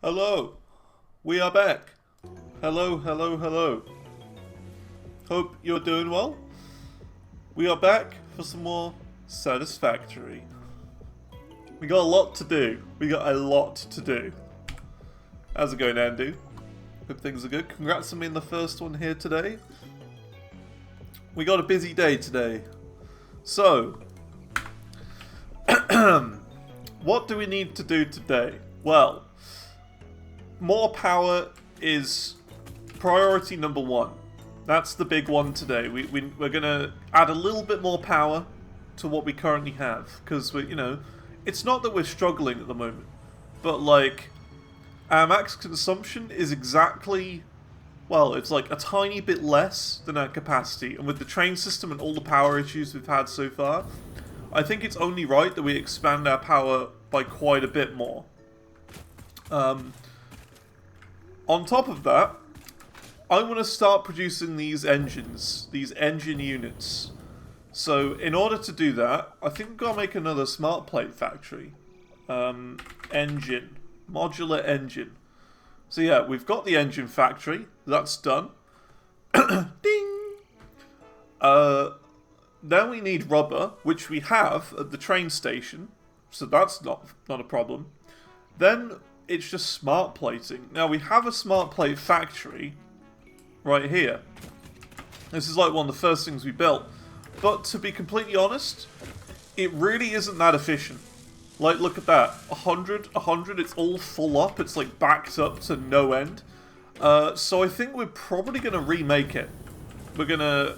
Hello, we are back. Hello, hello, hello. Hope you're doing well. We are back for some more Satisfactory. We got a lot to do. How's it going, Andy? Hope things are good. Congrats on being the first one here today. We got a busy day today. So, what do we need to do today? Well, more power is priority number one. That's the big one today. We're going to add a little bit more power to what we currently have. Because, it's not that we're struggling at the moment. But, our max consumption is exactly... Well, it's like a tiny bit less than our capacity. And with the train system and all the power issues we've had so far, I think it's only right that we expand our power by quite a bit more. On top of that, I want to start producing these engines, these engine units. So in order to do that, I think we've got to make another smart plate factory. Engine. Modular engine. So yeah, we've got the engine factory. That's done. Ding! Then we need rubber, which we have at the train station. So that's not a problem. Then it's just smart plating. Now we have a smart plate factory right here. This is like one of the first things we built. But to be completely honest, it really isn't that efficient. Like, look at that. 100, it's all full up. It's like backed up to no end. So I think we're probably going to remake it. We're going to,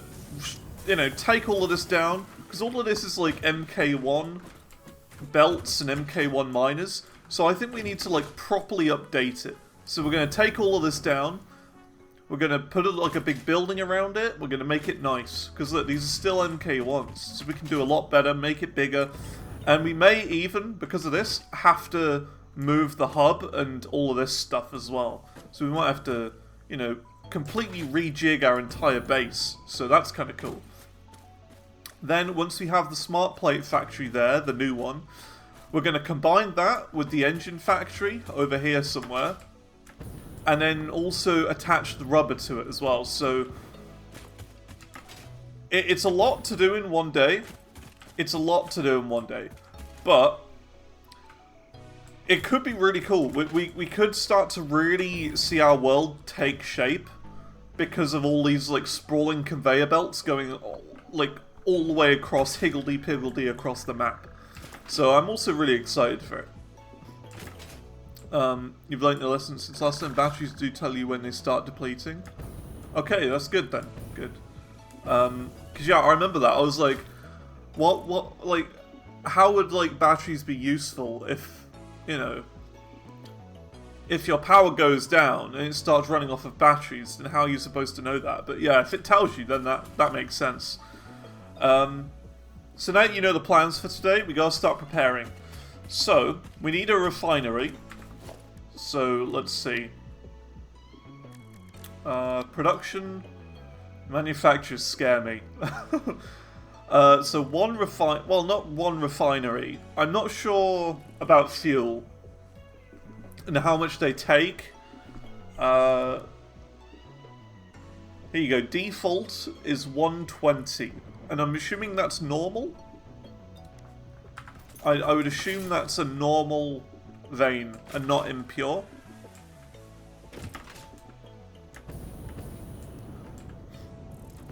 take all of this down. Because all of this is like MK1 belts and MK1 miners. So I think we need to properly update it. So we're going to take all of this down. We're going to put a big building around it. We're going to make it nice. Because look, these are still MK1s. So we can do a lot better, make it bigger. And we may even, because of this, have to move the hub and all of this stuff as well. So we might have to, completely rejig our entire base. So that's kind of cool. Then, once we have the smart plate factory there, the new one, we're going to combine that with the engine factory over here somewhere. And then also attach the rubber to it as well. So, it's a lot to do in one day. But it could be really cool. We could start to really see our world take shape because of all these sprawling conveyor belts going all the way across, higgledy-piggledy across the map. So I'm also really excited for it. You've learned your lesson since last time. Batteries do tell you when they start depleting. Okay, that's good then. Good. Because yeah, I remember that. I was like, how would batteries be useful if, if your power goes down and it starts running off of batteries, then how are you supposed to know that? But yeah, if it tells you, then that makes sense. So now you know the plans for today, we gotta start preparing. So, we need a refinery. So, let's see. Production. Manufacturers scare me. So not one refinery. I'm not sure about fuel and how much they take. Here you go. Default is 120, and I'm assuming that's normal. I would assume that's a normal vein and not impure.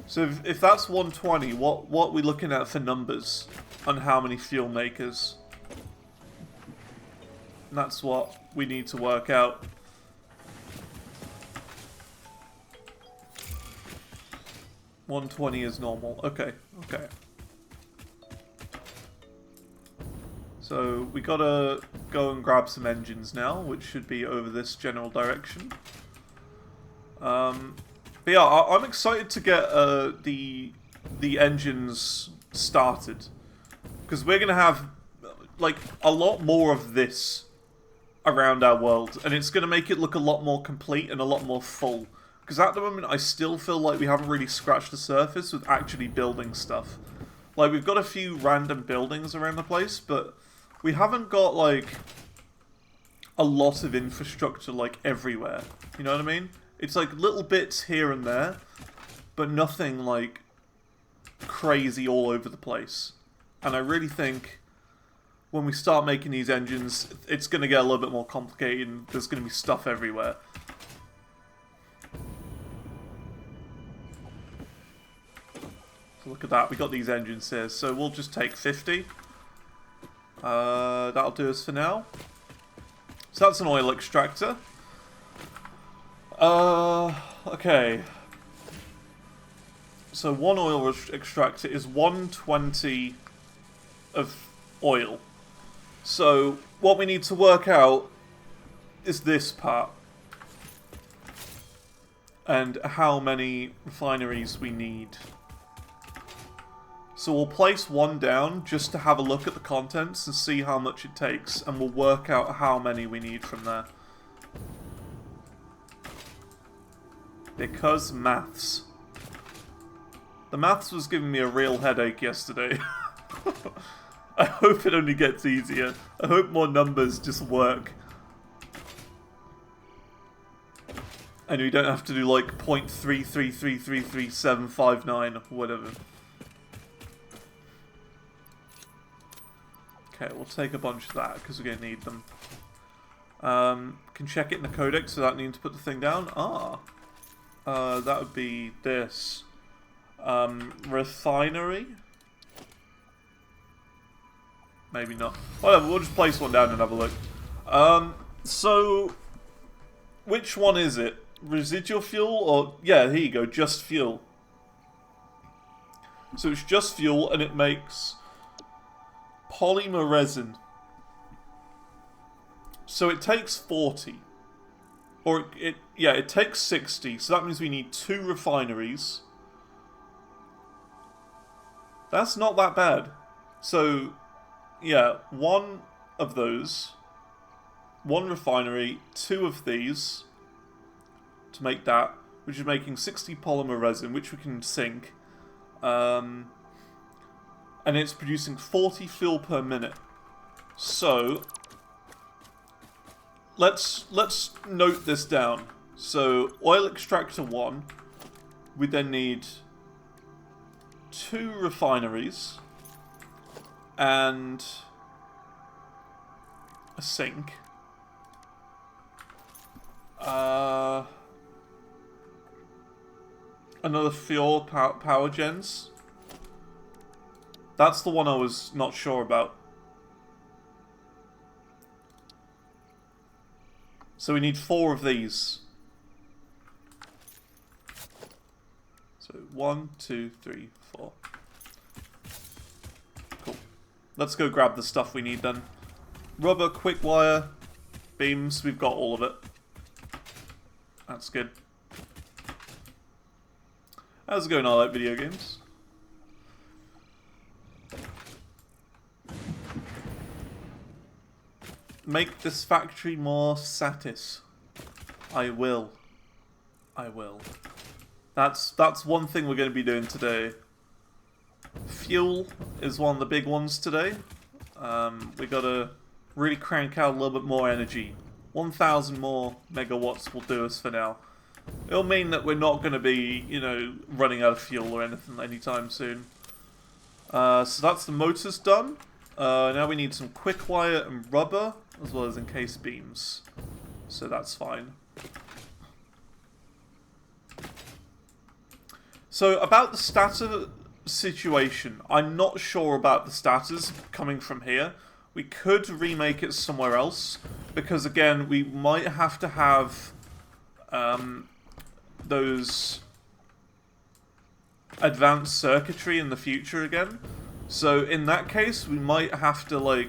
So if that's 120, what are we looking at for numbers on how many fuel makers? And that's what we need to work out. $120 is normal. Okay. So we gotta go and grab some engines now, which should be over this general direction. But yeah, I'm excited to get the engines started, because we're gonna have a lot more of this around our world, and it's gonna make it look a lot more complete and a lot more full. Because at the moment, I still feel like we haven't really scratched the surface with actually building stuff. We've got a few random buildings around the place, but we haven't got a lot of infrastructure like everywhere. You know what I mean? It's like little bits here and there, but nothing like crazy all over the place. And I really think when we start making these engines, it's going to get a little bit more complicated and there's going to be stuff everywhere. So look at that, we got these engines here, so we'll just take 50. That'll do us for now. So that's an oil extractor. Okay. So one oil extractor is 120 of oil. So what we need to work out is this part. And how many refineries we need. So we'll place one down just to have a look at the contents and see how much it takes. And we'll work out how many we need from there. Because maths. The maths was giving me a real headache yesterday. I hope it only gets easier. I hope more numbers just work. And we don't have to do like 0.3333759 or whatever. Okay, we'll take a bunch of that because we're going to need them. Can check it in the codex without needing to put the thing down. That would be this. Refinery? Maybe not. Whatever, we'll just place one down and have a look. So, which one is it? Residual fuel or... Yeah, here you go, just fuel. So it's just fuel and it makes polymer resin. So it takes 40. Or it takes 60, so that means we need 2 refineries. That's not that bad. So, yeah, 1 of those, 1 refinery, 2 of these, to make that, which is making 60 polymer resin, which we can sink. And it's producing 40 fuel per minute. So... Let's note this down. So, oil extractor 1, we then need 2 refineries and a sink. Another fuel power gens. That's the one I was not sure about. So we need 4 of these. So 1, 2, 3, 4. Cool. Let's go grab the stuff we need then. Rubber, quick wire, beams, we've got all of it. That's good. How's it going, I like video games? Make this factory more satis. I will. I will. That's one thing we're going to be doing today. Fuel is one of the big ones today. We got to really crank out a little bit more energy. 1,000 more megawatts will do us for now. It'll mean that we're not going to be, you know, running out of fuel or anything anytime soon. So that's the motors done. Now we need some quick wire and rubber, as well as encased beams. So that's fine. So about the stator situation, I'm not sure about the stators coming from here. We could remake it somewhere else, because again, we might have to have those advanced circuitry in the future again. So in that case, we might have to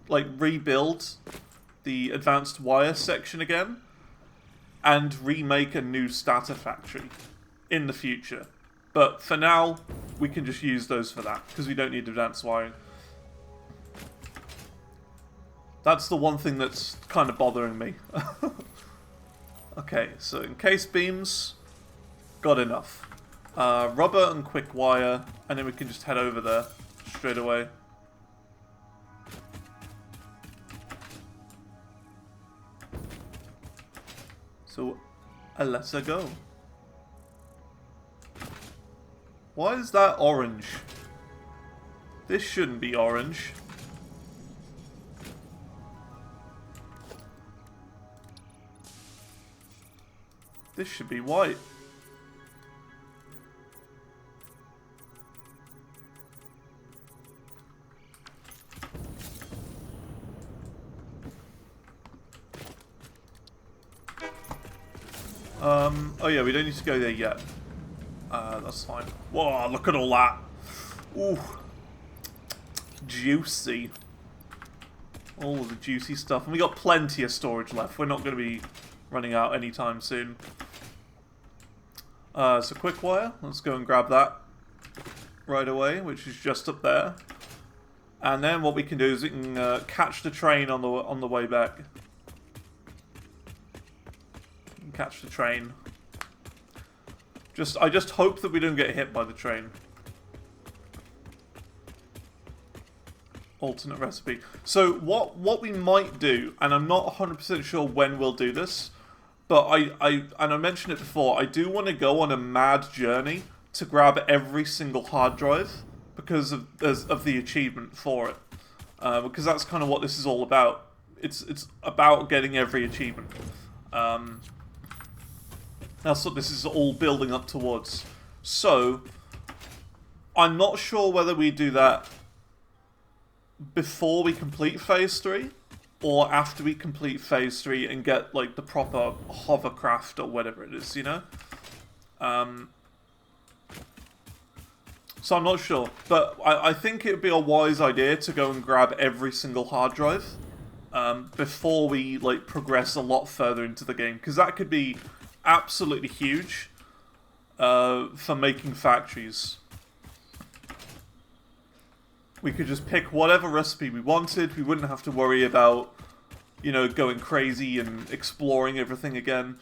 rebuild the advanced wire section again and remake a new Satisfactory in the future. But for now, we can just use those for that, because we don't need advanced wiring. That's the one thing that's kind of bothering me. Okay, so encased beams, got enough. Rubber and quick wire, and then we can just head over there straight away. So, let's go. Why is that orange? This shouldn't be orange. This should be white. Oh yeah, we don't need to go there yet. That's fine. Whoa, look at all that. Ooh. Juicy. All of the juicy stuff. And we got plenty of storage left. We're not going to be running out anytime soon. So quick wire. Let's go and grab that right away, which is just up there. And then what we can do is we can catch the train on the way back. Catch the train. I just hope that we don't get hit by the train. Alternate recipe. So what we might do, and I'm not 100% sure when we'll do this, but I mentioned it before, I do want to go on a mad journey to grab every single hard drive because of the achievement for it. Because that's kind of what this is all about. It's about getting every achievement. That's what this is all building up towards. So, I'm not sure whether we do that before we complete Phase 3, or after we complete Phase 3 and get, like, the proper hovercraft or whatever it is, you know? So I'm not sure. But I think it would be a wise idea to go and grab every single hard drive before we, like, progress a lot further into the game. Because that could be absolutely huge for making factories. We could just pick whatever recipe we wanted. We wouldn't have to worry about, you know, going crazy and exploring everything again.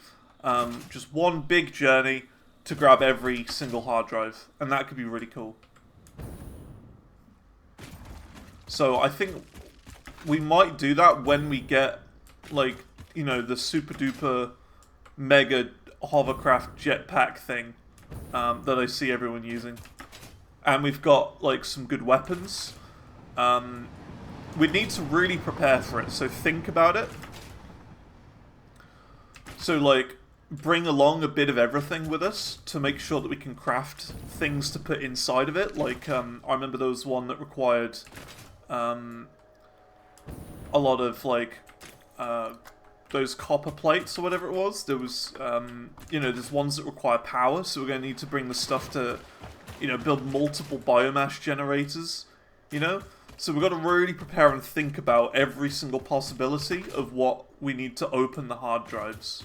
Just one big journey to grab every single hard drive, and that could be really cool. So I think we might do that when we get, like, you know, the super duper mega hovercraft jetpack thing that I see everyone using. And we've got, like, some good weapons. We need to really prepare for it, so think about it. So, like, bring along a bit of everything with us to make sure that we can craft things to put inside of it. Like, I remember there was one that required a lot of, like, those copper plates or whatever it was. There was, you know, there's ones that require power, so we're going to need to bring the stuff to, you know, build multiple biomass generators, you know? So we've got to really prepare and think about every single possibility of what we need to open the hard drives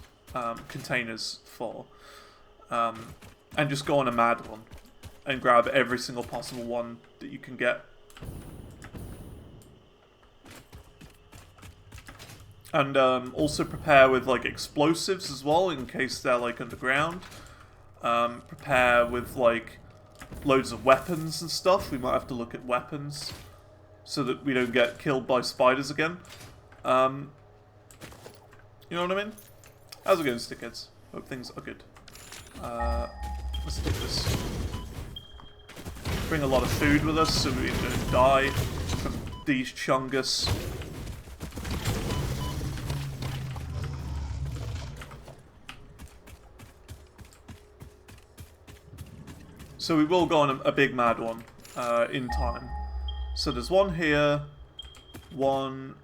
containers for. And just go on a mad one and grab every single possible one that you can get. And also prepare with, like, explosives as well, in case they're, like, underground. Prepare with, like, loads of weapons and stuff. We might have to look at weapons so that we don't get killed by spiders again. You know what I mean? How's it going, stickheads? Hope things are good. Let's do this. Bring a lot of food with us so we don't die from these chungus. So we will go on a big mad one in time. So there's one here, one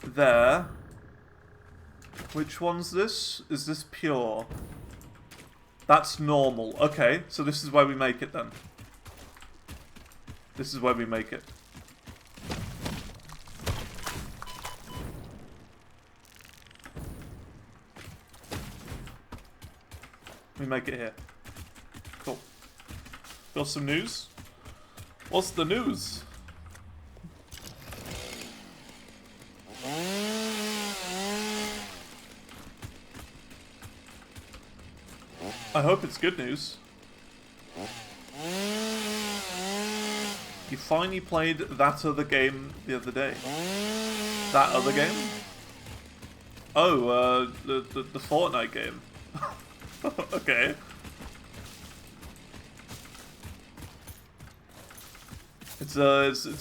there. Which one's this? Is this pure? That's normal. Okay, so this is where we make it then. This is where we make it. We make it here. Cool. Got some news? What's the news? I hope it's good news. You finally played that other game the other day. That other game? Oh, the Fortnite game. Okay. It's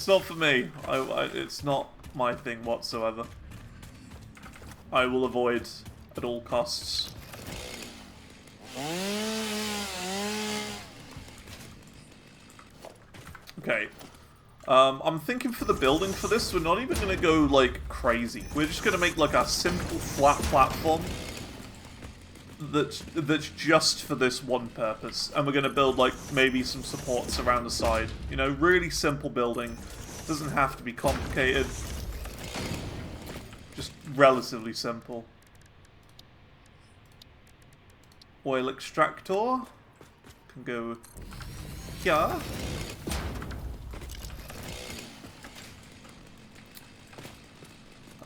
not for me. It's not my thing whatsoever. I will avoid at all costs. Okay. I'm thinking for the building for this, we're not even gonna go like crazy. We're just gonna make like a simple flat platform that's just for this one purpose, and we're gonna build like maybe some supports around the side. You know, really simple building. Doesn't have to be complicated. Just relatively simple. Oil extractor can go here.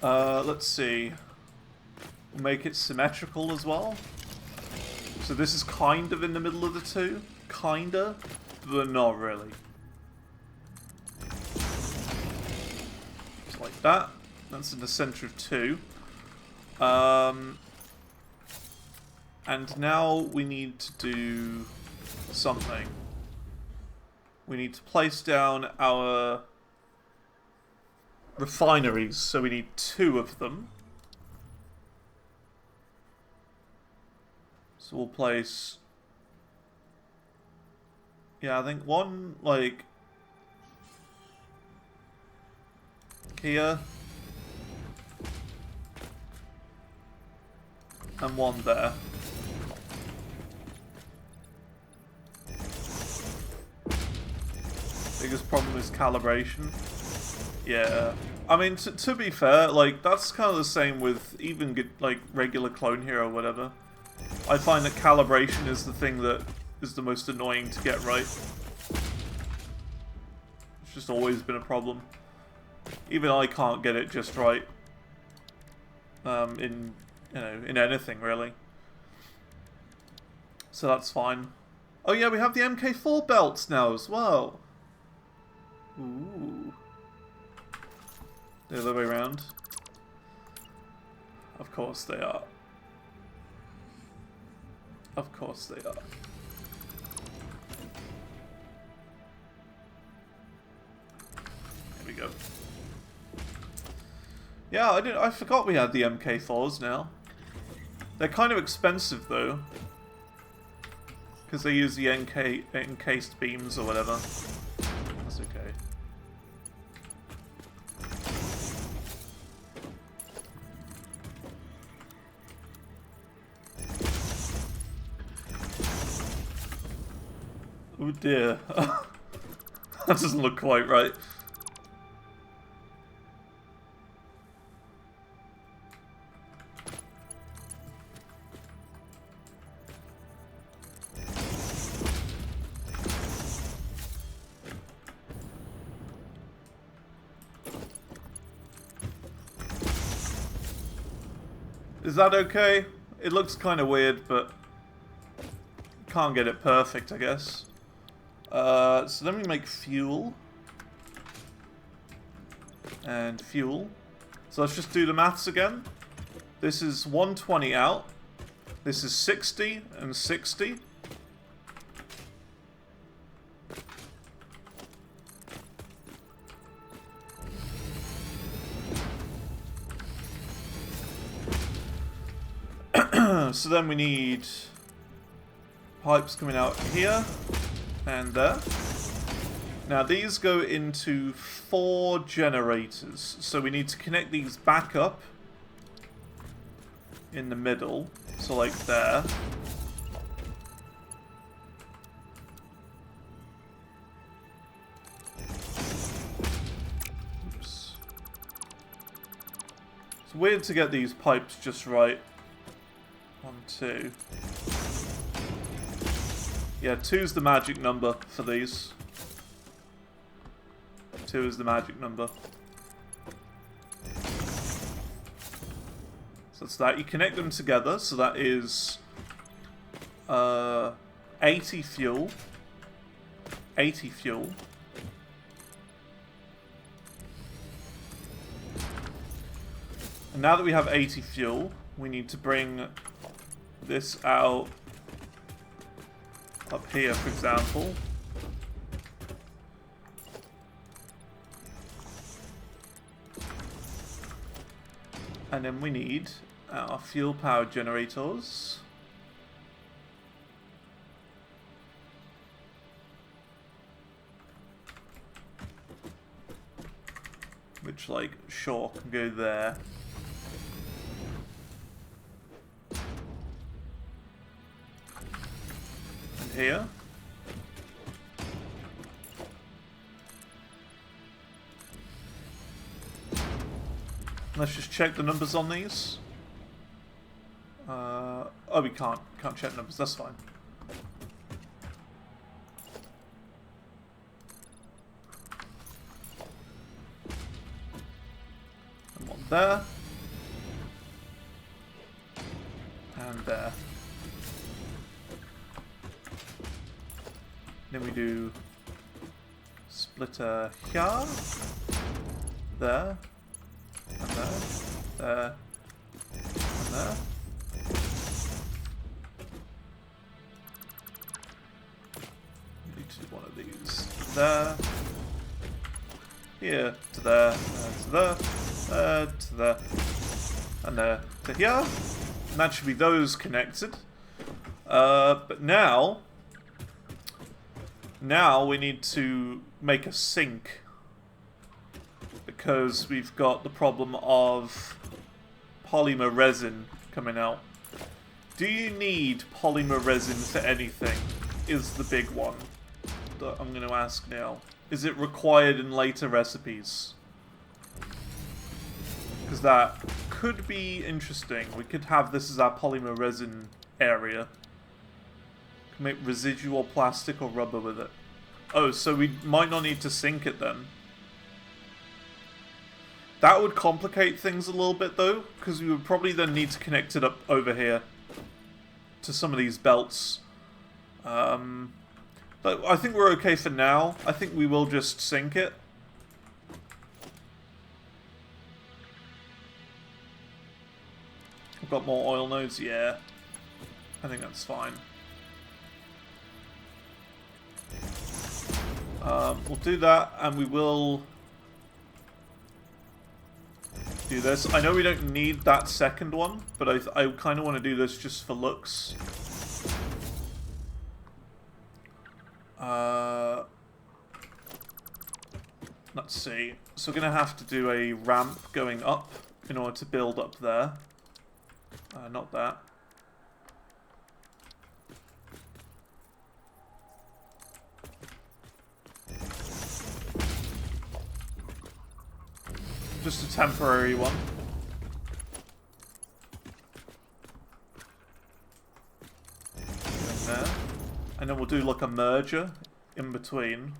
Let's see. We'll make it symmetrical as well. So this is kind of in the middle of the two. Kinda, but not really. Just like that. That's in the center of two. And now we need to do something. We need to place down our refineries, so we need 2 of them. So we'll place... Yeah, I think one, like... here. And one there. Biggest problem is calibration. Yeah. I mean, to be fair, like, that's kind of the same with even, like, regular Clone Hero or whatever. I find that calibration is the thing that is the most annoying to get right. It's just always been a problem. Even I can't get it just right. In, you know, in anything, really. So that's fine. Oh yeah, we have the MK4 belts now as well. Ooh. The other way around. Of course they are. Of course they are. Here we go. Yeah, I forgot we had the MK4s now. They're kind of expensive though. Because they use the encased beams or whatever. That's okay. Oh dear. That doesn't look quite right. Is that okay? It looks kind of weird, but can't get it perfect, I guess. So then we make fuel. And fuel. So let's just do the maths again. This is 120 out. This is 60 and 60. So then we need pipes coming out here and there. Now these go into 4 generators, so we need to connect these back up in the middle, so like there. Oops. It's weird to get these pipes just right. 1, 2. Yeah, 2's the magic number for these. 2 is the magic number. So that's that. You connect them together, so that is 80 fuel. 80 fuel. And now that we have 80 fuel, we need to bring this out up here, for example. And then we need our fuel power generators. Which, like, sure, can go there. And here. Let's just check the numbers on these. Oh, we can't check numbers, that's fine. And one there. And there. Then we do splitter here. There. And there. And there. Need to do one of these. There. Here. To there. To there. To there. And there. To here. And that should be those connected. But now we need to make a sink. Because we've got the problem of polymer resin coming out. Do you need polymer resin for anything? Is the big one that I'm going to ask now. Is it required in later recipes? Because that could be interesting. We could have this as our polymer resin area. Can make residual plastic or rubber with it. Oh, so we might not need to sink it then. That would complicate things a little bit though, because we would probably then need to connect it up over here to some of these belts. But I think we're okay for now. I think we will just sink it. We've got more oil nodes, yeah. I think that's fine. We'll do that, and we will do this. I know we don't need that second one, but I kind of want to do this just for looks. Let's see. So we're going to have to do a ramp going up in order to build up there. Not that. Just a temporary one. Going there. And then we'll do like a merger in between.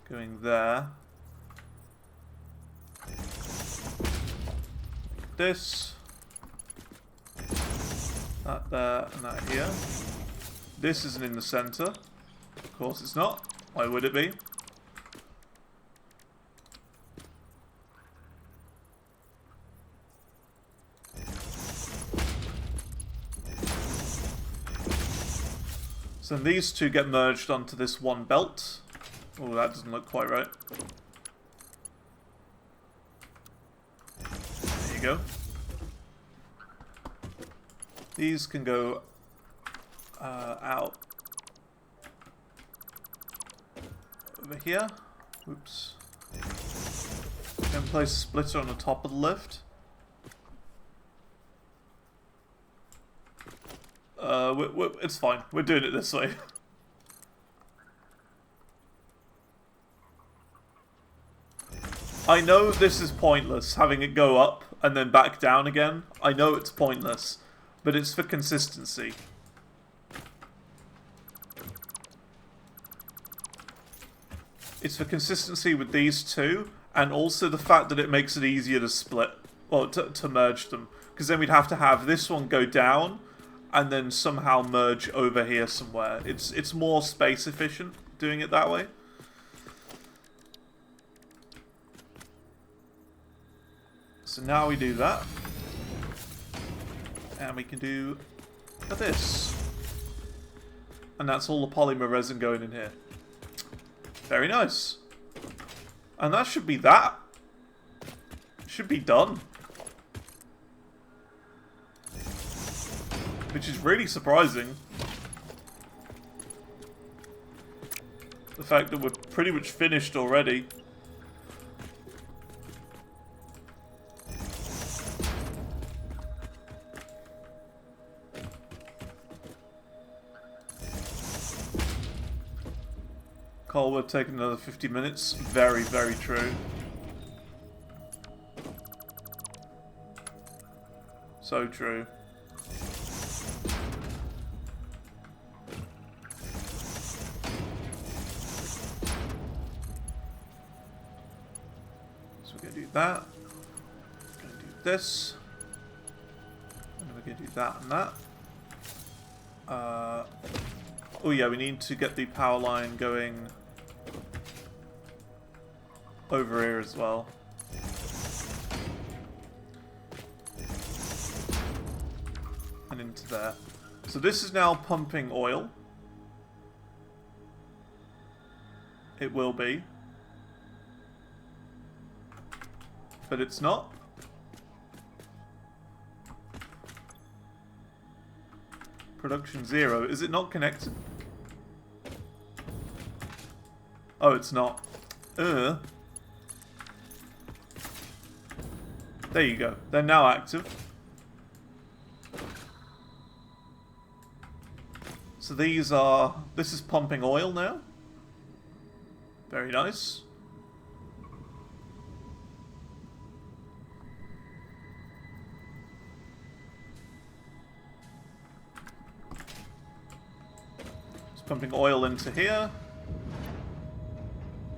Going there. This. That there and that here. This isn't in the center. Of course it's not. Why would it be? So these two get merged onto this one belt. Oh, that doesn't look quite right. There you go. These can go out over here. Oops. Then place a splitter on the top of the lift. It's fine. We're doing it this way. I know this is pointless, having it go up and then back down again. I know it's pointless, but it's for consistency. It's for consistency with these two, and also the fact that it makes it easier to split, or to merge them. Because then we'd have to have this one go down, and then somehow merge over here somewhere. It's more space efficient doing it that way. So now we do that. And we can do this. And that's all the polymer resin going in here. Very nice. And that should be that. Should be done. Which is really surprising. The fact that we're pretty much finished already. Cole would take another 50 minutes. Very, very true. So true. So we're going to do that. We're going to do this. And we're going to do that and that. Oh yeah, we need to get the power line going over here as well. And into there. So this is now pumping oil. It will be. But it's not. Production 0. Is it not connected? Oh, it's not. There you go. They're now active. So these are... This is pumping oil now. Very nice. It's pumping oil into here.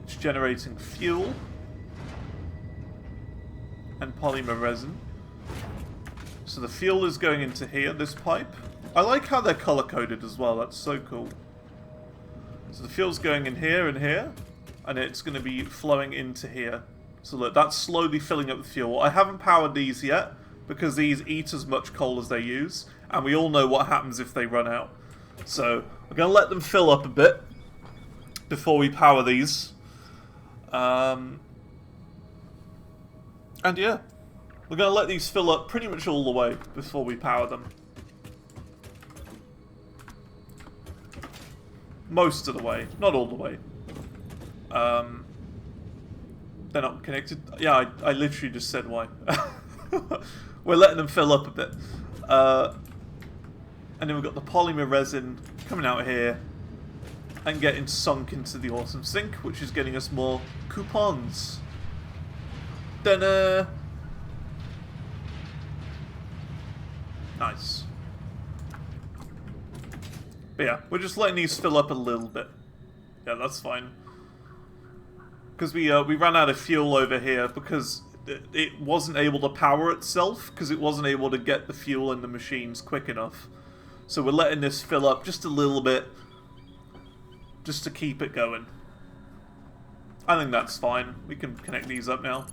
It's generating fuel. And polymer resin. So the fuel is going into here, this pipe. I like how they're color-coded as well, that's so cool. So the fuel's going in here and here, and it's going to be flowing into here. So look, that's slowly filling up the fuel. I haven't powered these yet, because these eat as much coal as they use, and we all know what happens if they run out. So we're going to let them fill up a bit before we power these. And yeah, we're going to let these fill up pretty much all the way before we power them. Most of the way, not all the way. They're not connected. Yeah, I literally just said why. We're letting them fill up a bit. And then we've got the polymer resin coming out here and getting sunk into the awesome sink, which is getting us more coupons. Ta-da! Nice. But yeah, we're just letting these fill up a little bit. Yeah, that's fine. Because we ran out of fuel over here because it wasn't able to power itself because it wasn't able to get the fuel in the machines quick enough. So we're letting this fill up just a little bit just to keep it going. I think that's fine. We can connect these up now.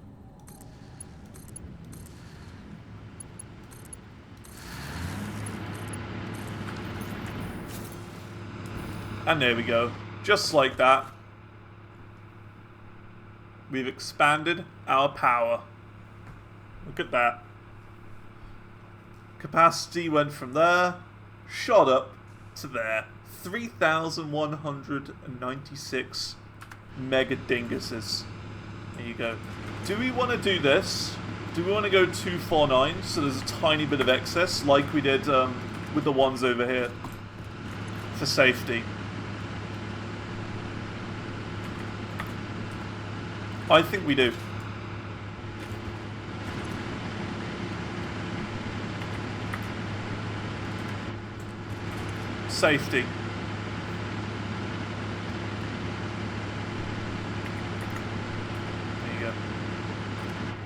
And there we go. Just like that. We've expanded our power. Look at that. Capacity went from there, shot up to there. 3,196 mega dinguses. There you go. Do we want to do this? Do we want to go 249 so there's a tiny bit of excess like we did with the ones over here for safety? I think we do. Safety. There you go.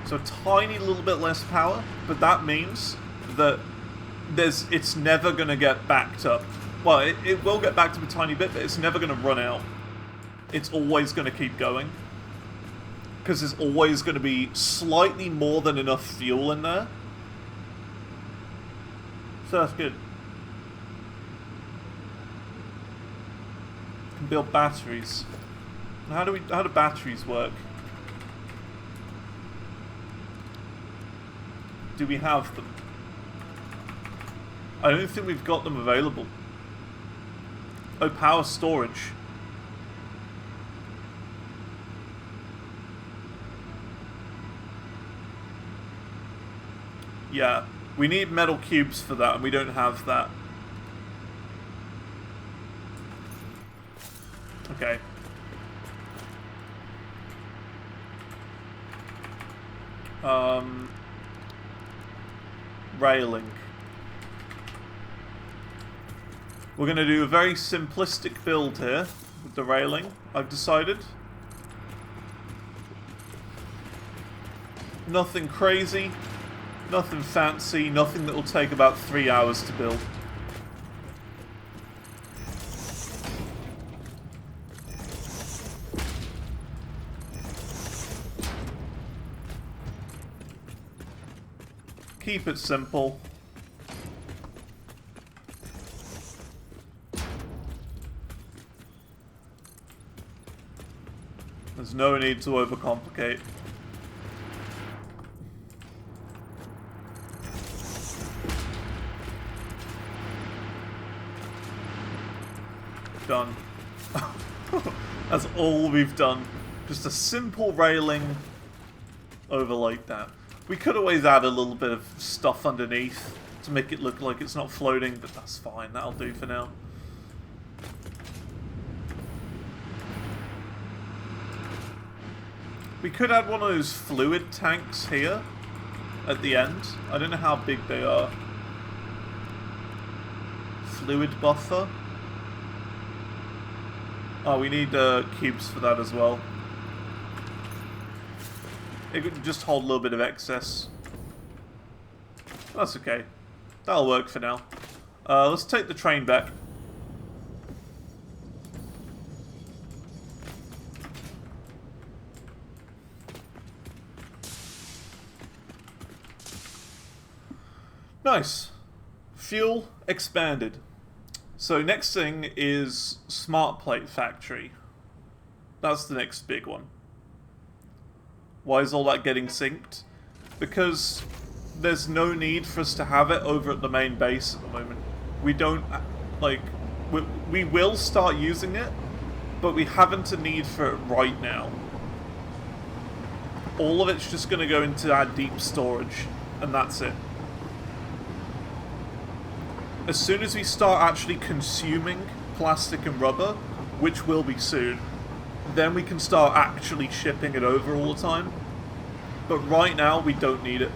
So a tiny little bit less power, but that means that it's never going to get backed up. Well, it will get backed up a tiny bit, but it's never going to run out. It's always going to keep going. Because there's always going to be slightly more than enough fuel in there. So that's good. Can build batteries. How do batteries work? Do we have them? I don't think we've got them available. Oh, power storage. Yeah, we need metal cubes for that, and we don't have that. Okay. Railing. We're going to do a very simplistic build here with the railing, I've decided. Nothing crazy, nothing fancy, nothing that will take about 3 hours to build. Keep it simple. There's no need to overcomplicate. Done. That's all we've done. Just a simple railing over like that. We could always add a little bit of stuff underneath to make it look like it's not floating, but that's fine. That'll do for now. We could add one of those fluid tanks here at the end. I don't know how big they are. Fluid buffer. Oh, we need cubes for that as well. It could just hold a little bit of excess. That's okay. That'll work for now. Let's take the train back. Nice. Fuel expanded. So next thing is Smart Plate Factory. That's the next big one. Why is all that getting synced? Because there's no need for us to have it over at the main base at the moment. We don't, like, we will start using it, but we haven't a need for it right now. All of it's just going to go into our deep storage, and that's it. As soon as we start actually consuming plastic and rubber, which will be soon, then we can start actually shipping it over all the time. But right now, we don't need it.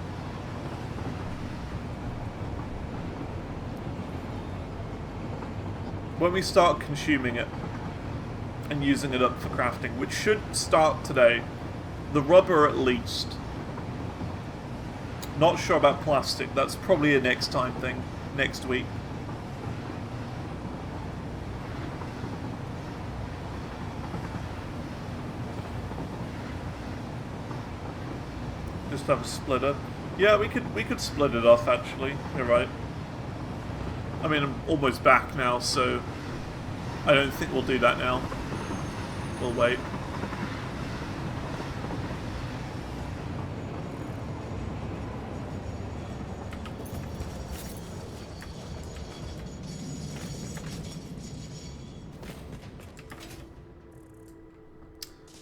When we start consuming it and using it up for crafting, which should start today, the rubber at least. Not sure about plastic, that's probably a next time thing, next week. Just have a splitter. Yeah, we could split it off actually. You're right. I mean, I'm almost back now, so I don't think we'll do that now. We'll wait.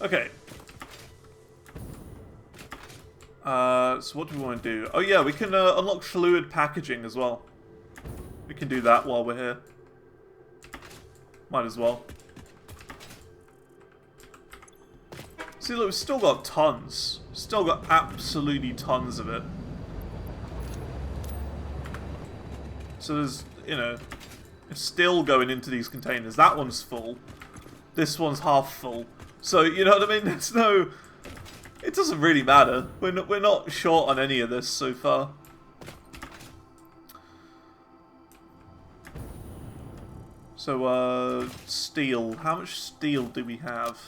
Okay. So what do we want to do? Oh yeah, we can unlock fluid packaging as well. We can do that while we're here. Might as well. See, look, we've still got tons. Still got absolutely tons of it. So there's, you know, it's still going into these containers. That one's full. This one's half full. So, you know what I mean? There's no... It doesn't really matter. We're not short on any of this so far. So, steel. How much steel do we have?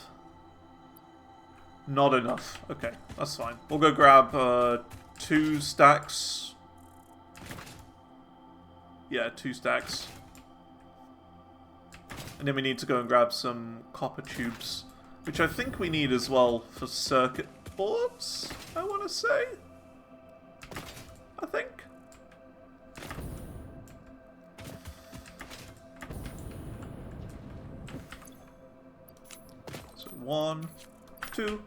Not enough. Okay, that's fine. We'll go grab 2 stacks. Yeah, 2 stacks. And then we need to go and grab some copper tubes, which I think we need as well for circuit boards, I want to say. I think. So 1, 2.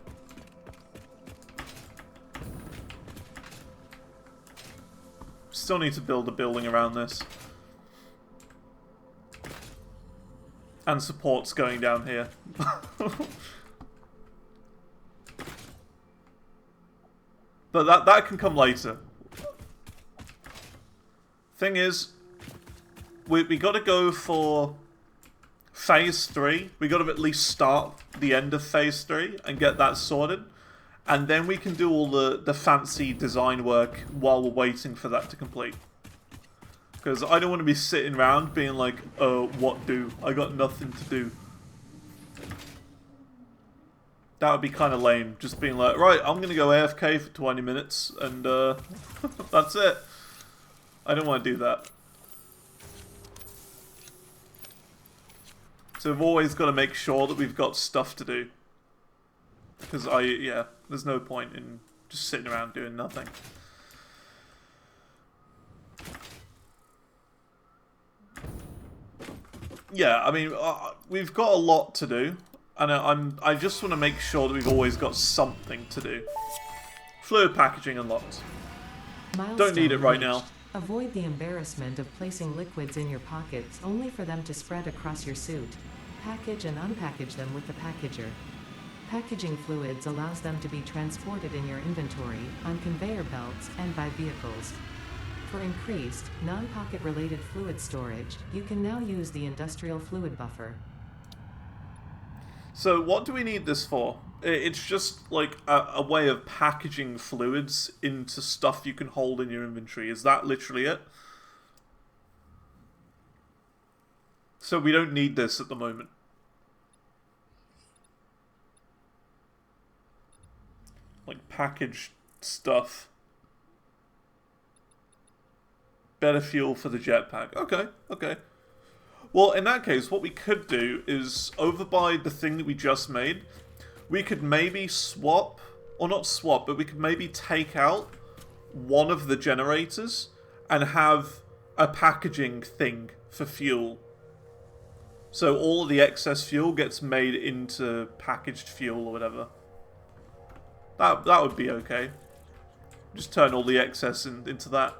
Still need to build a building around this. And supports going down here. But that can come later. Thing is, we got to go for phase 3. We got to at least start the end of phase 3 and get that sorted. And then we can do all the fancy design work while we're waiting for that to complete. Because I don't want to be sitting around being like, oh, what do? I got nothing to do. That would be kind of lame. Just being like, right, I'm going to go AFK for 20 minutes and that's it. I don't want to do that. So we've always got to make sure that we've got stuff to do. Because yeah, there's no point in just sitting around doing nothing. Yeah, I mean, we've got a lot to do, and I just want to make sure that we've always got something to do. Fluid packaging unlocked. Don't need it right now. Avoid the embarrassment of placing liquids in your pockets only for them to spread across your suit. Package and unpackage them with the packager. Packaging fluids allows them to be transported in your inventory, on conveyor belts, and by vehicles. For increased, non-pocket related fluid storage, you can now use the industrial fluid buffer. So what do we need this for? It's just like a way of packaging fluids into stuff you can hold in your inventory. Is that literally it? So we don't need this at the moment. Like packaged stuff. Better fuel for the jetpack. Okay, okay. Well, in that case, what we could do is, over by the thing that we just made, we could maybe swap, or not swap, but we could maybe take out one of the generators and have a packaging thing for fuel. So all of the excess fuel gets made into packaged fuel or whatever. That would be okay. Just turn all the excess into that.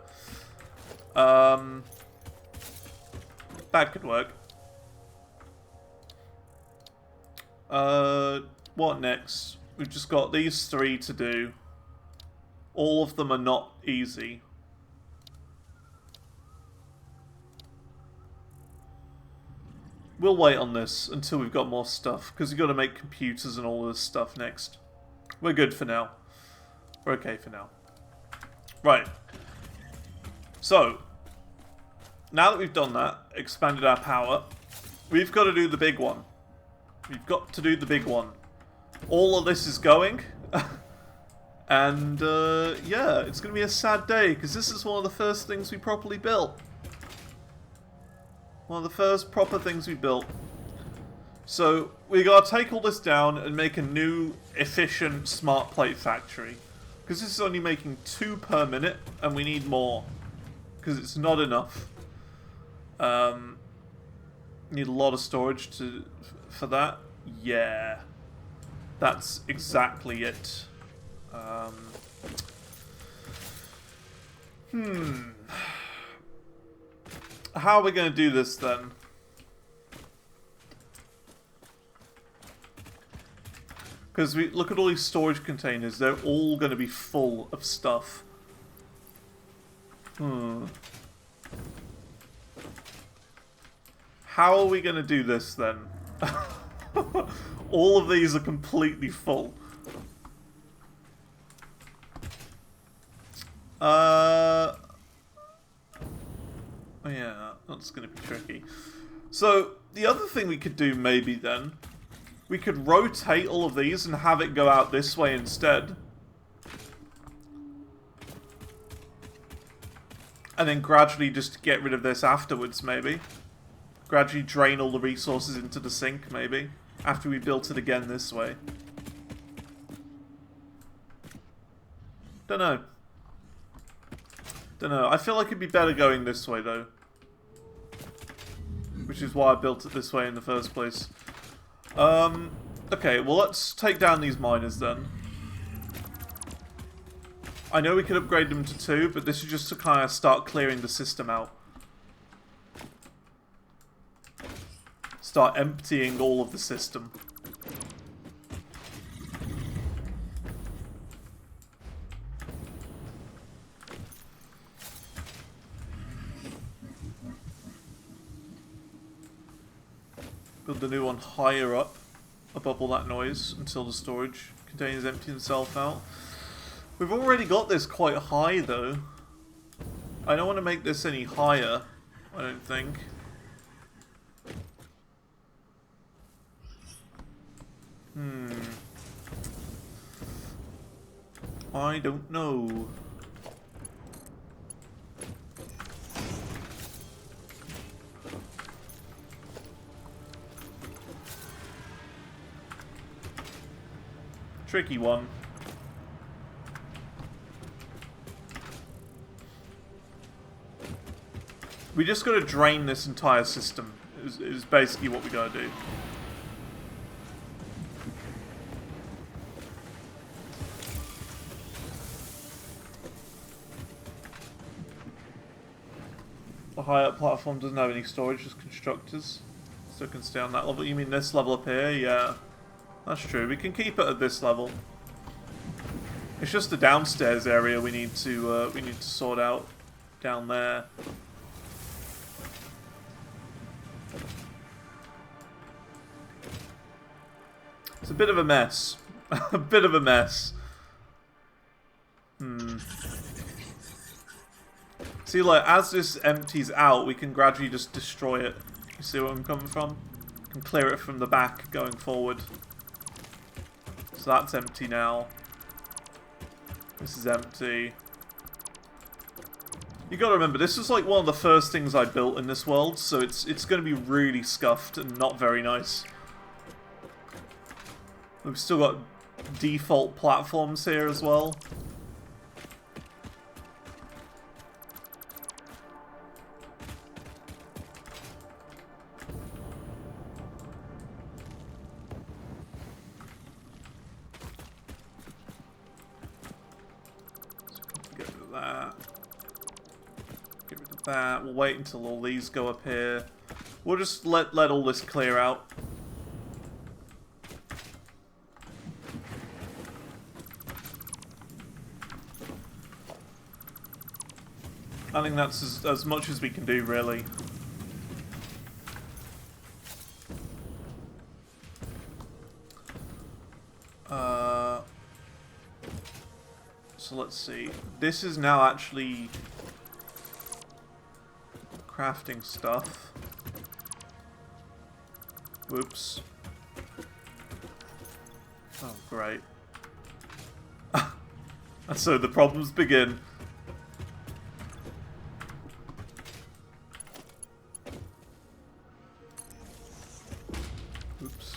That could work. What next? We've just got these 3 to do. All of them are not easy. We'll wait on this until we've got more stuff, because we've got to make computers and all this stuff next. We're good for now. We're okay for now. Right. So, now that we've done that, expanded our power, we've got to do the big one. We've got to do the big one. All of this is going. And, yeah, it's going to be a sad day, because this is one of the first things we properly built. One of the first proper things we built. So, we got to take all this down and make a new, efficient, smart plate factory. Because this is only making 2 per minute, and we need more. Because it's not enough. Need a lot of storage for that. Yeah. That's exactly it. How are we going to do this then? Because we look at all these storage containers, they're all going to be full of stuff. How are we going to do this then? All of these are completely full. Yeah, that's going to be tricky. So, the other thing we could do maybe then, we could rotate all of these and have it go out this way instead. And then gradually just get rid of this afterwards, maybe. Gradually drain all the resources into the sink, maybe. After we built it again this way. Don't know. Don't know. I feel like it'd be better going this way, though. Which is why I built it this way in the first place. Okay, well let's take down these miners then. I know we could upgrade them to 2, but this is just to kind of start clearing the system out. Start emptying all of the system. Build the new one higher up, above all that noise, until the storage containers empty themselves out. We've already got this quite high, though. I don't want to make this any higher, I don't think. I don't know. Tricky one. We just gotta drain this entire system, is basically what we gotta do. The high up platform doesn't have any storage, just constructors. So it can stay on that level. You mean this level up here? Yeah. That's true. We can keep it at this level. It's just the downstairs area we need to sort out down there. It's a bit of a mess. A bit of a mess. See, like, as this empties out, we can gradually just destroy it. You see where I'm coming from? We can clear it from the back going forward. So that's empty now. This is empty. You gotta remember, this is like one of the first things I built in this world, so it's gonna be really scuffed and not very nice. We've still got default platforms here as well. Get rid of that. Get rid of that. We'll wait until all these go up here. We'll just let all this clear out. I think that's as much as we can do, really. So let's see. This is now actually crafting stuff. Whoops. Oh, great. And so the problems begin. Oops.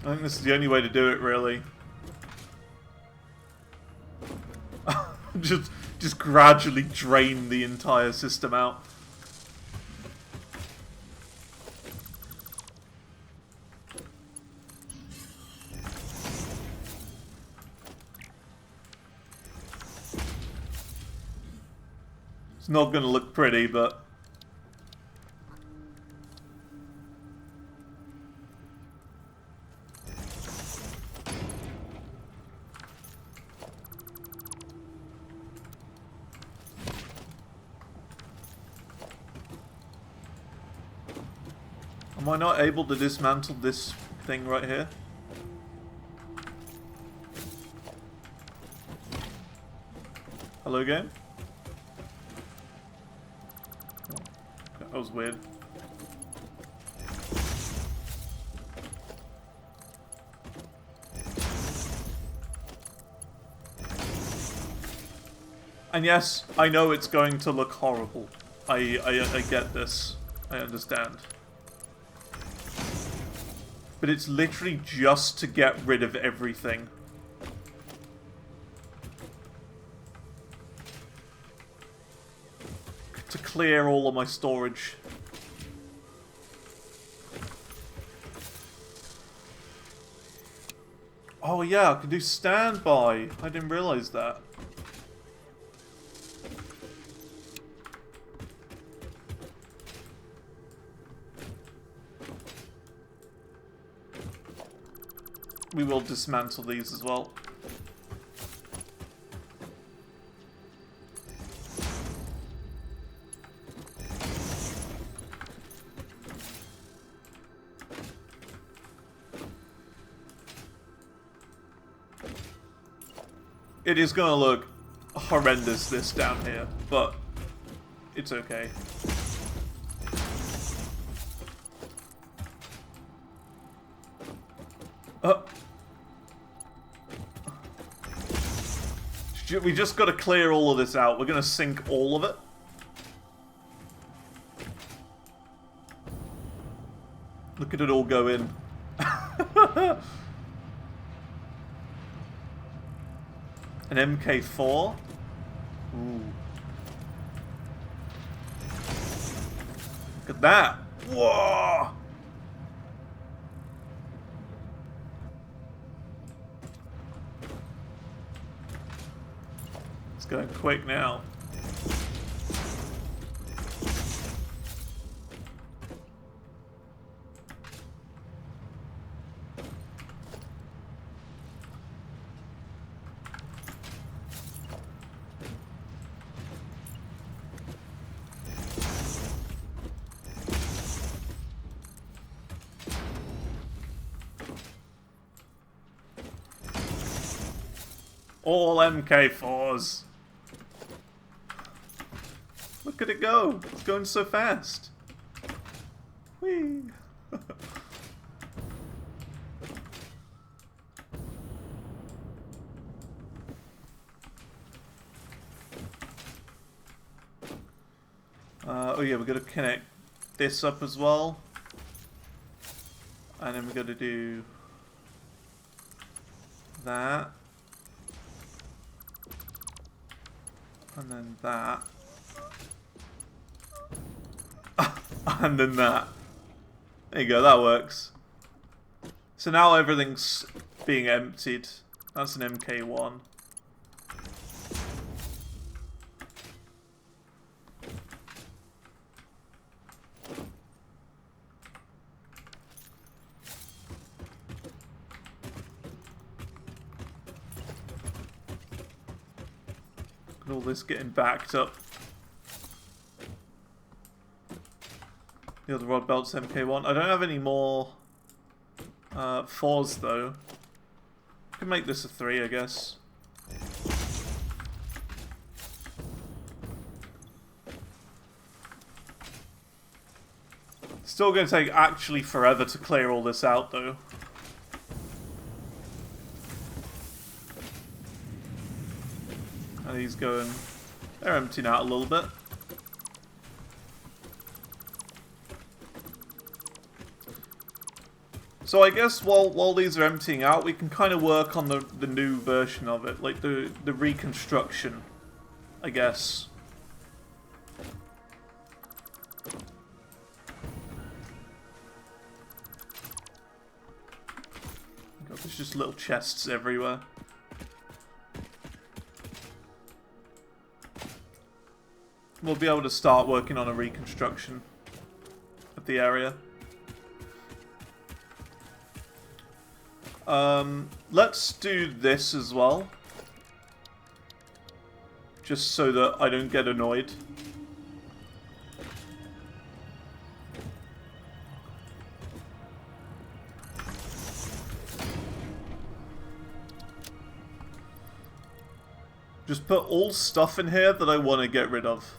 I think this is the only way to do it, really. just gradually drain the entire system out. It's not going to look pretty, but... Am I not able to dismantle this thing right here? Hello, game? That was weird. And yes, I know it's going to look horrible. I get this. I understand. But it's literally just to get rid of everything. To clear all of my storage. Oh yeah, I can do standby. I didn't realize that. We will dismantle these as well. It is going to look horrendous, this down here, but it's okay. We just got to clear all of this out. We're going to sink all of it. Look at it all go in. An MK4? Ooh. Look at that. Whoa! It's going quick now. All MK4s. Look at it go. It's going so fast. Whee. Oh yeah, we're going to connect this up as well. And then we're going to do that. And then that. And then that. There you go, that works. So now everything's being emptied. That's an MK1. All this getting backed up. The other rod belt's MK1. I don't have any more 4s though. I can make this a 3, I guess. Still going to take actually forever to clear all this out though. And he's going... They're emptying out a little bit. So I guess while these are emptying out, we can kind of work on the new version of it. Like the reconstruction, I guess. God, there's just little chests everywhere. We'll be able to start working on a reconstruction of the area. Let's do this as well. Just so that I don't get annoyed. Just put all stuff in here that I want to get rid of.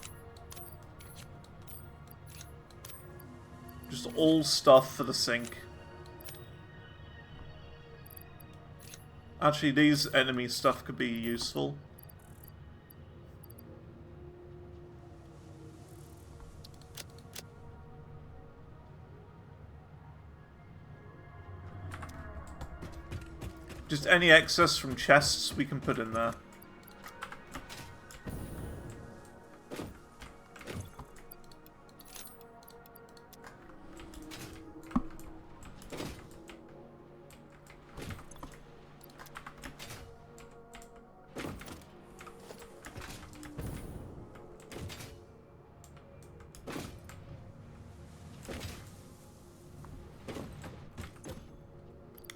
Just all stuff for the sink. Actually, these enemy stuff could be useful. Just any excess from chests we can put in there.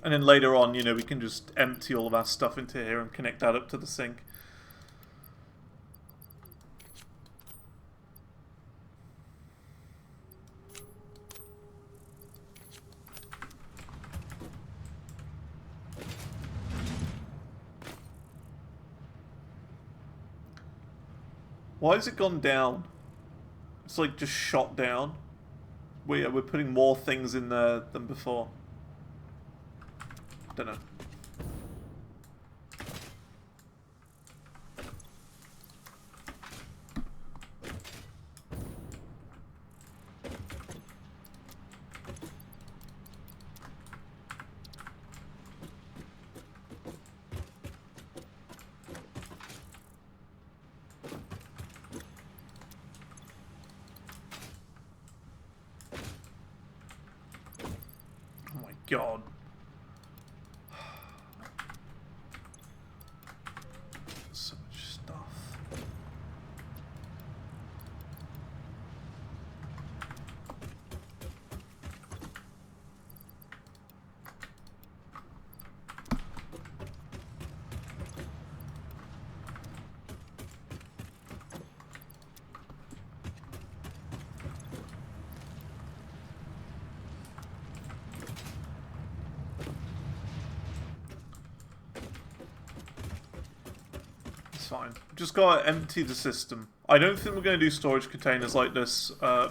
And then later on, you know, we can just empty all of our stuff into here and connect that up to the sink. Why has it gone down? It's like just shot down. We're putting more things in there than before. Don't know. Oh my god. Fine. Just gotta empty the system. I don't think we're going to do storage containers like this for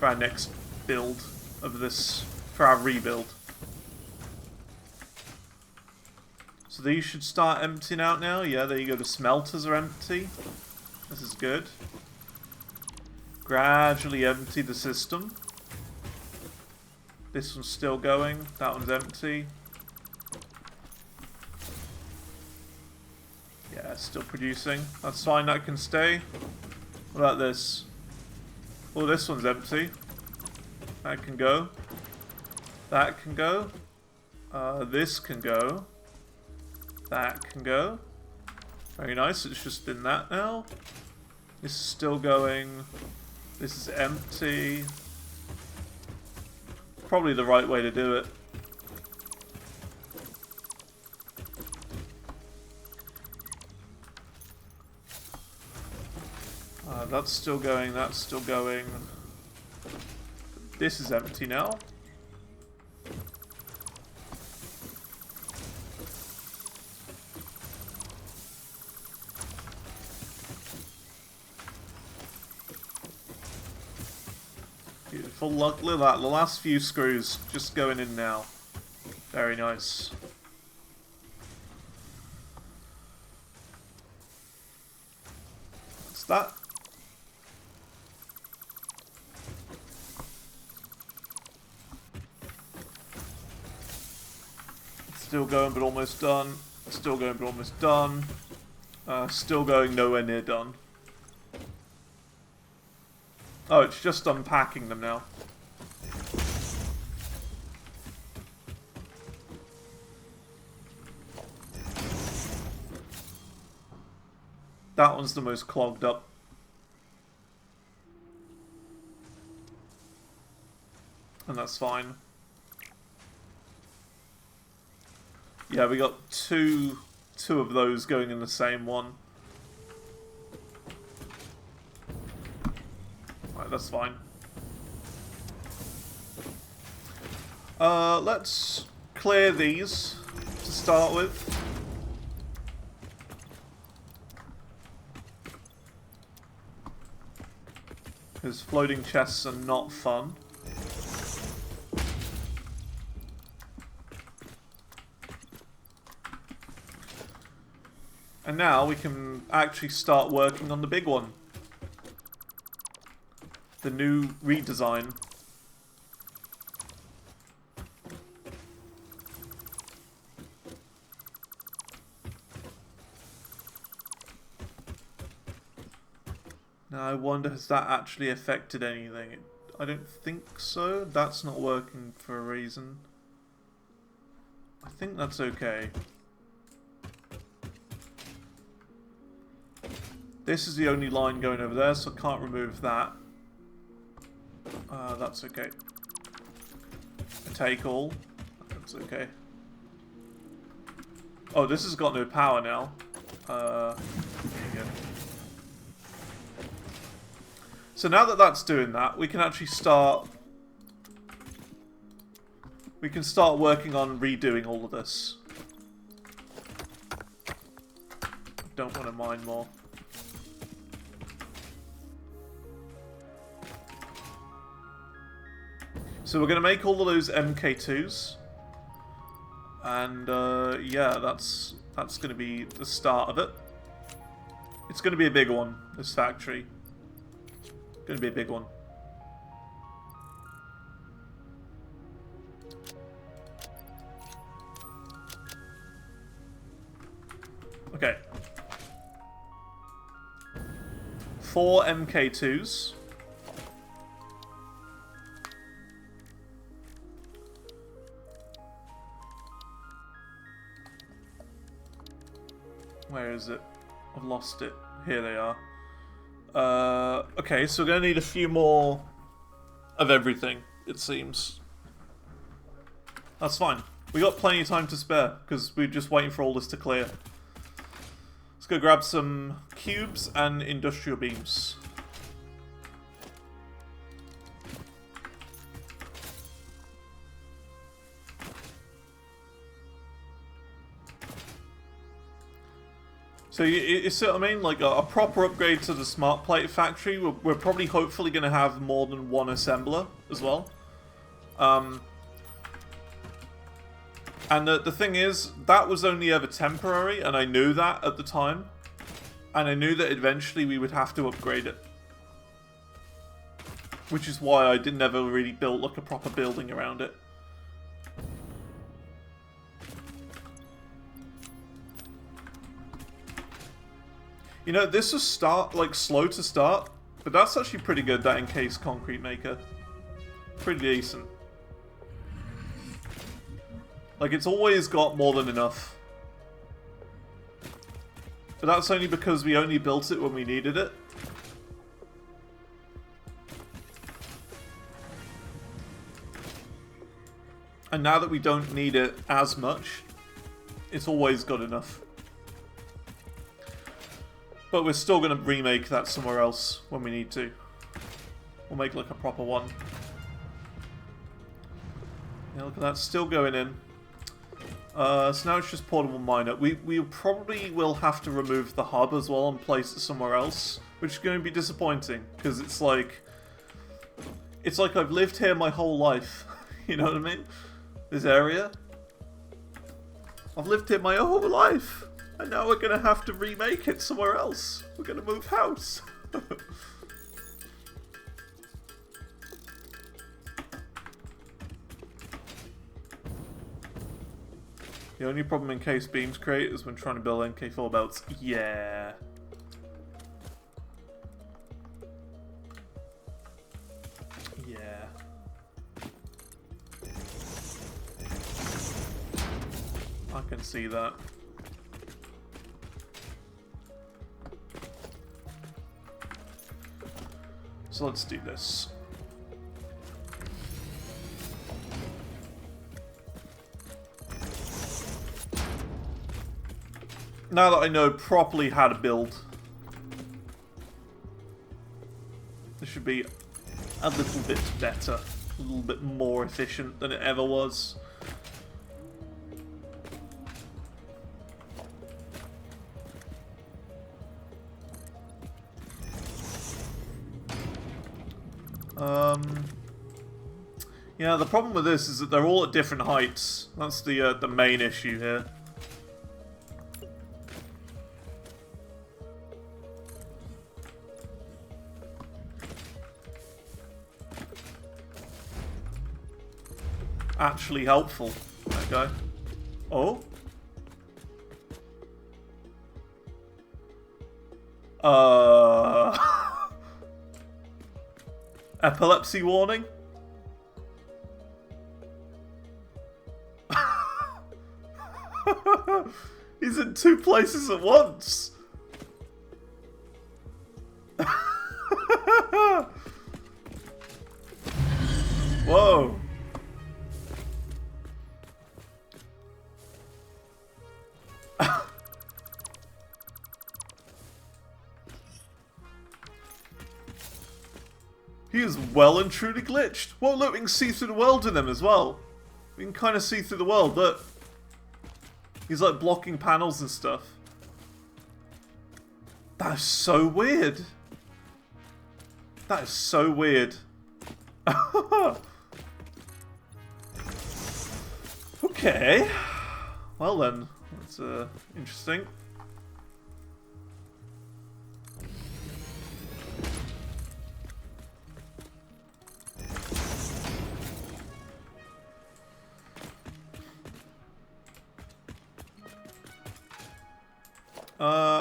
our next build of this, for our rebuild. So these should start emptying out now. Yeah, there you go. The smelters are empty. This is good. Gradually empty the system. This one's still going. That one's empty. Yeah, still producing. That's fine, that can stay. What about this? Oh, this one's empty. That can go. That can go. This can go. That can go. Very nice, it's just been that now. This is still going. This is empty. Probably the right way to do it. That's still going, that's still going. This is empty now. Beautiful, look at that, the last few screws just going in now. Very nice. What's that? Still going but almost done. Still going but almost done. Still going nowhere near done. Oh, it's just unpacking them now. That one's the most clogged up. And that's fine. Yeah, we got two of those going in the same one. Right, that's fine. Let's clear these to start with. because floating chests are not fun. And now we can actually start working on the big one. The new redesign. Now I wonder, has that actually affected anything? I don't think so. That's not working for a reason. I think that's okay. This is the only line going over there, so I can't remove that. That's okay. Take all. That's okay. Oh, this has got no power now. There you go. So now that that's doing that, we can actually start... We can start working on redoing all of this. Don't want to mine more. So we're going to make all of those MK2s. And yeah, that's going to be the start of it. It's going to be a big one, this factory. Going to be a big one. Okay. 4 MK2s. Where is it? I've lost it. Here they are. Okay, so we're going to need a few more of everything, it seems. That's fine. We got plenty of time to spare, because we're just waiting for all this to clear. Let's go grab some cubes and industrial beams. So you see what I mean? Like a proper upgrade to the smart plate factory. We're probably hopefully going to have more than one assembler as well. And the thing is, that was only ever temporary, and I knew that at the time. And I knew that eventually we would have to upgrade it. Which is why I never really built like a proper building around it. You know, this was slow to start, but that's actually pretty good, that encased concrete maker. Pretty decent. Like, it's always got more than enough. But that's only because we only built it when we needed it. And now that we don't need it as much, it's always got enough. But we're still going to remake that somewhere else when we need to. We'll make like a proper one. Yeah, look at that, still going in. So now it's just portable miner. We probably will have to remove the hub as well and place it somewhere else, which is going to be disappointing, because it's like I've lived here my whole life. You know what I mean? This area. I've lived here my whole life. And now we're going to have to remake it somewhere else. We're going to move house. The only problem encased beams create is when trying to build MK4 belts. Yeah. Yeah. I can see that. So let's do this. Now that I know properly how to build, this should be a little bit better, a little bit more efficient than it ever was. Yeah, the problem with this is that they're all at different heights. That's the main issue here. Actually helpful. That guy. Oh? Epilepsy warning? He's in two places at once. Whoa. He is well and truly glitched. Well, look, we can see through the world in him as well. We can kind of see through the world, look. He's like blocking panels and stuff. That is so weird. That is so weird. Okay. Well then, that's interesting.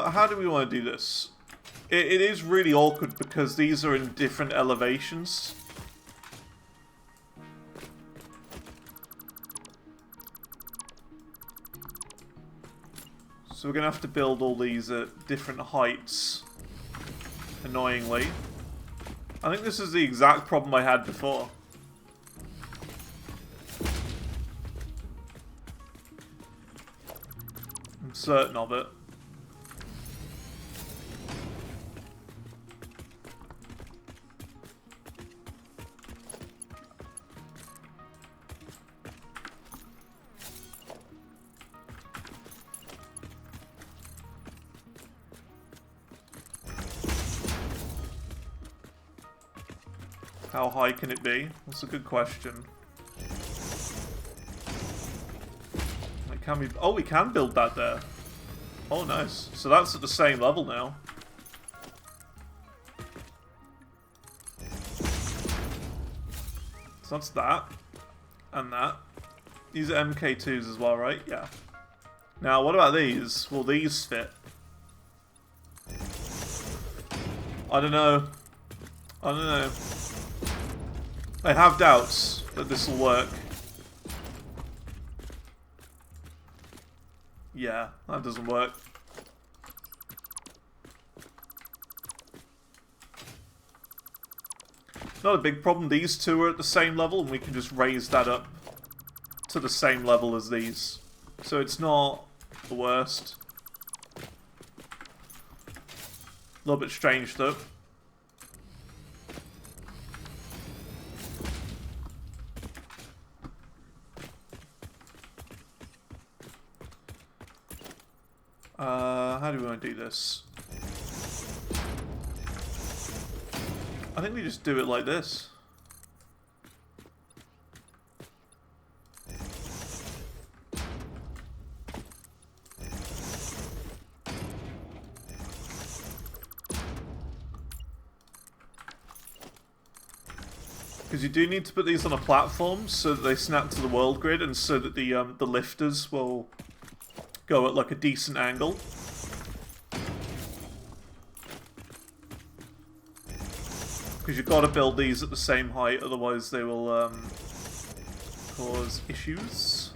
How do we want to do this? It is really awkward because these are in different elevations. So we're going to have to build all these at different heights. Annoyingly. I think this is the exact problem I had before. I'm certain of it. How high can it be? That's a good question. Like, can we... Oh, we can build that there. Oh, nice. So that's at the same level now. So that's that. And that. These are MK2s as well, right? Yeah. Now, what about these? Will these fit? I don't know. I don't know. I have doubts that this will work. Yeah, that doesn't work. Not a big problem. These two are at the same level and we can just raise that up to the same level as these. So it's not the worst. A little bit strange though. How do we want to do this? I think we just do it like this. Because you do need to put these on a platform so that they snap to the world grid and so that the lifters will go at like a decent angle. Because you've got to build these at the same height, otherwise they will cause issues.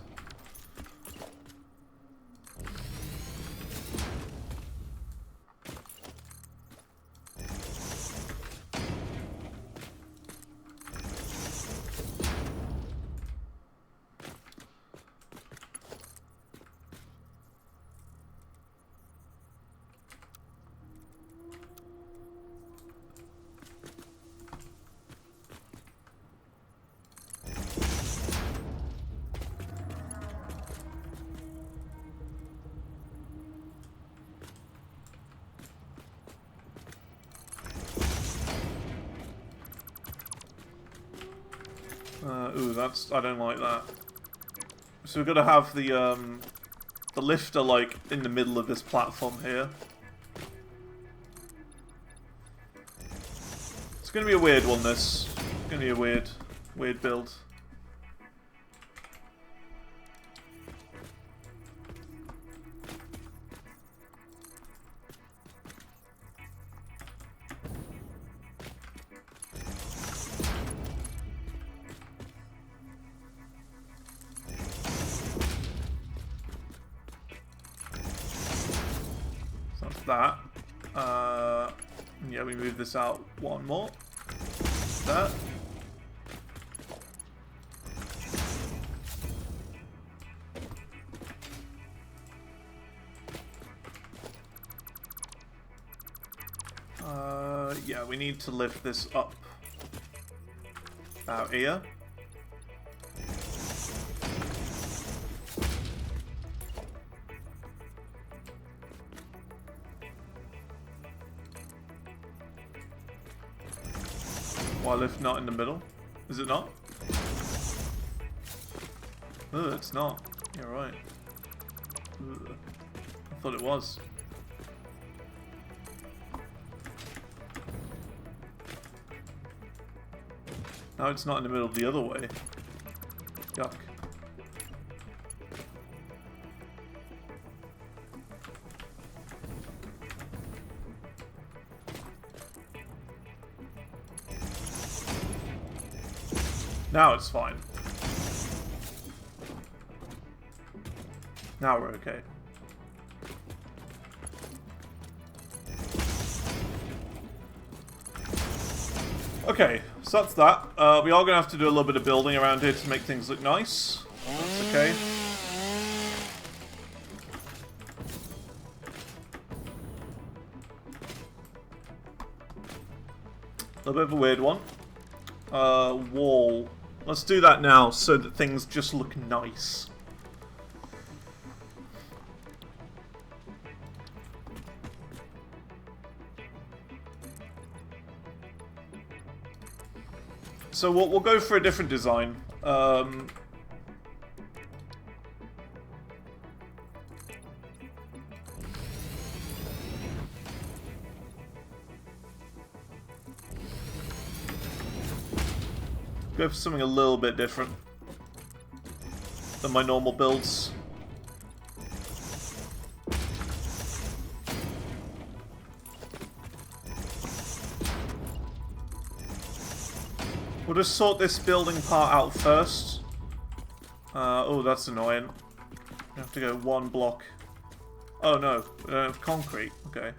Ooh, that's... I don't like that. So we've got to have the lifter, like, in the middle of this platform here. It's gonna be a weird one, this. It's gonna be a weird build. So that's that. Yeah, we move this out one more. That. Yeah, we need to lift this up about here. Why lift not in the middle? Is it not? Oh, it's not. You're right. Ugh. I thought it was. Now it's not in the middle the other way. Yuck. Now it's fine. Now we're okay. Okay, so that's that. We are going to have to do a little bit of building around here to make things look nice. That's okay. A little bit of a weird one. Wall. Let's do that now so that things just look nice. So we'll go for a different design. Go for something a little bit different than my normal builds. We'll just sort this building part out first. Oh, that's annoying. We have to go one block. Oh no, we don't have concrete. Okay.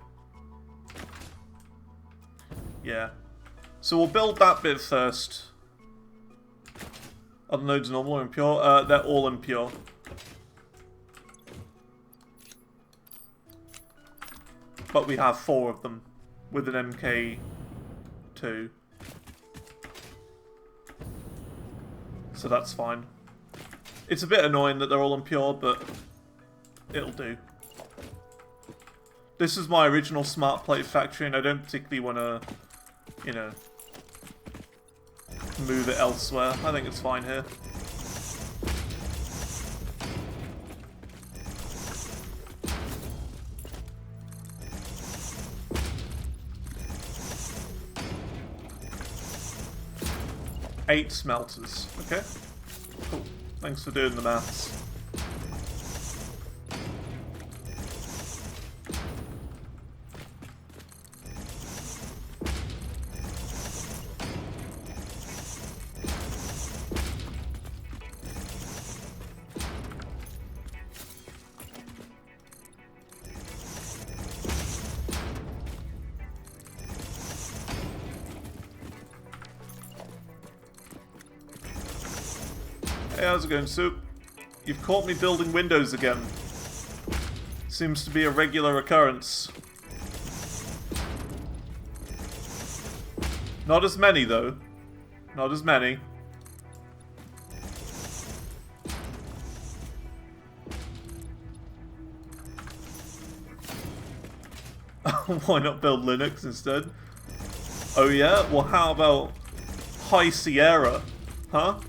Yeah. So we'll build that bit first. Are the nodes normal or impure? They're all impure. But we have 4 of them with an MK2. So that's fine. It's a bit annoying that they're all impure, but it'll do. This is my original smart plate factory, and I don't particularly want to, you know, move it elsewhere. I think it's fine here. Eight smelters. Okay. Cool. Thanks for doing the maths. Hey, how's it going, Soup? You've caught me building windows again. Seems to be a regular occurrence. Not as many, though. Not as many. Why not build Linux instead? Oh yeah? Well, how about High Sierra? Huh?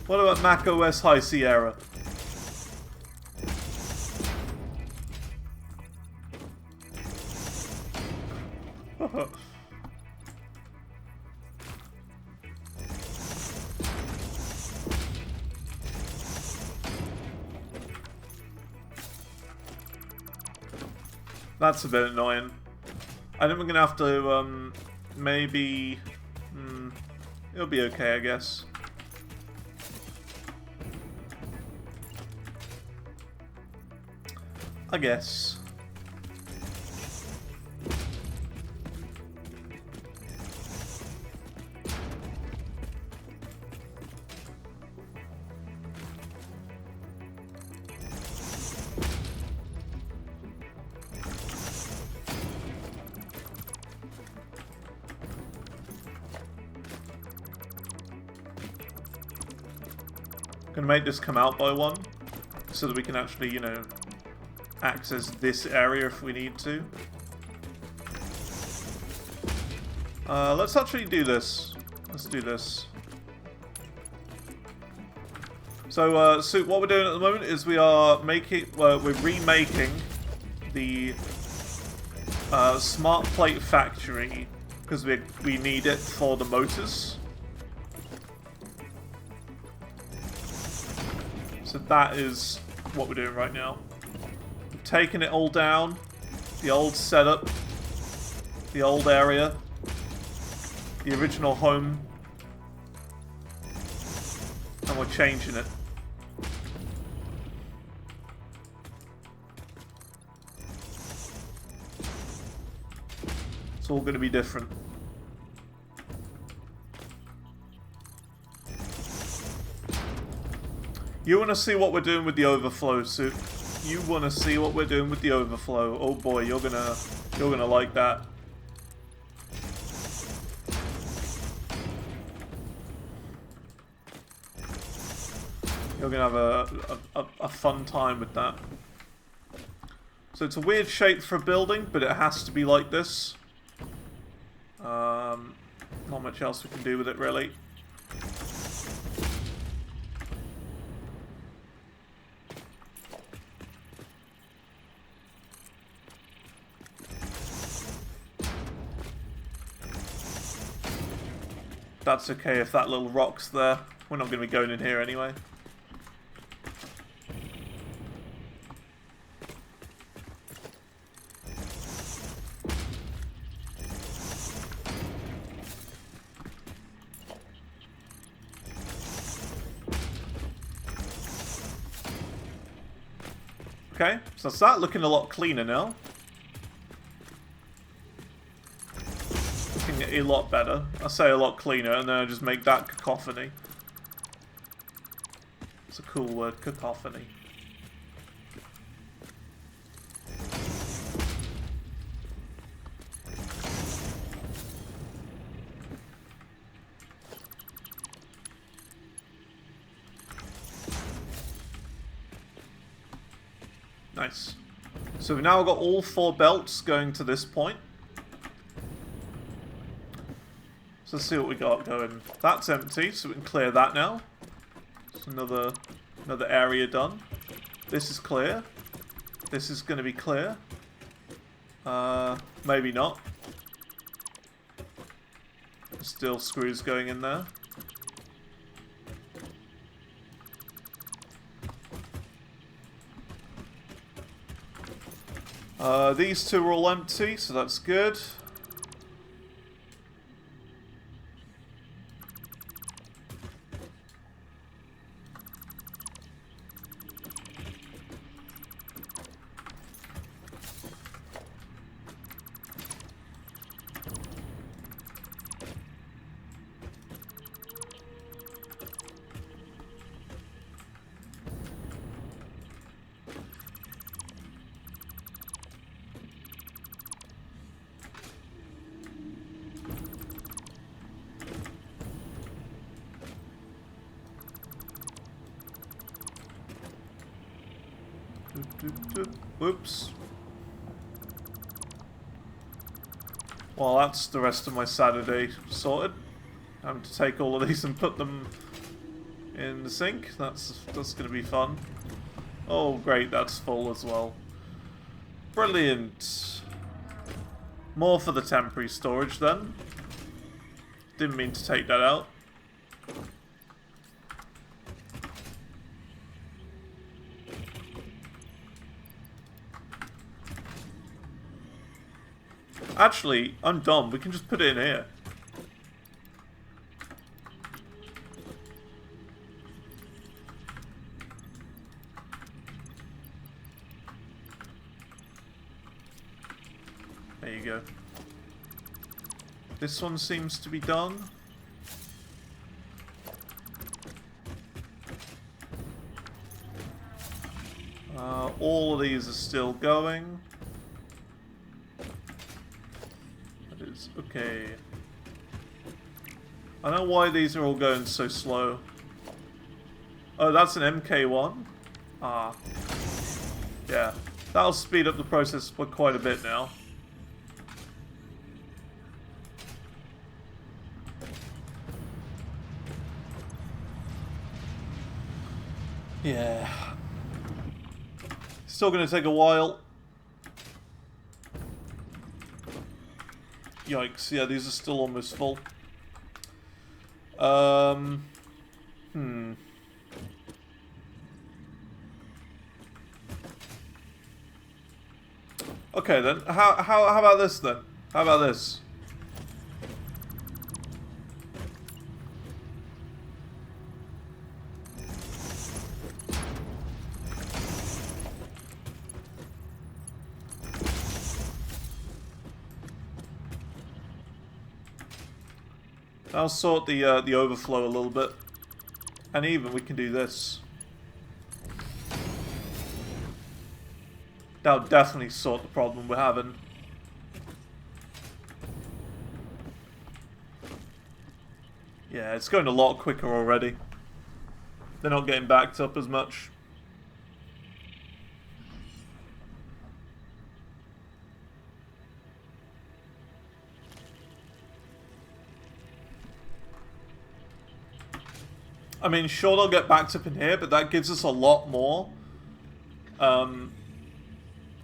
What about Mac OS High Sierra? That's a bit annoying. I think we're gonna have to, maybe... it'll be okay, I guess. I guess. Gonna make this come out by 1, so that we can actually, you know, access this area if we need to. Let's actually do this. Let's do this. So, Soup, what we're doing at the moment is we are making, we're remaking the smart plate factory because we need it for the motors. So that is what we're doing right now. We've taken it all down, the old setup, the old area, the original home, and we're changing it. It's all going to be different. You want to see what we're doing with the overflow, Soup? You want to see what we're doing with the overflow? Oh boy, you're gonna like that. You're gonna have a fun time with that. So it's a weird shape for a building, but it has to be like this. Not much else we can do with it, really. That's okay if that little rock's there. We're not going to be going in here anyway. Okay, so it's that looking a lot cleaner now. A lot better. I say a lot cleaner, and then I just make that cacophony. It's a cool word, cacophony. Nice. So we've now got all 4 belts going to this point. So let's see what we got going. That's empty, so we can clear that now. It's another area done. This is clear. This is going to be clear. Maybe not. Still screws going in there. These 2 are all empty, so that's good. Whoops. Well, that's the rest of my Saturday sorted. Having to take all of these and put them in the sink. That's going to be fun. Oh, great, that's full as well. Brilliant. More for the temporary storage then. Didn't mean to take that out. Actually, I'm dumb. We can just put it in here. There you go. This one seems to be done. All of these are still going. That is okay. I don't know why these are all going so slow. Oh, that's an MK1? Ah. Yeah. That'll speed up the process by quite a bit now. Yeah. Still gonna take a while. Yikes, yeah, these are still almost full. Okay then, how about this then? How about this? That'll sort the overflow a little bit. And even we can do this. That'll definitely sort the problem we're having. Yeah, it's going a lot quicker already. They're not getting backed up as much. I mean, sure, they'll get backed up in here, but that gives us a lot more.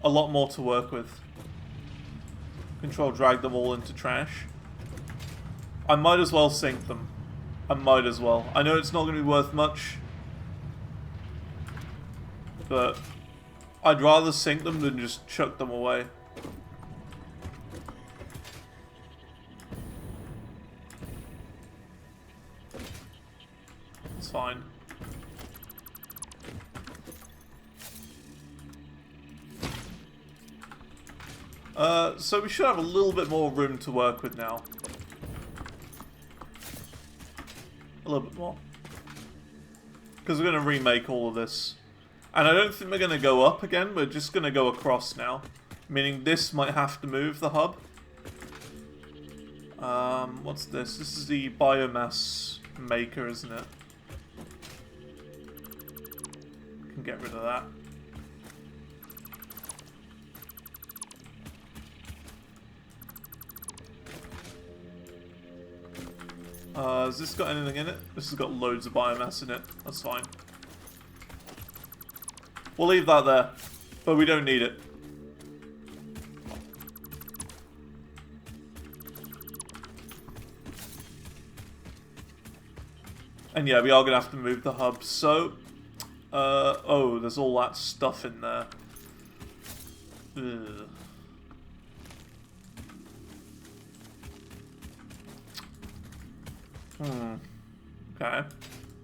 A lot more to work with. Control drag them all into trash. I might as well sink them. I might as well. I know it's not going to be worth much. But I'd rather sink them than just chuck them away. It's fine. So we should have a little bit more room to work with now. A little bit more. Because we're going to remake all of this. And I don't think we're going to go up again, we're just going to go across now. Meaning this might have to move the hub. What's this? This is the biomass maker, isn't it? Can get rid of that. Has this got anything in it? This has got loads of biomass in it. That's fine. We'll leave that there, but we don't need it. And yeah, we are going to have to move the hub, so... oh, there's all that stuff in there. Ugh. Okay.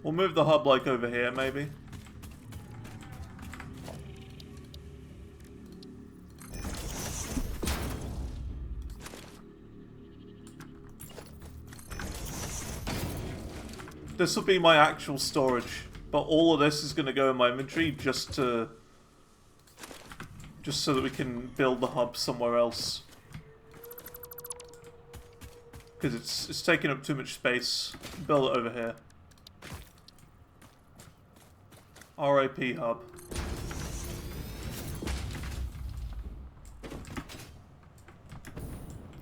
We'll move the hub, like, over here, maybe. This will be my actual storage, but all of this is going to go in my inventory just so that we can build the hub somewhere else. Because it's taking up too much space. Build it over here. RIP hub.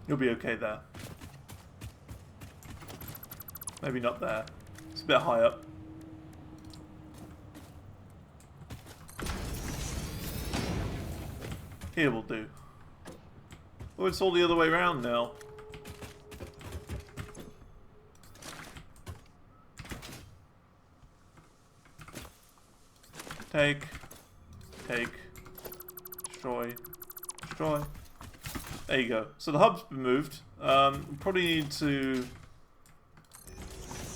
You'll be okay there. Maybe not there. It's a bit high up. Here will do. Oh, it's all the other way around now. Take. Destroy. There you go. So the hub's been moved. We probably need to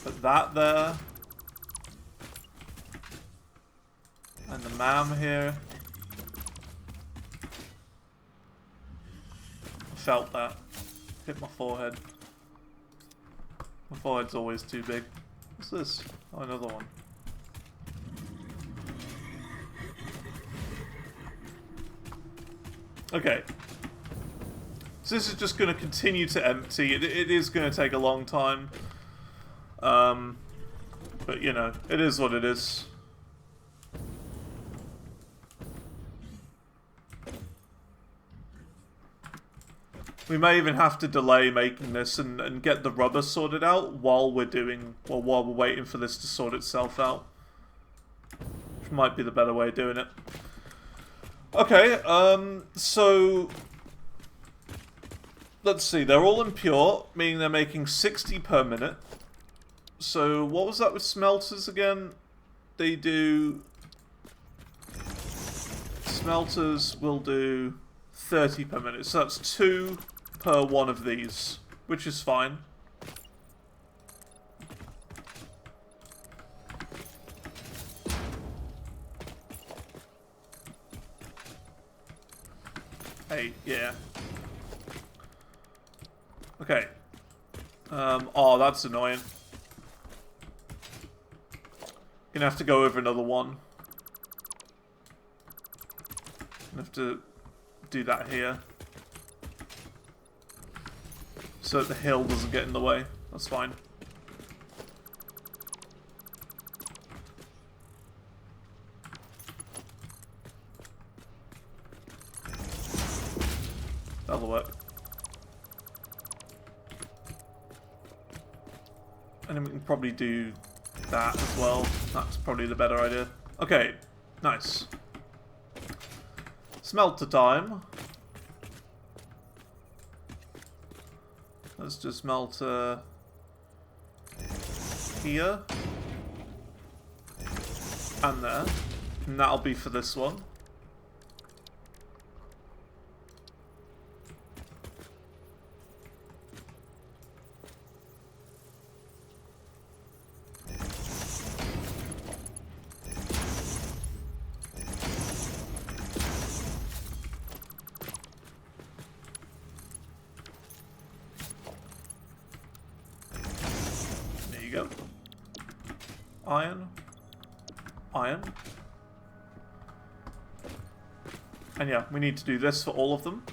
put that there. And the MAM here. I felt that. Hit my forehead. My forehead's always too big. What's this? Oh, another one. Okay. So this is just going to continue to empty. It is going to take a long time. But, you know, it is what it is. We may even have to delay making this and get the rubber sorted out while we're waiting for this to sort itself out. Which might be the better way of doing it. Okay, so let's see, they're all impure, meaning they're making 60 per minute. So what was that with smelters again? They do... Smelters will do 30 per minute, so that's 2 per one of these, which is fine. Hey, yeah. Okay. Oh, that's annoying. Gonna have to go over another one. Gonna have to do that here. So that the hill doesn't get in the way. That's fine. That'll work. And then we can probably do that as well. That's probably the better idea. Okay, nice. Smelter time. Let's just melt here. And there. And that'll be for this one. Go. Iron. And yeah, we need to do this for all of them.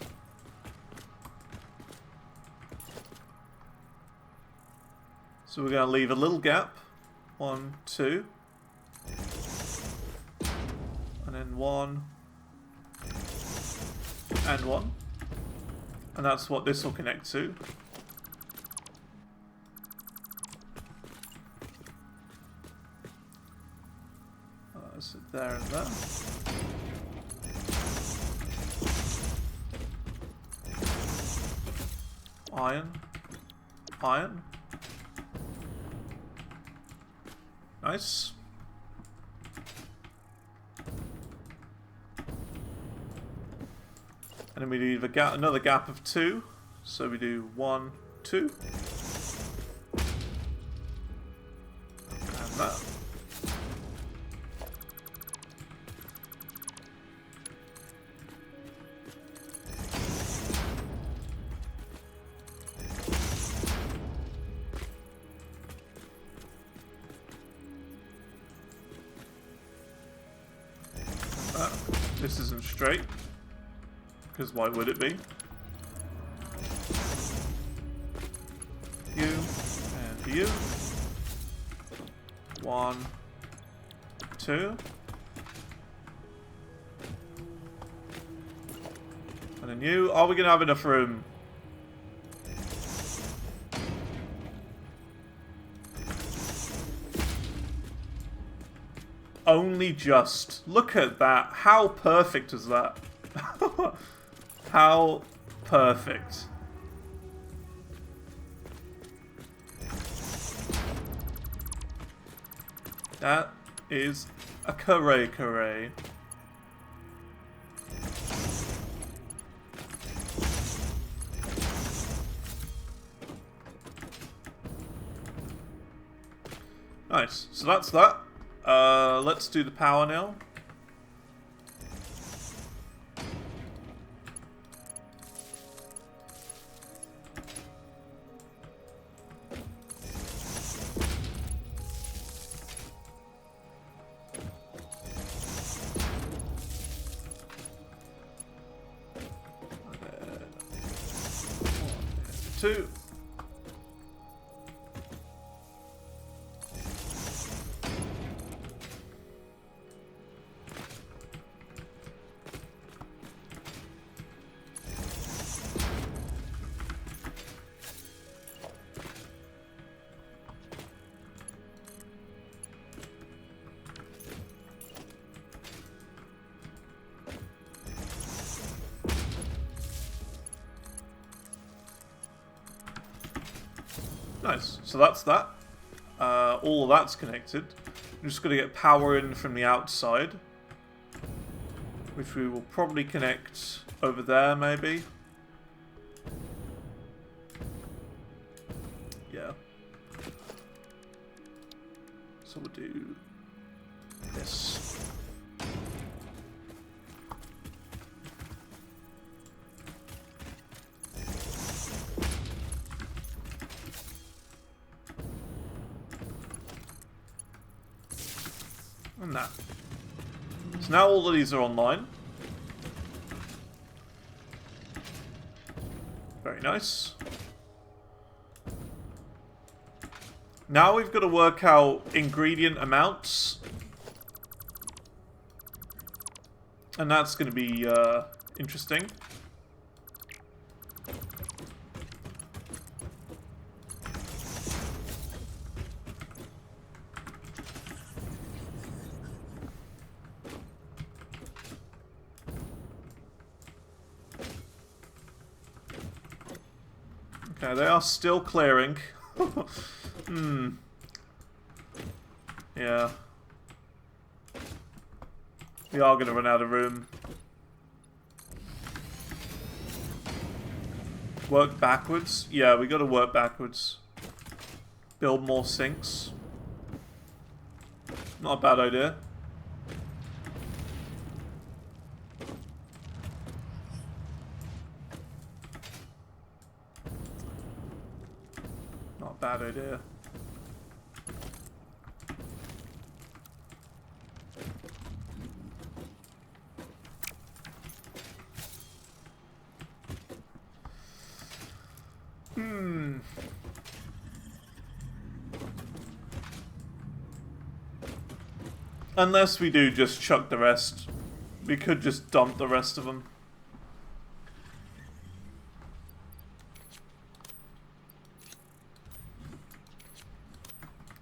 So we're going to leave a little gap. 1, 2. And then 1. And 1. And that's what this will connect to. So there and there. Iron. Nice. And then we leave a gap, another gap of 2. So we do 1, 2. And that. This isn't straight, because why would it be? You, and you. 1, 2. And then you. Are we going to have enough room? Only just. Look at that. How perfect is that? How perfect. That is a carray. Nice. So that's that. Let's do the power now. Two. Nice. So that's that. All of that's connected. I'm just going to get power in from the outside, which we will probably connect over there, maybe. Yeah. So we'll do this. And that. So now all of these are online. Very nice. Now we've got to work out ingredient amounts. And that's going to be interesting. Okay, they are still clearing. Yeah. We are going to run out of room. Work backwards? Yeah, we got to work backwards. Build more sinks. Not a bad idea. Not a bad idea. Unless we do just chuck the rest. We could just dump the rest of them.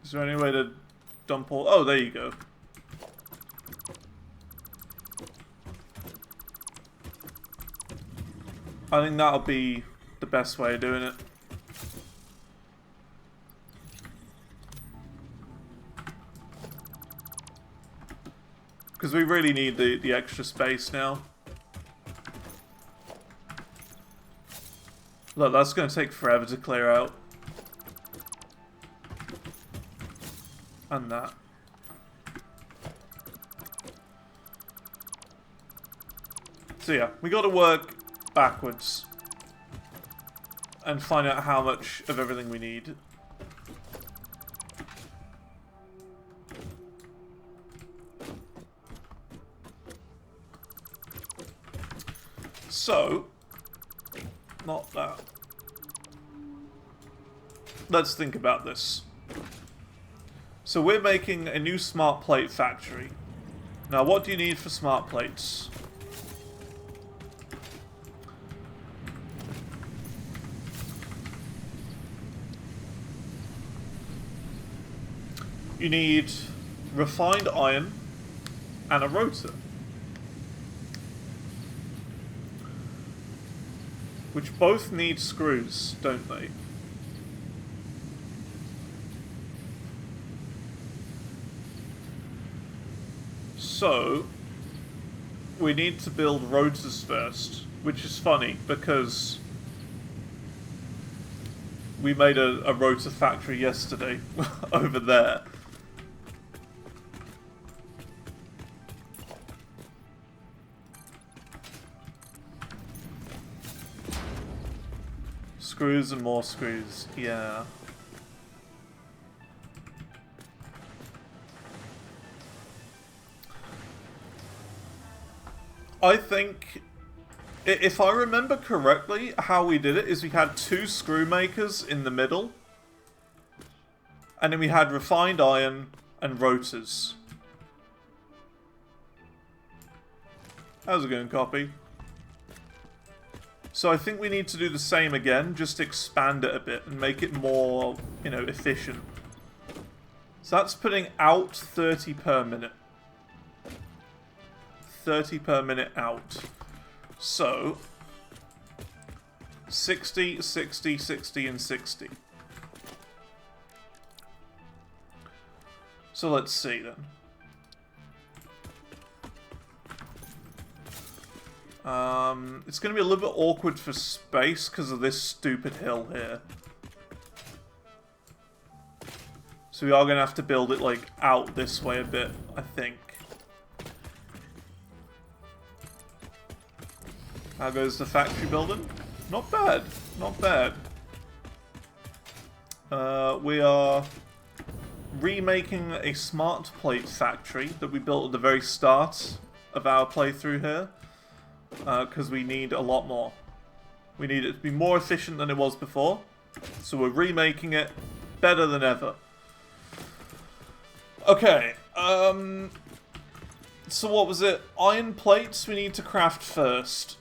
Is there any way to dump all... Oh, there you go. I think that'll be the best way of doing it. Because we really need the extra space now. Look, that's going to take forever to clear out. And that. So yeah, we got to work backwards. And find out how much of everything we need. So, not that. Let's think about this. So we're making a new smart plate factory. Now what do you need for smart plates? You need refined iron and a rotor. which both need screws, don't they? So, we need to build rotors first, which is funny because we made a rotor factory yesterday over there. Screws and more screws, yeah. I think, if I remember correctly, how we did it is we had 2 screw makers in the middle, and then we had refined iron and rotors. How's it going, copy? So I think we need to do the same again, just expand it a bit and make it more, you know, efficient. So that's putting out 30 per minute. 30 per minute out. So 60, 60, 60, and 60. So let's see then. It's going to be a little bit awkward for space because of this stupid hill here. So we are going to have to build it like out this way a bit, I think. How goes the factory building? Not bad, not bad. We are remaking a smart plate factory that we built at the very start of our playthrough here. Because we need a lot more. We need it to be more efficient than it was before. So we're remaking it better than ever. Okay, so what was it? Iron plates we need to craft first.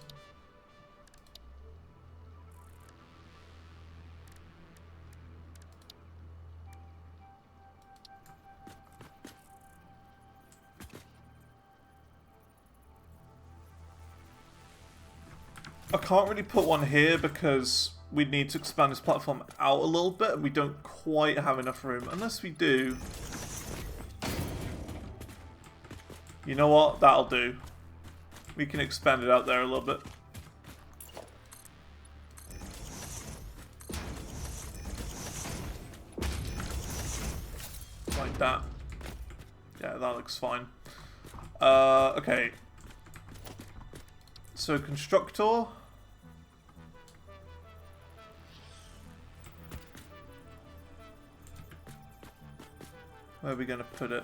I can't really put one here because we'd need to expand this platform out a little bit and we don't quite have enough room. Unless we do. You know what? That'll do. We can expand it out there a little bit. Like that. Yeah, that looks fine. Okay. So, constructor. Where are we going to put it?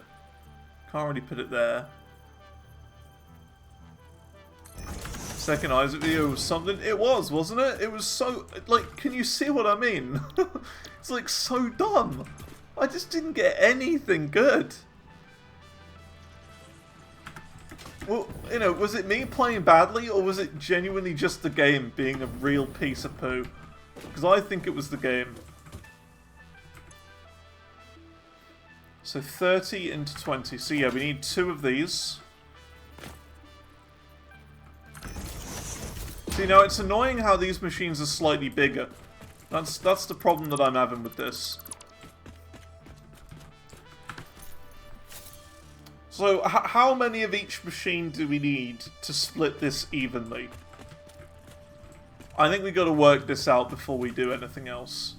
Can't really put it there. Second Isaac video was something. It was, wasn't it? It was so... Like, can you see what I mean? It's like so dumb. I just didn't get anything good. Well, you know, was it me playing badly or was it genuinely just the game being a real piece of poo? Because I think it was the game. So 30 into 20. So yeah, we need 2 of these. See, now it's annoying how these machines are slightly bigger. That's the problem that I'm having with this. So how many of each machine do we need to split this evenly? I think we got to work this out before we do anything else.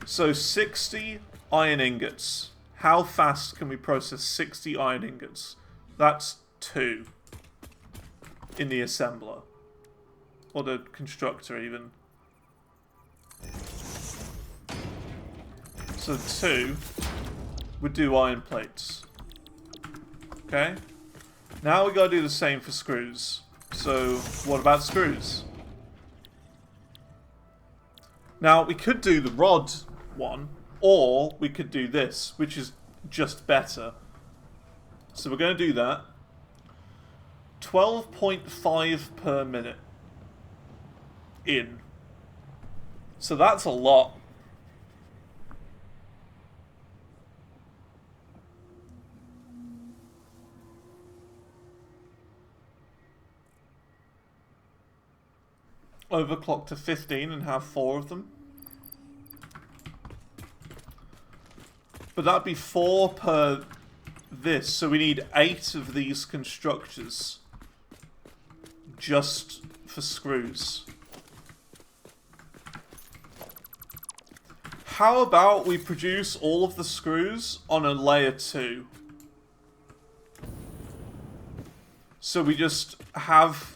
So 60 iron ingots. How fast can we process 60 iron ingots? That's 2 in the assembler. Or the constructor, even. So 2 would do iron plates. Okay? Now we gotta do the same for screws. So, what about screws? Now, we could do the rod one. Or we could do this, which is just better. So we're going to do that. 12.5 per minute. In. So that's a lot. overclock to 15 and have 4 of them. But that'd be 4 per this, so we need 8 of these constructors just for screws. How about we produce all of the screws on a layer 2? So we just have,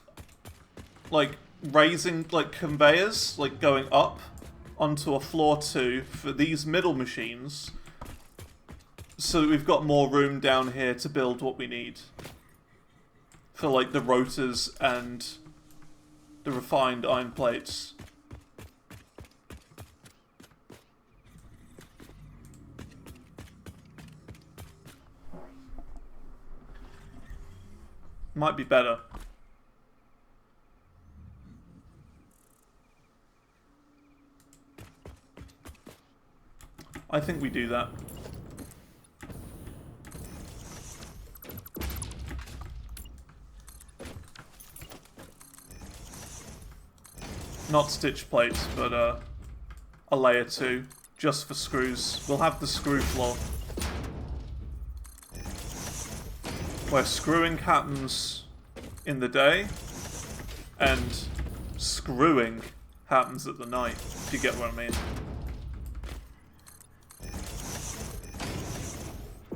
like, raising, like, conveyors, like, going up onto a floor 2 for these middle machines, so that we've got more room down here to build what we need. For, like, the rotors and the refined iron plates. Might be better. I think we do that. Not stitch plates, but a layer 2, just for screws. We'll have the screw floor. Where screwing happens in the day, and screwing happens at the night, if you get what I mean.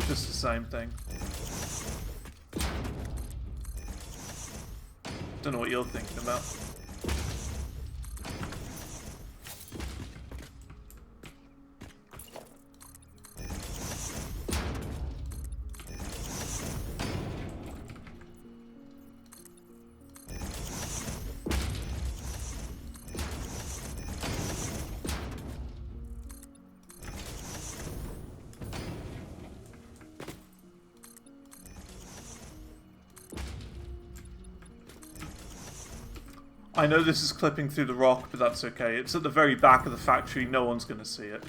Just the same thing. Don't know what you're thinking about. I know this is clipping through the rock, but that's okay. It's at the very back of the factory. No one's going to see it.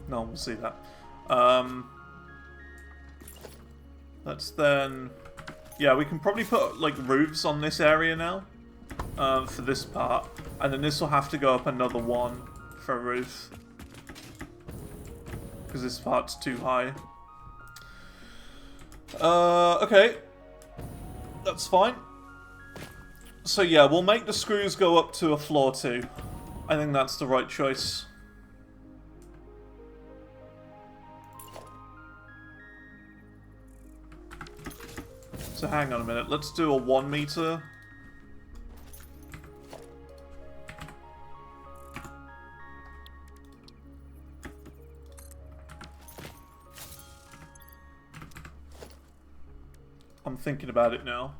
No one will see that. Let's then... Yeah, we can probably put, like, roofs on this area now. For this part. And then this will have to go up another 1 for a roof. Because this part's too high. Okay. That's fine. So yeah, we'll make the screws go up to a floor 2. I think that's the right choice. So hang on a minute, let's do a 1 meter. I'm thinking about it now.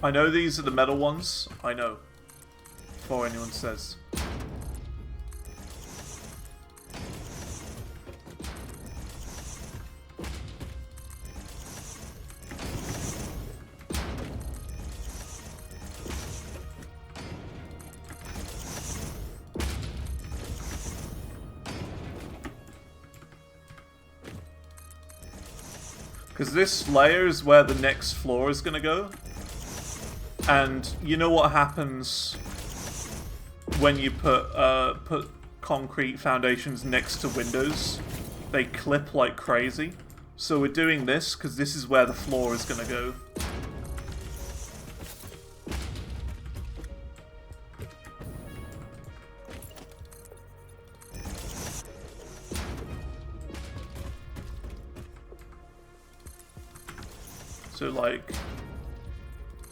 I know these are the metal ones. I know. Before anyone says. Because this layer is where the next floor is going to go. And you know what happens when you put concrete foundations next to windows? They clip like crazy. So we're doing this because this is where the floor is going to go. So like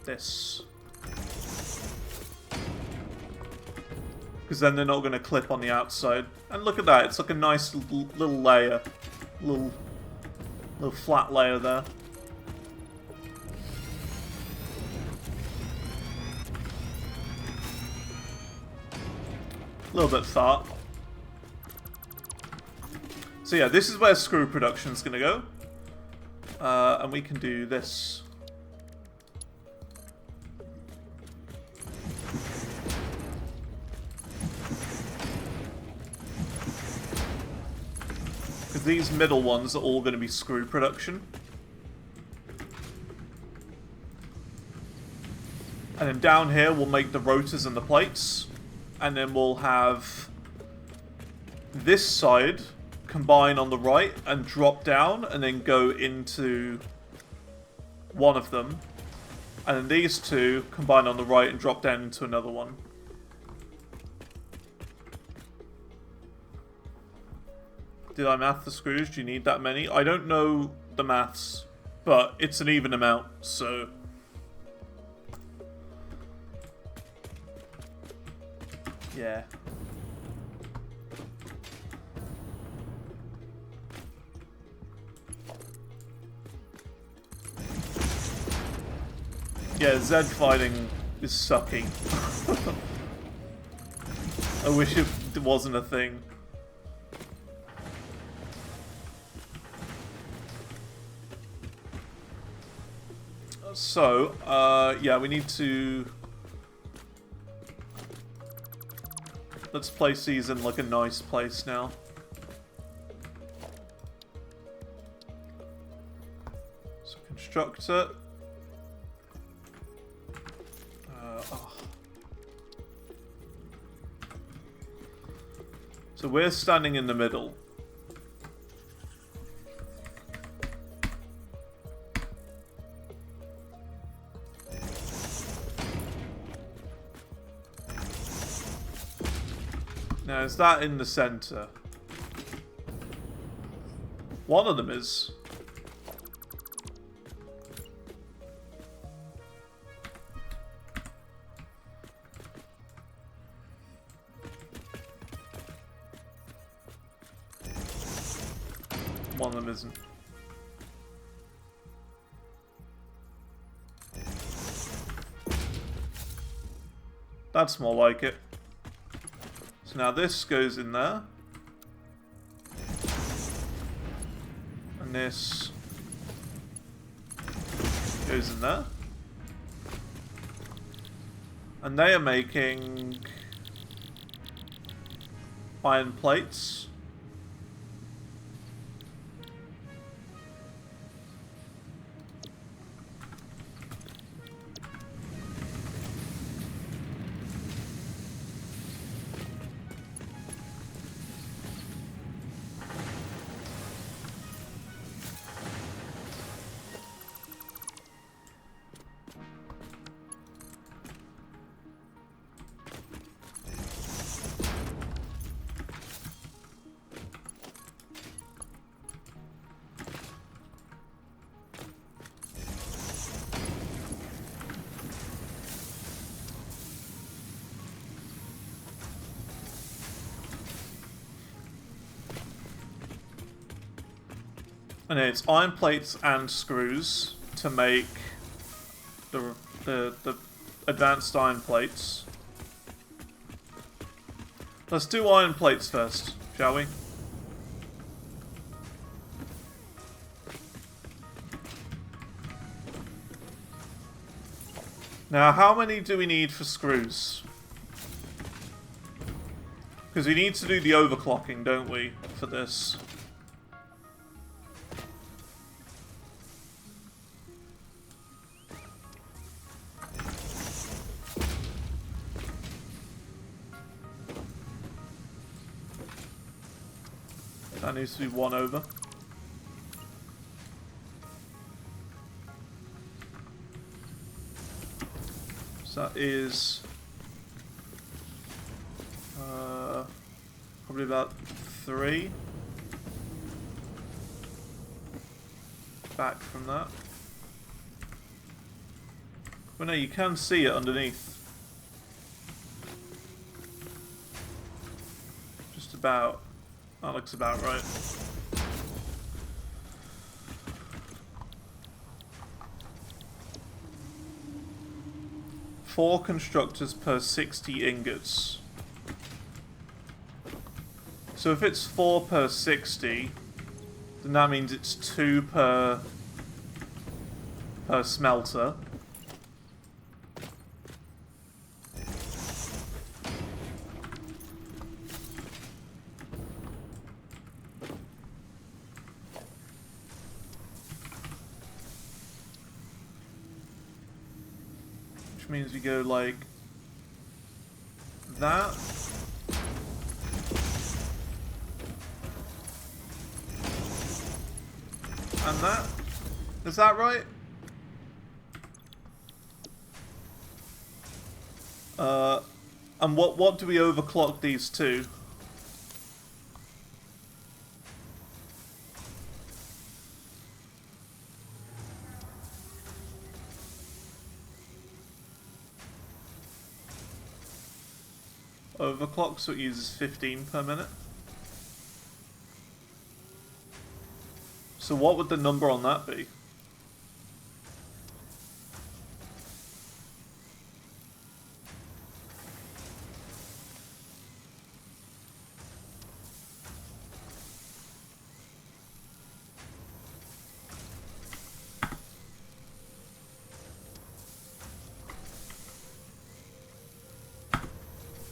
this. Because then they're not going to clip on the outside. And look at that, it's like a nice little layer. Little flat layer there. A little bit far. So yeah, this is where screw production's going to go. And we can do this. Because these middle ones are all going to be screw production. And then down here we'll make the rotors and the plates. And then we'll have this side combine on the right and drop down and then go into one of them. And then these two combine on the right and drop down into another one. Did I math the screws? Do you need that many? I don't know the maths, but it's an even amount, so... yeah. Yeah, Zed fighting is sucky. I wish it wasn't a thing. So, yeah, we need to... let's place these in, like, a nice place now. So, construct it. Oh. So, we're standing in the middle. Now, is that in the center? One of them is. One of them isn't. That's more like it. So now this goes in there. And this goes in there. And they are making iron plates. And then it's iron plates and screws to make the advanced iron plates. Let's do iron plates first, shall we? Now, how many do we need for screws? Because we need to do the overclocking, don't we, for this? That needs to be one over. So that is probably about 3. Back from that. Well, no, you can see it underneath. Just about. That looks about right. Four constructors per 60 ingots. So if it's 4 per 60, then that means it's 2 per smelter. which means we go like that. And that. Is that right? And what do we overclock these to? Overclock, so it uses 15 per minute. So what would the number on that be?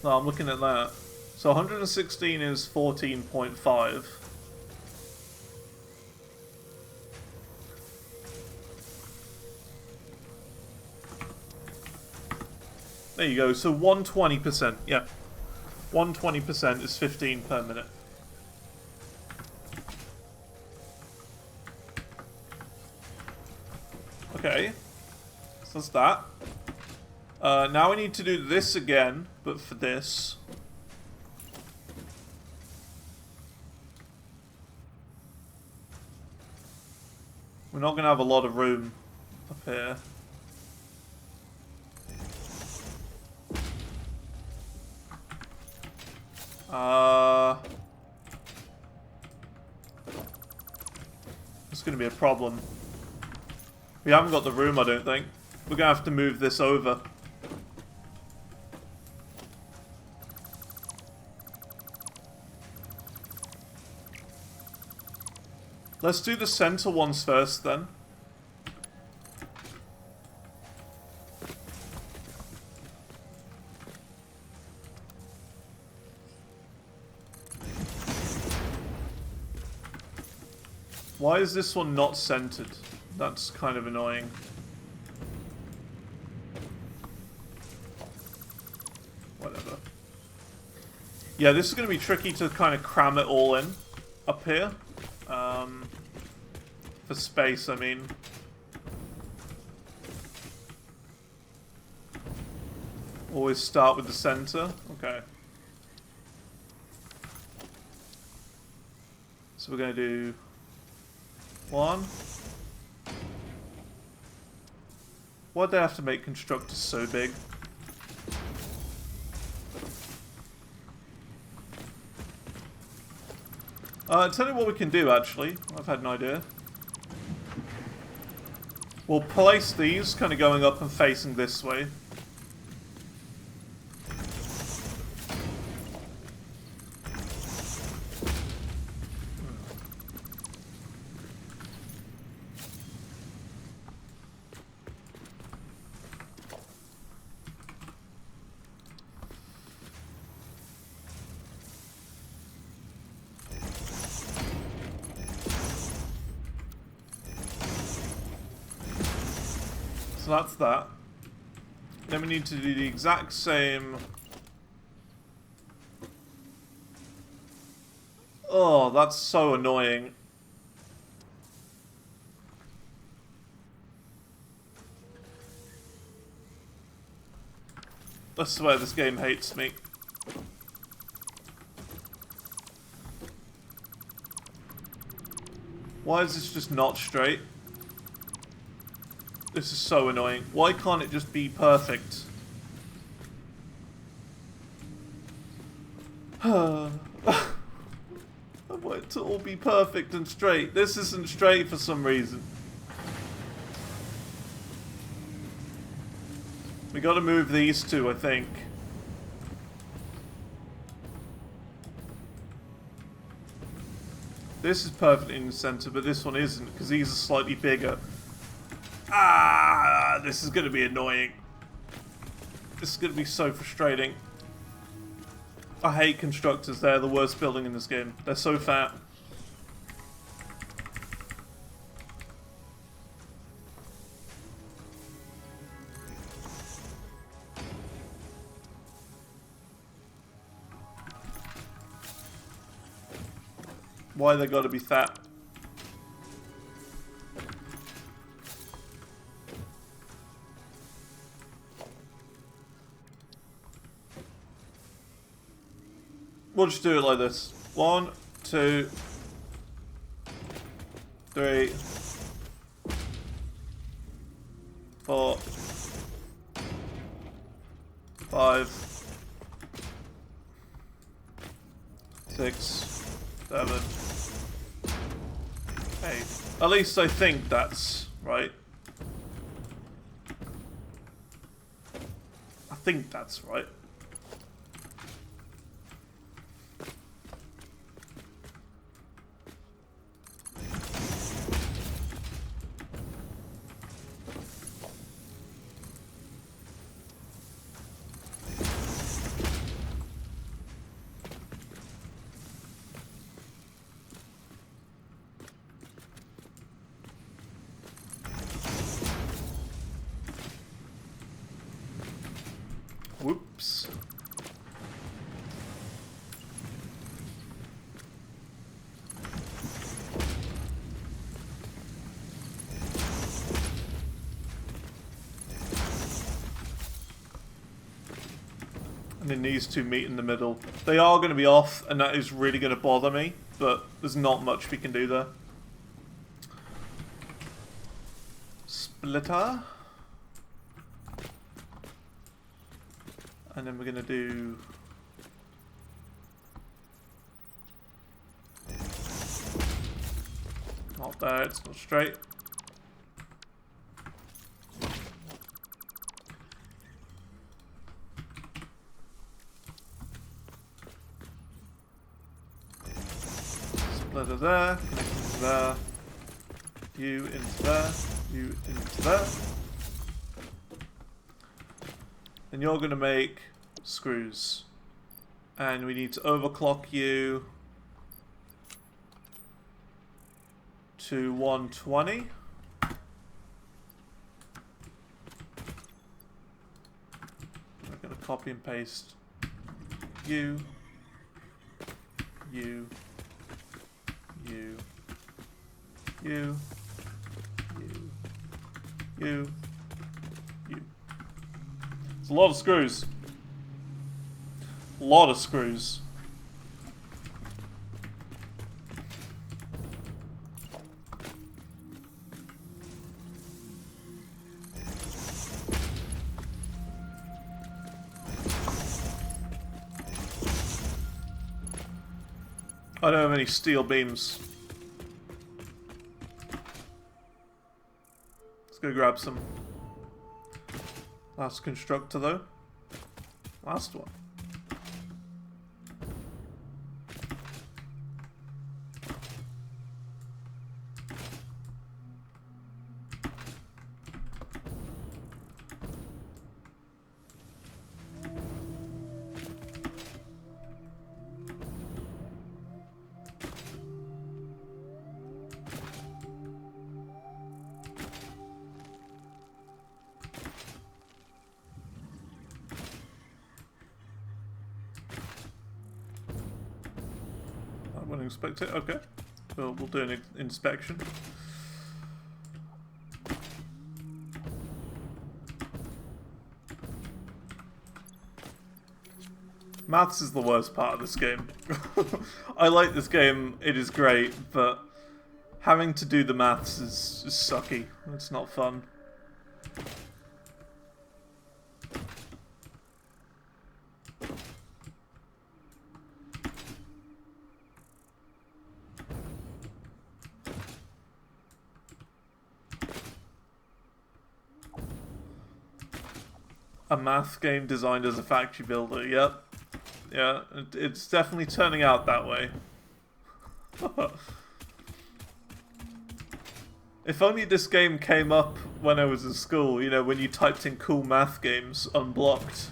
No, I'm looking at that. So 116 is 14.5. There you go, so 120%, yeah. 120% is 15 per minute. Okay, so that's that. Now we need to do this again, but for this. We're not going to have a lot of room up here. It's going to be a problem. We haven't got the room, I don't think. We're going to have to move this over. Let's do the center ones first, then. Why is this one not centered? That's kind of annoying. Whatever. Yeah, this is going to be tricky to kind of cram it all in up here. For space, I mean. Always start with the center. Okay. So we're going to do 1. Why'd they have to make constructors so big? Tell you what we can do, actually. I've had an idea. We'll place these kind of going up and facing this way. So that's that. Then we need to do the exact same. Oh, that's so annoying. I swear this game hates me. Why is this just not straight? This is so annoying. Why can't it just be perfect? I want it to all be perfect and straight. This isn't straight for some reason. We gotta move these two, I think. This is perfectly in the center, but this one isn't, because these are slightly bigger. Ah, this is going to be annoying. This is going to be so frustrating. I hate constructors. They're the worst building in this game. They're so fat. Why they gotta be fat? We'll just do it like this. 1, 2, 3, 4, 5, 6, 7, 8. At least I think that's right. I think that's right. Whoops. And then these two meet in the middle. They are going to be off, and that is really going to bother me, but there's not much we can do there. Splitter. And then we're going to do... Not there, it's not straight. Splitter there, connect into there. You into there, you into there. And you're going to make screws. And we need to overclock you to 120. We're going to copy and paste you, you, you, you, you, you, you. It's a lot of screws. A lot of screws. I don't have any steel beams. Let's go grab some. Last constructor though. Last one. I wouldn't expect it. Okay. We'll do an inspection. Maths is the worst part of this game. I like this game, it is great, but having to do the maths is sucky. It's not fun. A math game designed as a factory builder, yep. Yeah, it's definitely turning out that way. If only this game came up when I was in school, you know, when you typed in cool math games unblocked.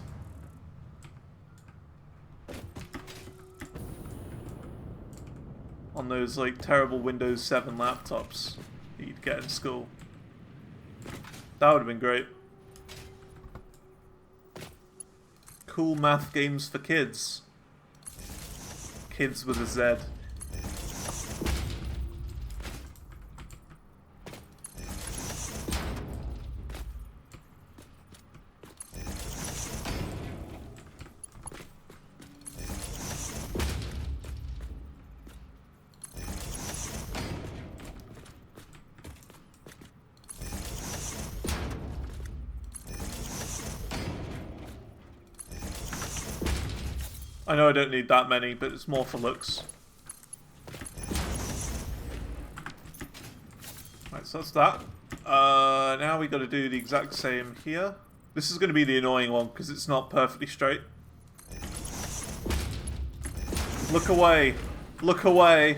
On those, like, terrible Windows 7 laptops that you'd get in school. That would have been great. Cool math games for kids. Kids with a Z. I know I don't need that many, but it's more for looks. Right, so that's that. Now we got to do the exact same here. This is going to be the annoying one because it's not perfectly straight. Look away. Look away.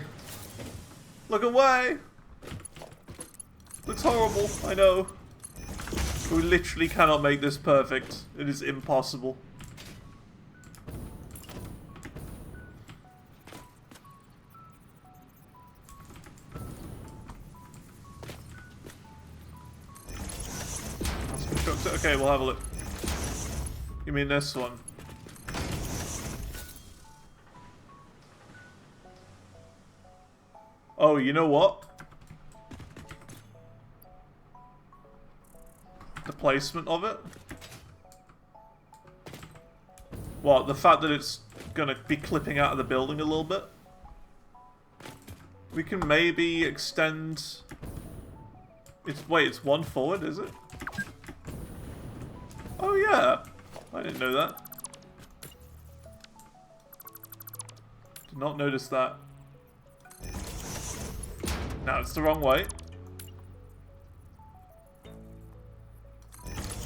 Look away. Looks horrible, I know. We literally cannot make this perfect. It is impossible. Let's construct it. Okay, we'll have a look. You mean this one? Oh, you know what? The placement of it? What, the fact that it's gonna be clipping out of the building a little bit? We can maybe extend... Wait, it's one forward, is it? Oh yeah! I didn't know that. Did not notice that. Now it's the wrong way.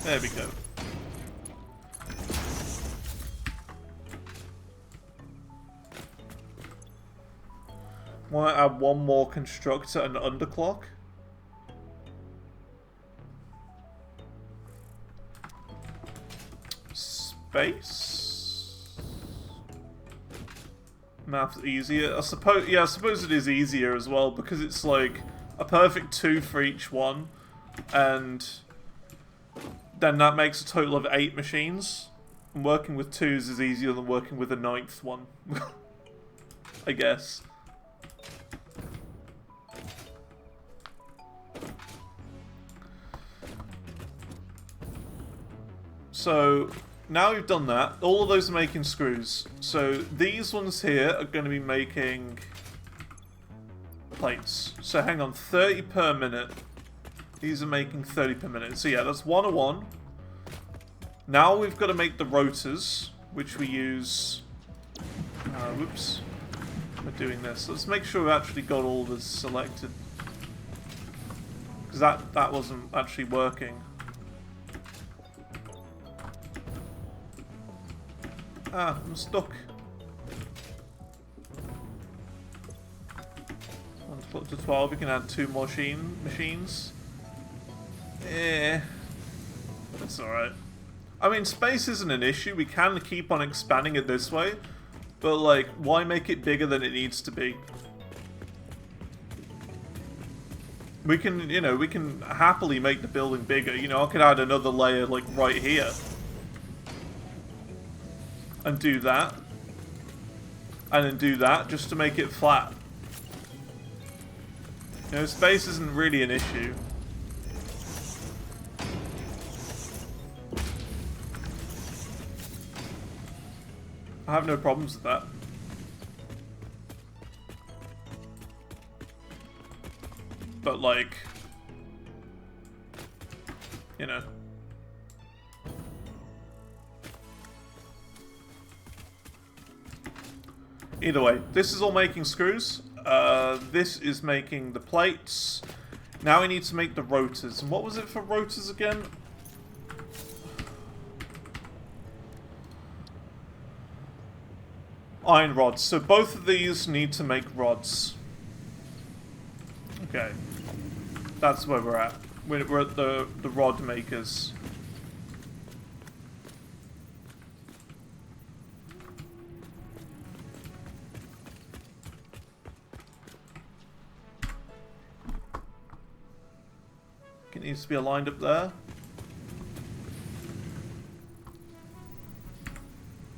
There we go. Want to add one more constructor and underclock? Space? Math's easier. I suppose it is easier as well because it's like a perfect 2 for each one, and then that makes a total of 8 machines. And working with 2s is easier than working with a 9th one. I guess. So, now we've done that, all of those are making screws. So, these ones here are going to be making plates. So, hang on, 30 per minute. These are making 30 per minute. So yeah, that's 101. Now we've got to make the rotors, which we use... whoops. We're doing this. Let's make sure we've actually got all this selected. Because that wasn't actually working. Ah, I'm stuck. Put to 12, we can add 2 more machines. Eh, that's alright. I mean, space isn't an issue. We can keep on expanding it this way. But, like, why make it bigger than it needs to be? We can, you know, we can happily make the building bigger. You know, I could add another layer, like, right here. And do that. And then do that, just to make it flat. You know, space isn't really an issue. I have no problems with that. But, like, you know. Either way, this is all making screws. This is making the plates. Now we need to make the rotors. And what was it for rotors again? Iron rods. So both of these need to make rods. Okay. That's where we're at. We're at the rod makers. It needs to be aligned up there.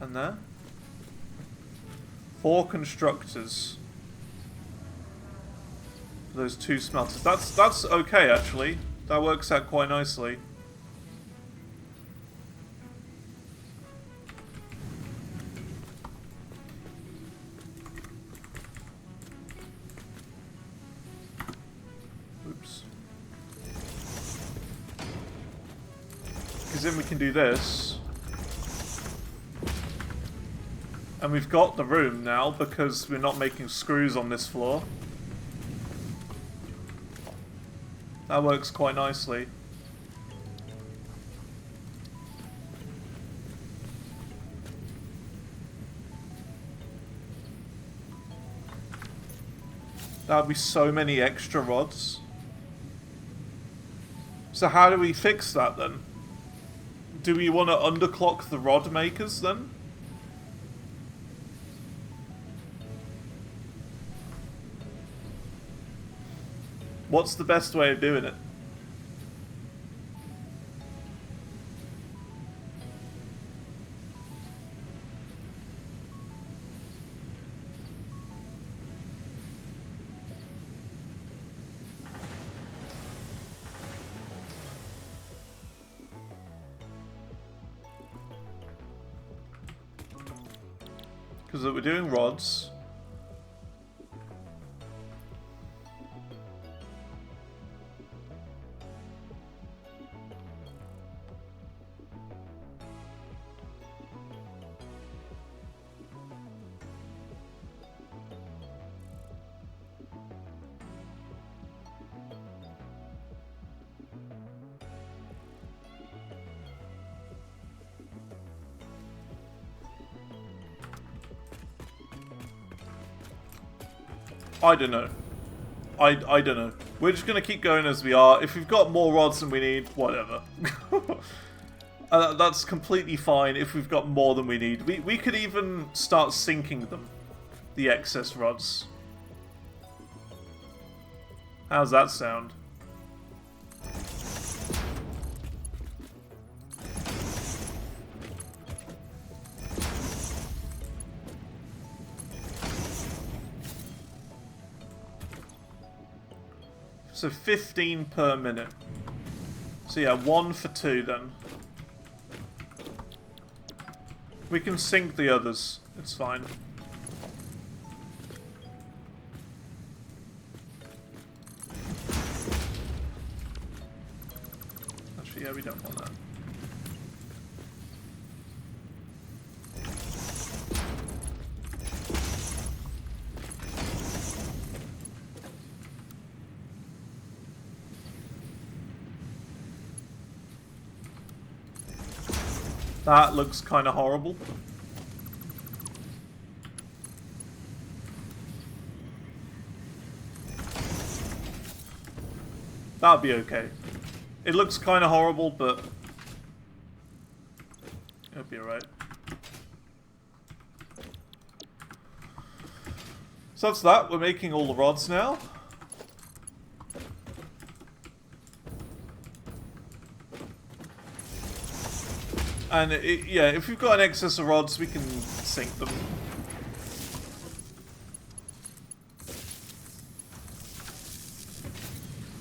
And there. 4 constructors. Those 2 smelters. That's okay, actually. That works out quite nicely. Oops. Because then we can do this. And we've got the room now because we're not making screws on this floor. That works quite nicely. That would be so many extra rods. So how do we fix that then? Do we want to underclock the rod makers then? What's the best way of doing it? Because we're doing rods. I don't know. I don't know. We're just going to keep going as we are. If we've got more rods than we need, whatever. That's completely fine if we've got more than we need. We could even start sinking them. The excess rods. How's that sound? So 15 per minute. So yeah, 1 for 2 then. We can sink the others. It's fine. Actually, yeah, we don't want that. That looks kind of horrible. That'll be okay. It looks kind of horrible, but it'll be alright. So that's that. We're making all the rods now. And yeah, if we've got an excess of rods, we can sink them.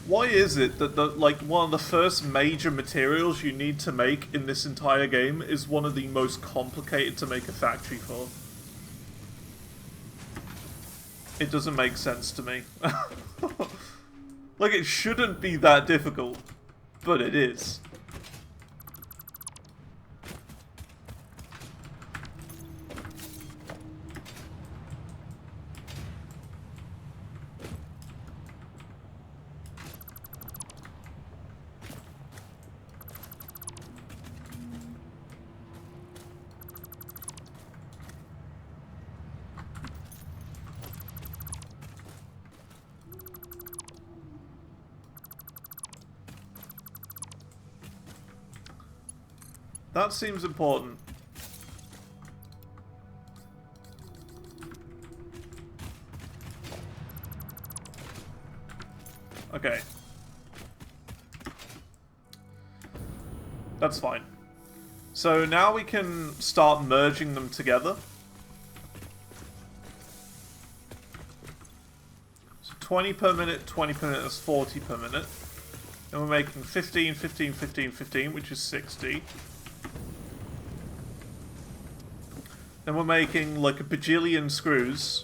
Why is it that like one of the first major materials you need to make in this entire game is one of the most complicated to make a factory for? It doesn't make sense to me. Like, it shouldn't be that difficult, but it is. That seems important. Okay. That's fine. So now we can start merging them together. So 20 per minute, 20 per minute, that's 40 per minute. Then we're making 15, 15, 15, 15, which is 60. Then we're making like a bajillion screws.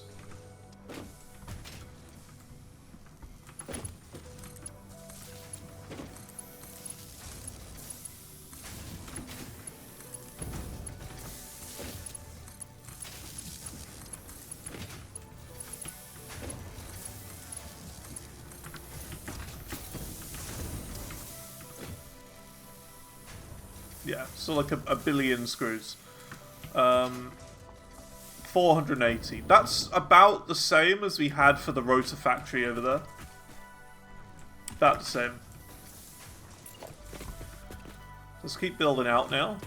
Yeah, so like a billion screws. 480. That's about the same as we had for the rotor factory over there. About the same. Let's keep building out now.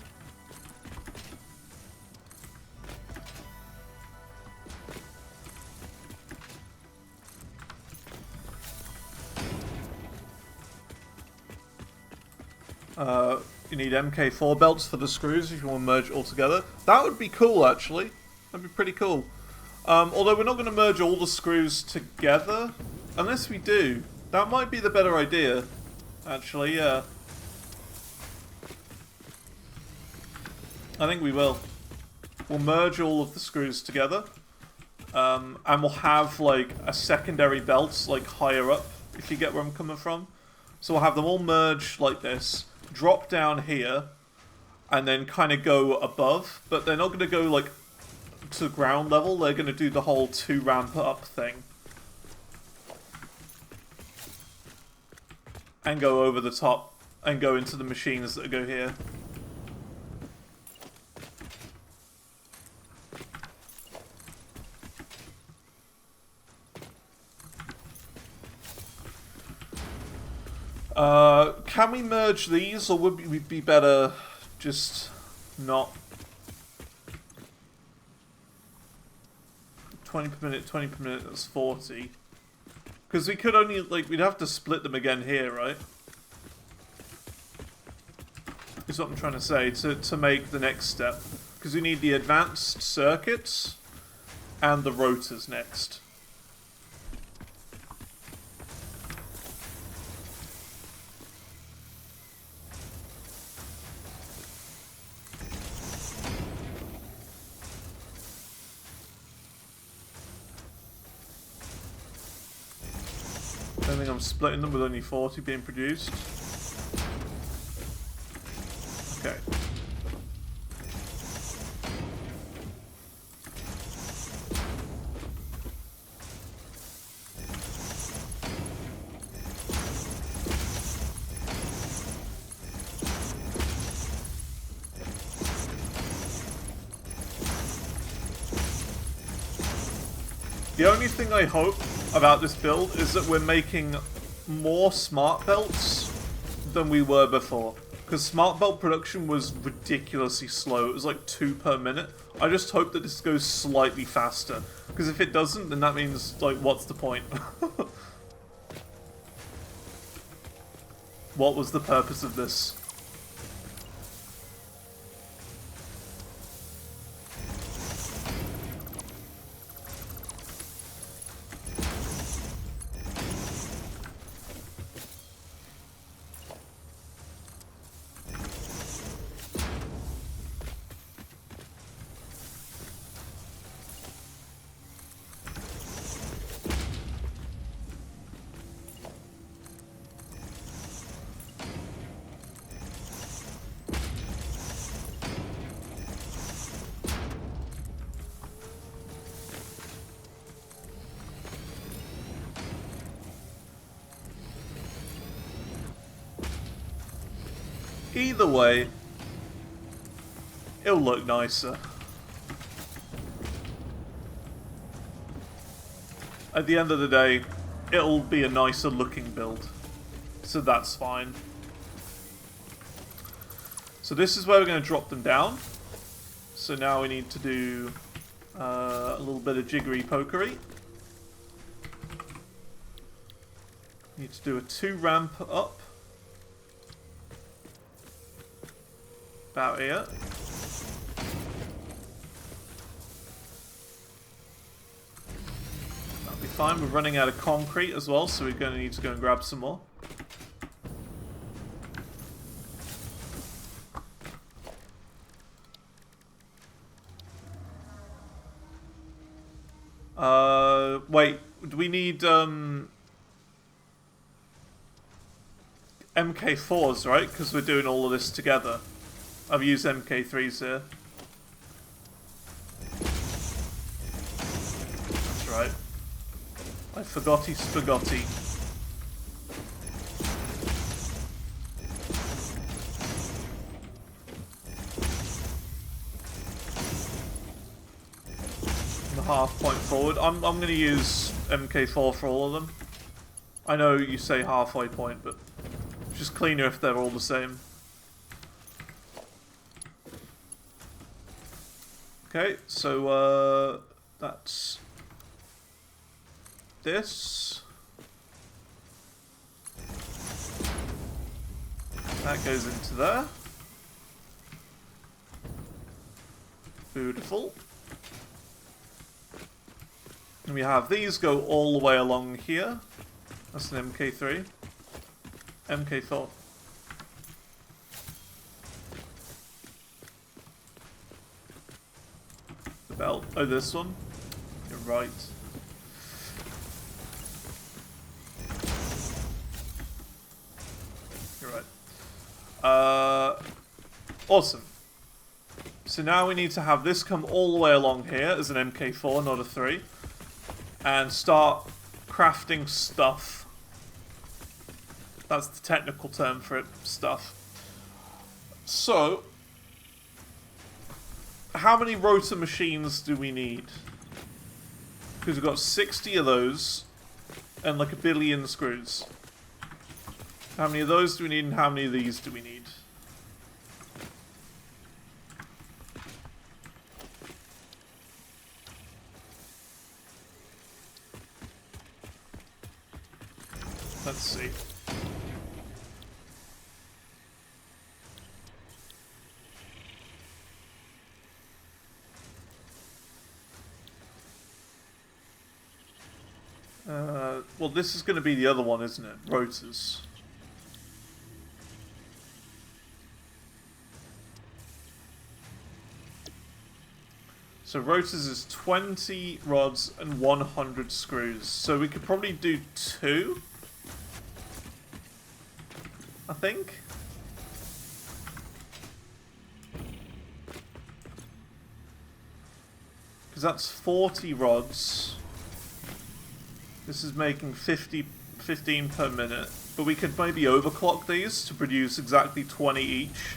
You need MK4 belts for the screws if you want to merge it all together. That would be cool, actually. That'd be pretty cool. Although we're not going to merge all the screws together. Unless we do. That might be the better idea. Actually, yeah. I think we will. We'll merge all of the screws together. And we'll have, like, a secondary belt, like, higher up, if you get where I'm coming from. So we'll have them all merge like this. Drop down here. And then kind of go above. But they're not going to go, like, to ground level. They're going to do the whole 2 ramp up thing. And go over the top. And go into the machines that go here. Can we merge these, or would we be better just not? 20 per minute, that's 40. Because we could only, like, we'd have to split them again here, right? Is what I'm trying to say, to make the next step. Because we need the advanced circuits and the rotors next. I think I'm splitting them with only 40 being produced. Okay. The only thing I hope about this build is that we're making more smart belts than we were before. Because smart belt production was ridiculously slow. It was like 2 per minute. I just hope that this goes slightly faster. Because if it doesn't, then that means, like, what's the point? What was the purpose of this? Either way, it'll look nicer. At the end of the day, it'll be a nicer looking build. So that's fine. So this is where we're going to drop them down. So now we need to do a little bit of jiggery pokery. Need to do a 2 ramp up. About here. That'll be fine. We're running out of concrete as well, so we're going to need to go and grab some more. Wait, do we need MK4s, right? Because we're doing all of this together. I've used MK3s here. That's right. I forgotty spaghetti. half point forward. I'm going to use MK4 for all of them. I know you say halfway point, but it's just cleaner if they're all the same. Okay, so that's this. That goes into there. Beautiful. And we have these go all the way along here. That's an MK3. MK4. The belt. Oh, this one. You're right. You're right. Awesome. So now we need to have this come all the way along here as an MK4, not a 3. And start crafting stuff. That's the technical term for it, stuff. So, how many rotor machines do we need? Because we've got 60 of those and like 1 billion screws. How many of those do we need and how many of these do we need? Let's see. Well, this is going to be the other one, isn't it? Rotors. So rotors is 20 rods and 100 screws. So we could probably do 2. I think. Because that's 40 rods. This is making 15 per minute. But we could maybe overclock these to produce exactly 20 each.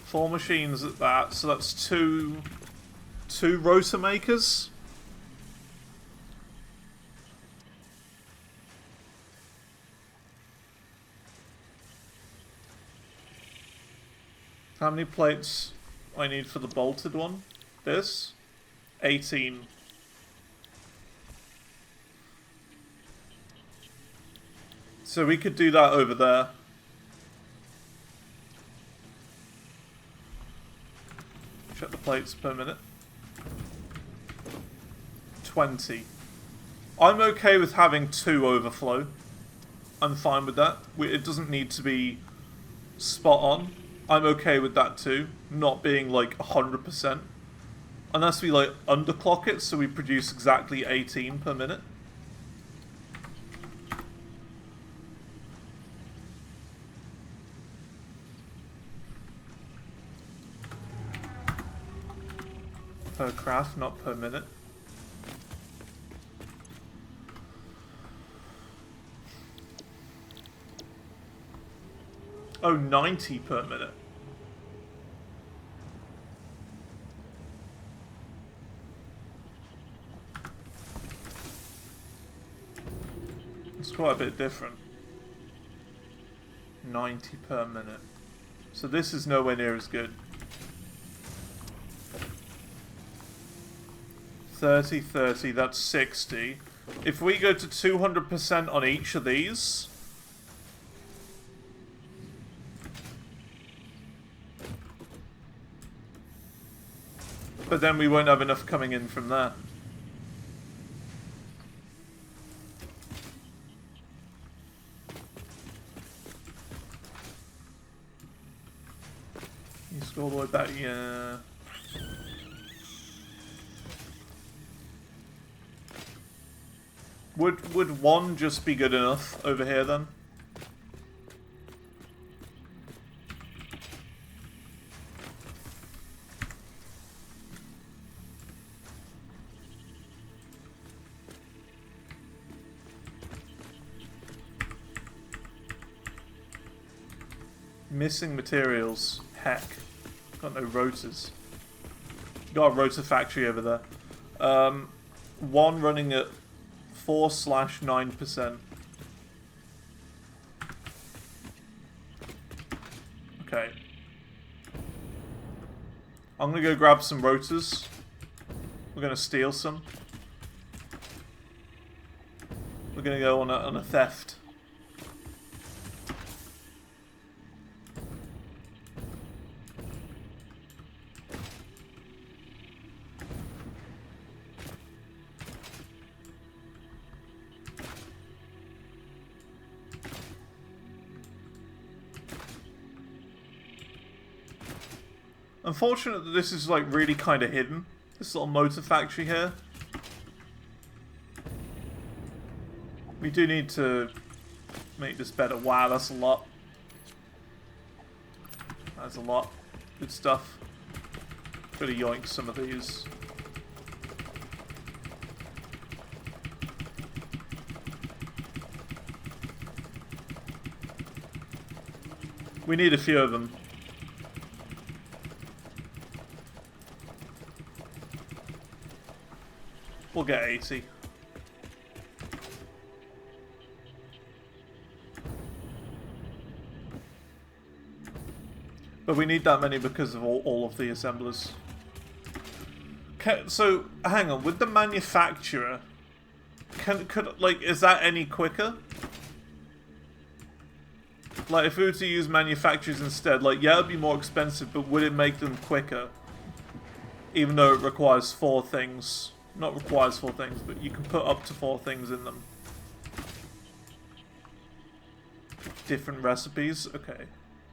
4 machines at that, so that's two rotor makers. How many plates I need for the bolted one? This? 18. So we could do that over there. Check the plates per minute. 20. I'm okay with having 2 overflow. I'm fine with that. It doesn't need to be spot on. I'm okay with that too. Not being like 100%. Unless we like underclock it so we produce exactly 18 per minute. Per craft, not per minute. Oh, 90 per minute. It's quite a bit different. 90 per minute. So this is nowhere near as good. 30, 30, that's 60. If we go to 200% on each of these... But then we won't have enough coming in from there. You scroll all the way back, yeah. Would 1 just be good enough over here then? Missing materials. Heck. Got no rotors. Got a rotor factory over there. One running at 4/9%. Okay. I'm gonna go grab some rotors. We're gonna steal some. We're gonna go on a theft. Unfortunate that this is like really kind of hidden. This little motor factory here. We do need to make this better. Wow, that's a lot. That's a lot. Good stuff. Gotta yoink some of these. We need a few of them. We'll get 80. But we need that many because of all of the assemblers. Okay, so, hang on. With the manufacturer, is that any quicker? Like, if we were to use manufacturers instead, like, yeah, it'd be more expensive, but would it make them quicker? Even though it requires 4 things. Not requires 4 things, but you can put up to 4 things in them. Different recipes? Okay.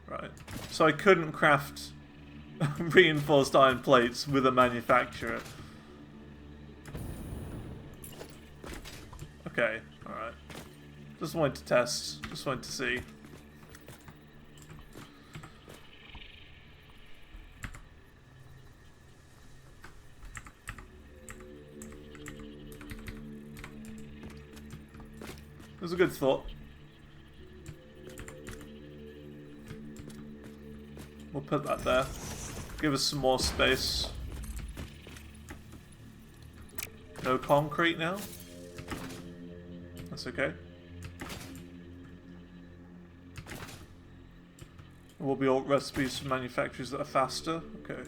Right. So I couldn't craft reinforced iron plates with a manufacturer. Okay, alright. Just wanted to test. Just wanted to see. It was a good thought. We'll put that there. Give us some more space. No concrete now? That's okay. Will be all recipes for manufacturers that are faster. Okay.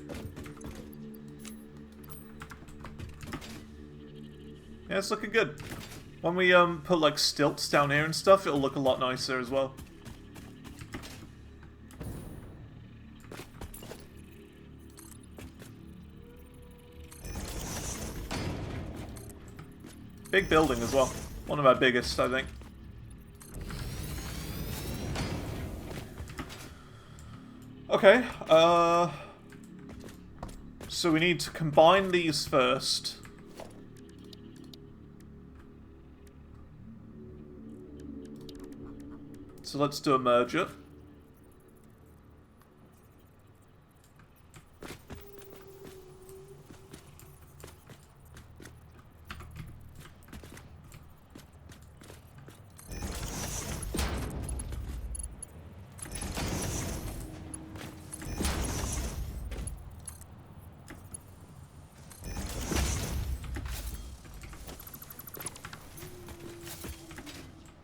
Yeah, it's looking good. When we put like stilts down here and stuff, it'll look a lot nicer as well. Big building as well. One of our biggest, I think. Okay, so we need to combine these first. So let's do a merger.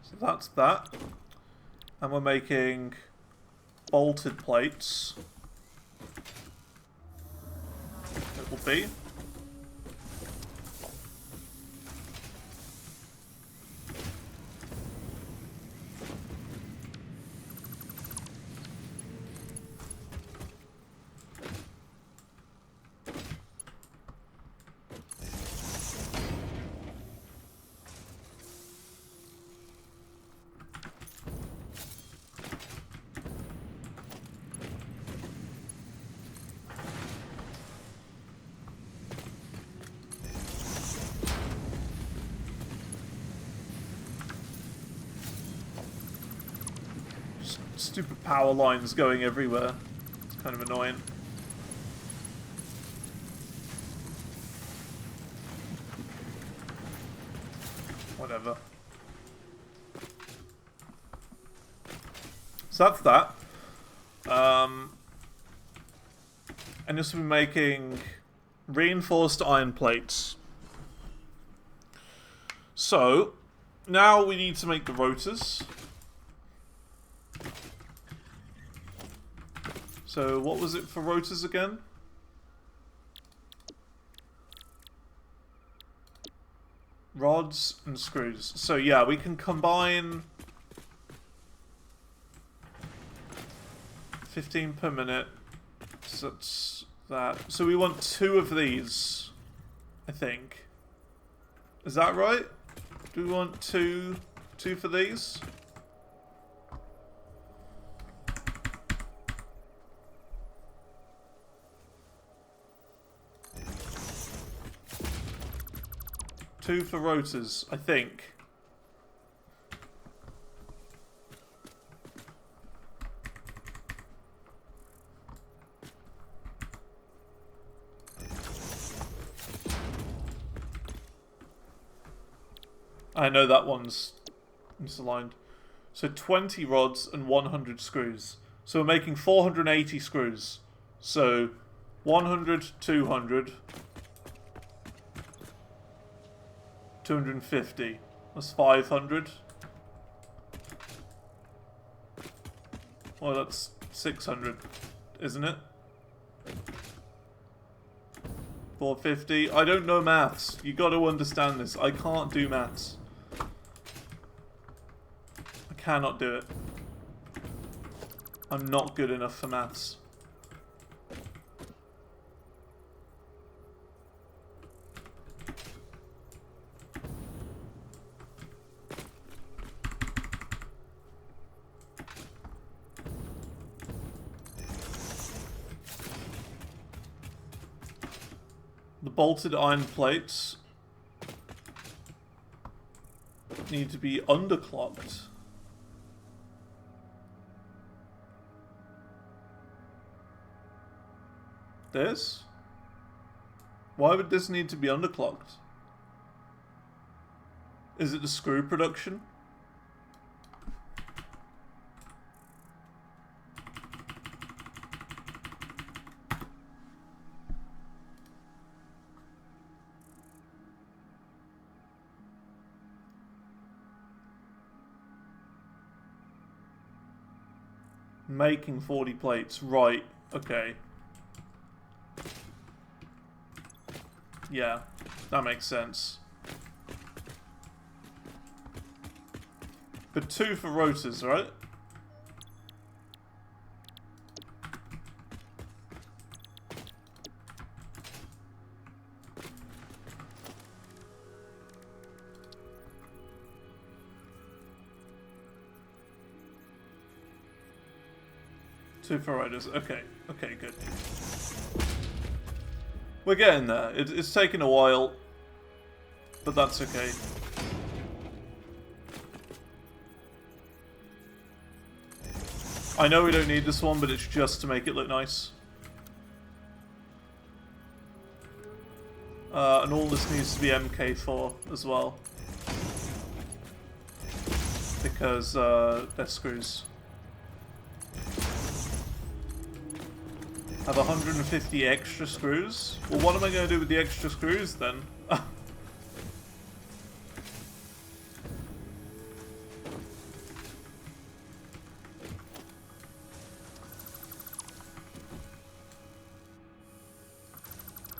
So that's that. And we're making bolted plates. It will be. Stupid power lines going everywhere. It's kind of annoying. Whatever. So that's that. And this will be making Reinforced iron plates. So, now we need to make the rotors. So, what was it for rotors again? Rods and screws. So, yeah, we can combine 15 per minute. So that's that. So we want 2 of these, I think. Is that right? Do we want two for these? Two for rotors, I think. I know that one's misaligned. So 20 rods and 100 screws. So we're making 480 screws. So 100, 200, 250. That's 500. Well, that's 600, isn't it? 450. I don't know maths. You got to understand this. I can't do maths. I cannot do it. I'm not good enough for maths. The bolted iron plates need to be underclocked. This? Why would this need to be underclocked? Is it the screw production? Making 40 plates, right, okay. Yeah, that makes sense. But 2 for rotors, right? Two for rotors, okay, okay, good. We're getting there. It's taken a while, but that's okay. I know we don't need this one, but it's just to make it look nice. And all this needs to be MK4 as well. Because they're screws. Have 150 extra screws? Well, what am I going to do with the extra screws then?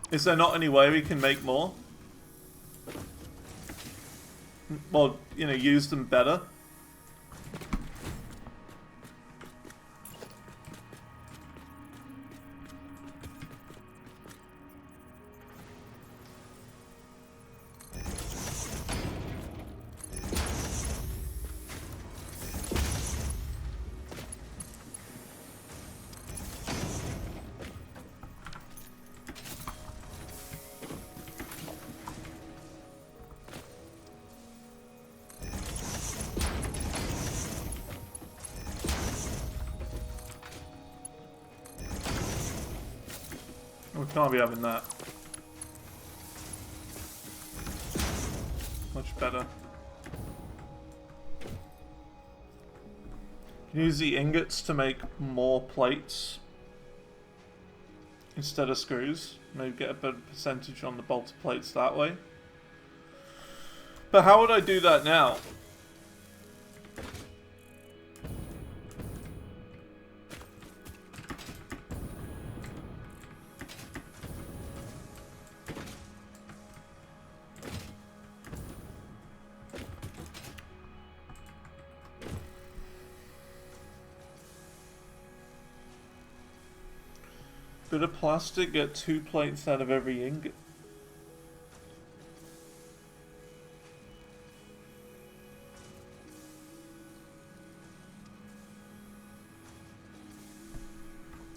Is there not any way we can make more? Well, you know, use them better? We can't be having that. Much better. Use the ingots to make more plates. instead of screws. Maybe get a better percentage on the bolted plates that way. But how would I do that now? Bit of plastic, get 2 plates out of every ingot.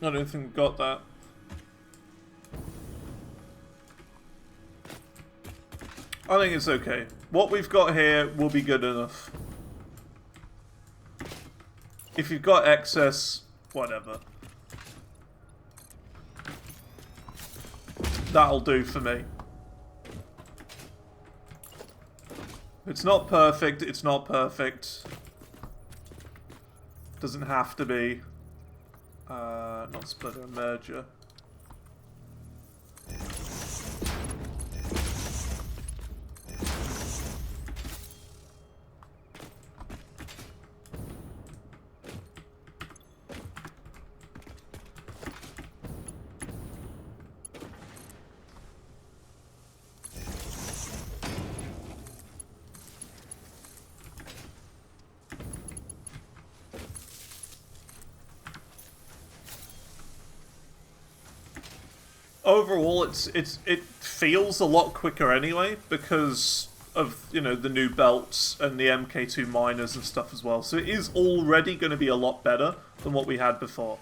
I don't think we got that. I think it's okay. What we've got here will be good enough. If you've got excess, whatever. That'll do for me. It's not perfect, it's not perfect. Doesn't have to be. Not splitter, merger. Overall, it feels a lot quicker anyway because of, you know, the new belts and the MK2 miners and stuff as well. So it is already going to be a lot better than what we had before.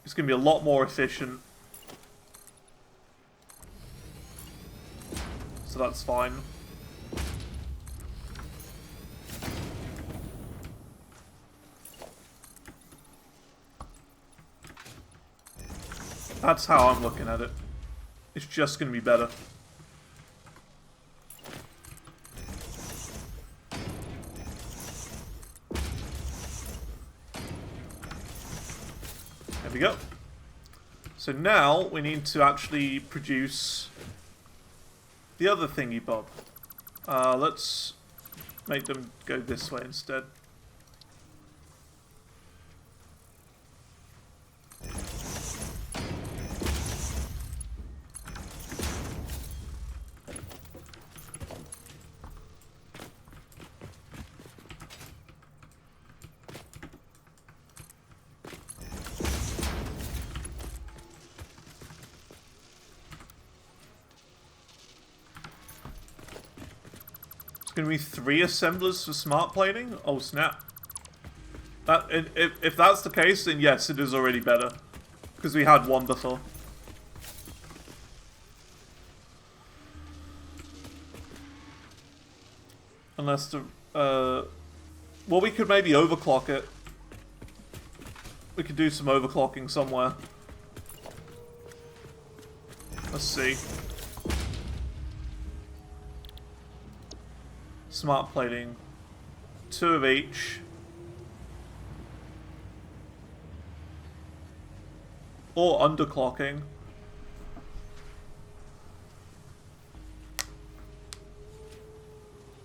It's going to be a lot more efficient. So that's fine. That's how I'm looking at it. It's just going to be better. There we go. So now we need to actually produce the other thingy bob. Let's make them go this way instead. Going to be 3 assemblers for smart plating? Oh snap. That if that's the case, then yes, it is already better. Because we had 1 before. Unless the... well, we could maybe overclock it. We could do some overclocking somewhere. Let's see. Smart plating. 2 of each. Or underclocking.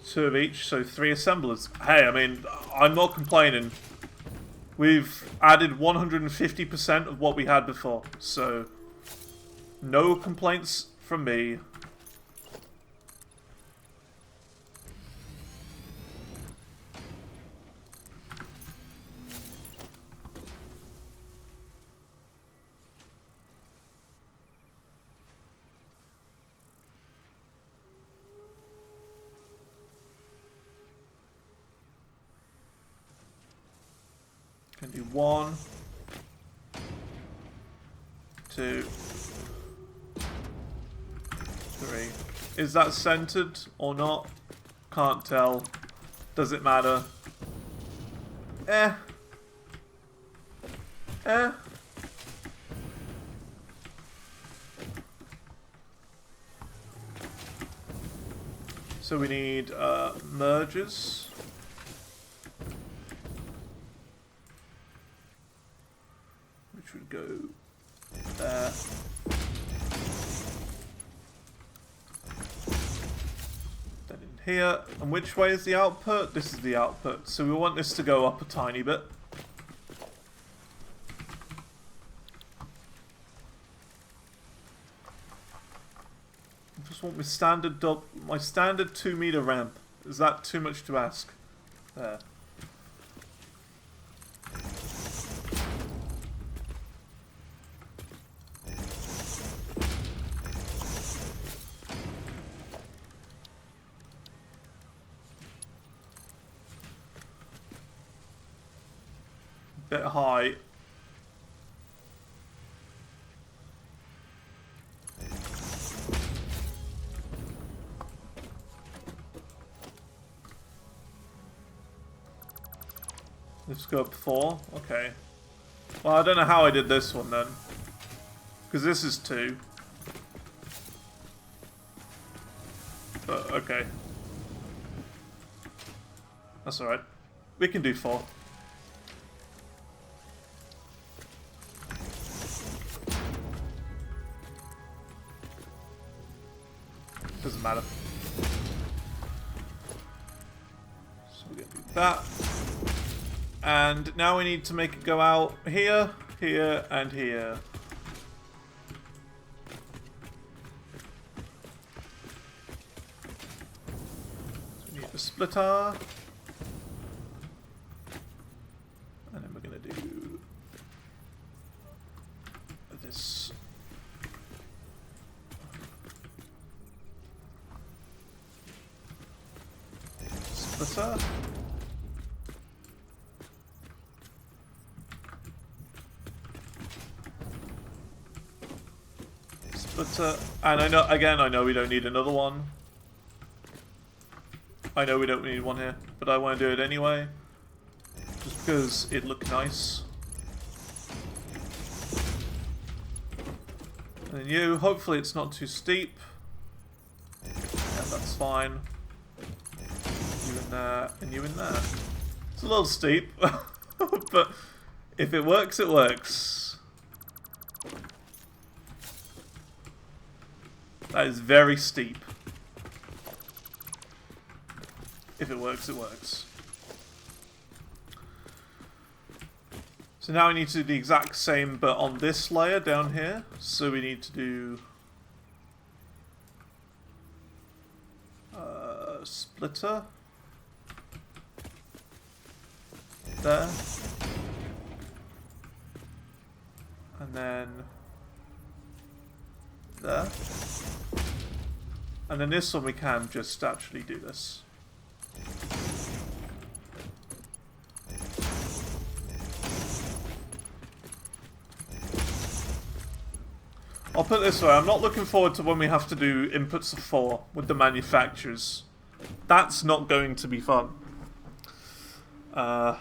Two of each, so 3 assemblers. Hey, I mean, I'm not complaining. We've added 150% of what we had before, so no complaints from me. Can do 1, 2, 3. Is that centered or not? Can't tell. Does it matter? Eh. So we need mergers. which would go there. Then in here. And which way is the output? This is the output. So we want this to go up a tiny bit. I just want my standard 2 meter ramp. Is that too much to ask? There. Bit high. Let's go up 4. Okay. Well, I don't know how I did this one then. Because this is 2. But, okay. That's alright. We can do 4. Doesn't matter. So we're going to do that. And now we need to make it go out here, here, and here. So we need a splitter. And then we're going to do this. Splitter. And I know we don't need another one. I know we don't need one here, but I want to do it anyway. Just because it looked nice. And then you, hopefully it's not too steep. Yeah, that's fine. You in there, and you in there. It's a little steep, but if it works, it works. That is very steep. If it works, it works. So now we need to do the exact same, but on this layer down here. So we need to do splitter there, and then there. And then this one we can just actually do this. I'll put it this way, I'm not looking forward to when we have to do inputs of 4 with the manufacturers. That's not going to be fun. Oh,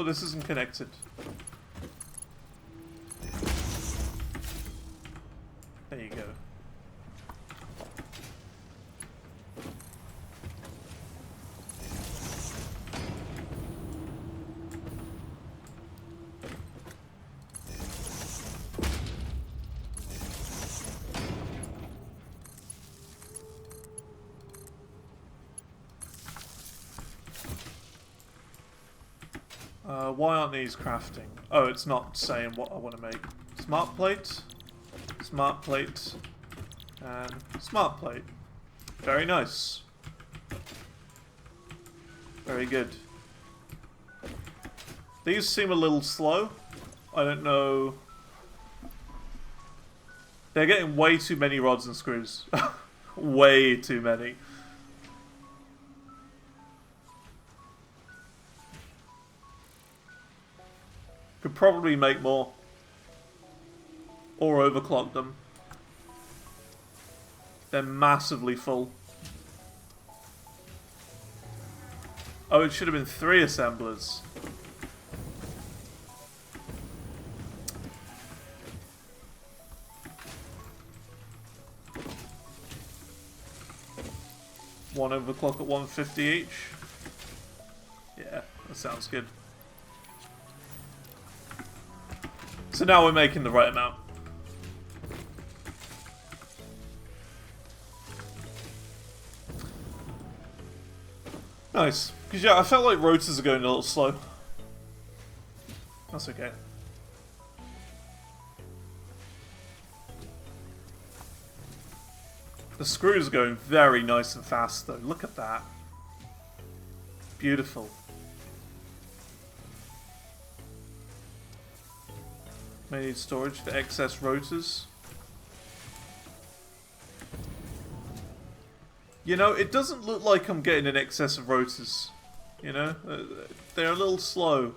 this isn't connected. There you go. Why aren't these crafting? Oh, it's not saying what I want to make. Smart plate, and smart plate. Very nice. Very good. These seem a little slow. I don't know. They're getting way too many rods and screws. Way too many. Could probably make more. Or overclock them. They're massively full. Oh, it should have been 3 assemblers. One overclock at 150 each. Yeah, that sounds good. So now we're making the right amount. Nice. Because yeah, I felt like rotors are going a little slow. That's okay. The screws are going very nice and fast though. Look at that. Beautiful. May need storage for excess rotors. You know, it doesn't look like I'm getting an excess of rotors. You know, they're a little slow.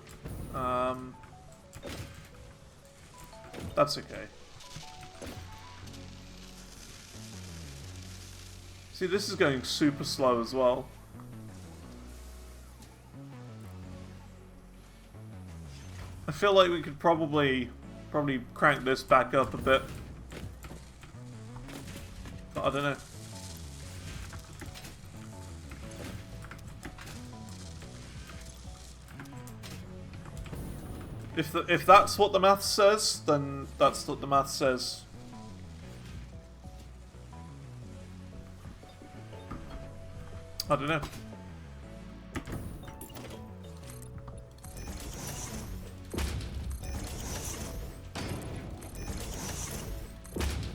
That's okay. See, this is going super slow as well. I feel like we could probably crank this back up a bit. But I don't know. If that's what the math says, then that's what the math says. I don't know.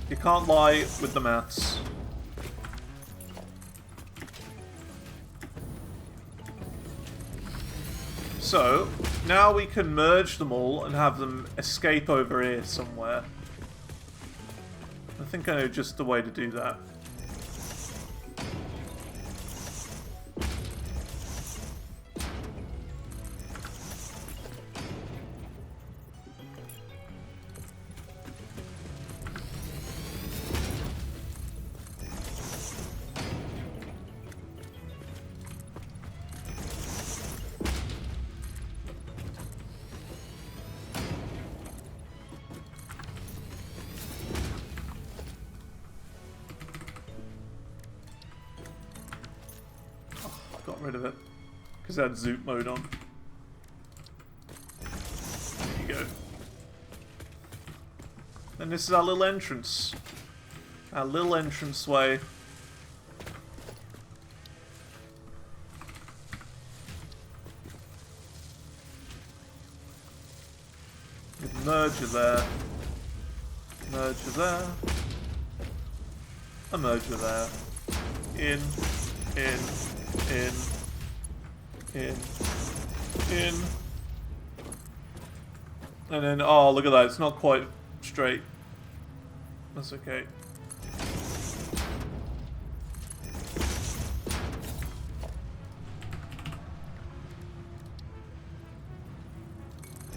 You can't lie with the maths. So, now we can merge them all and have them escape over here somewhere. I think I know just the way to do that. Got rid of it because I had zoot mode on. There you go. And this is our little entrance. Our little entrance way. With merger there. Merger there. A merger there. In. And then, oh, look at that, it's not quite straight. That's okay.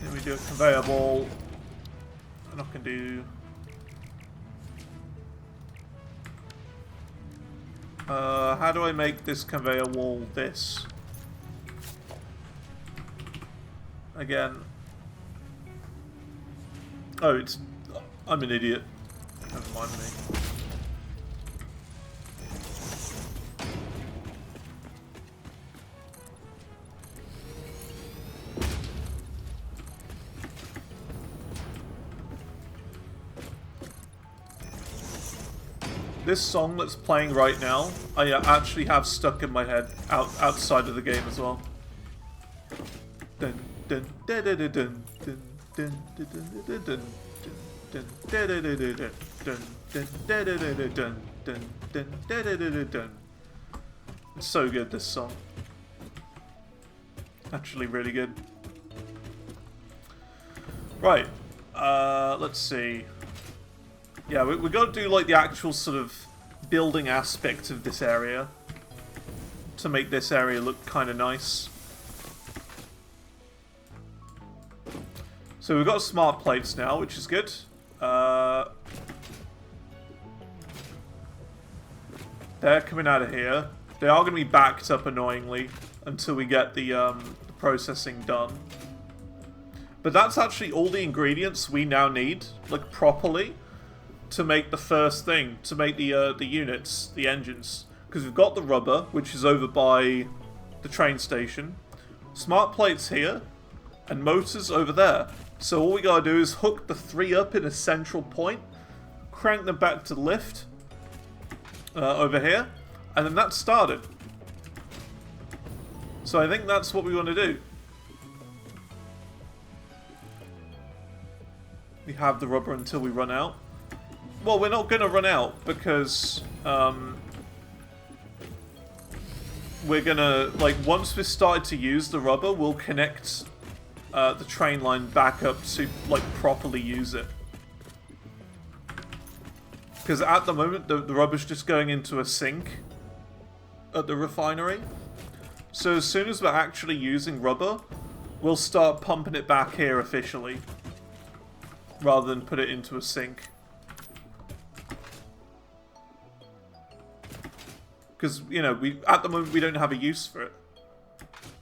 Then we do a conveyor ball. And I can do... how do I make this conveyor wall this? Again. Oh, it's... I'm an idiot. Never mind me. This song that's playing right now, I actually have stuck in my head outside of the game as well. Dun dun dun dun dun dun dun dun dun dun dun. It's so good, this song. Actually really good. Right. Let's see. Yeah, we got to do like the actual sort of building aspect of this area to make this area look kind of nice. So we've got smart plates now, which is good. They're coming out of here. They are going to be backed up annoyingly until we get the processing done. But that's actually all the ingredients we now need, like properly, to make the first thing, to make the units, the engines. Because we've got the rubber, which is over by the train station. Smart plates here, and motors over there. So all we gotta do is hook the 3 up in a central point, crank them back to the lift over here, and then that's started. So I think that's what we want to do. We have the rubber until we run out. Well, we're not going to run out because we're going to, like, once we've started to use the rubber, we'll connect the train line back up to, like, properly use it. Because at the moment, the rubber's just going into a sink at the refinery. So as soon as we're actually using rubber, we'll start pumping it back here officially, rather than put it into a sink. Because, you know, at the moment we don't have a use for it.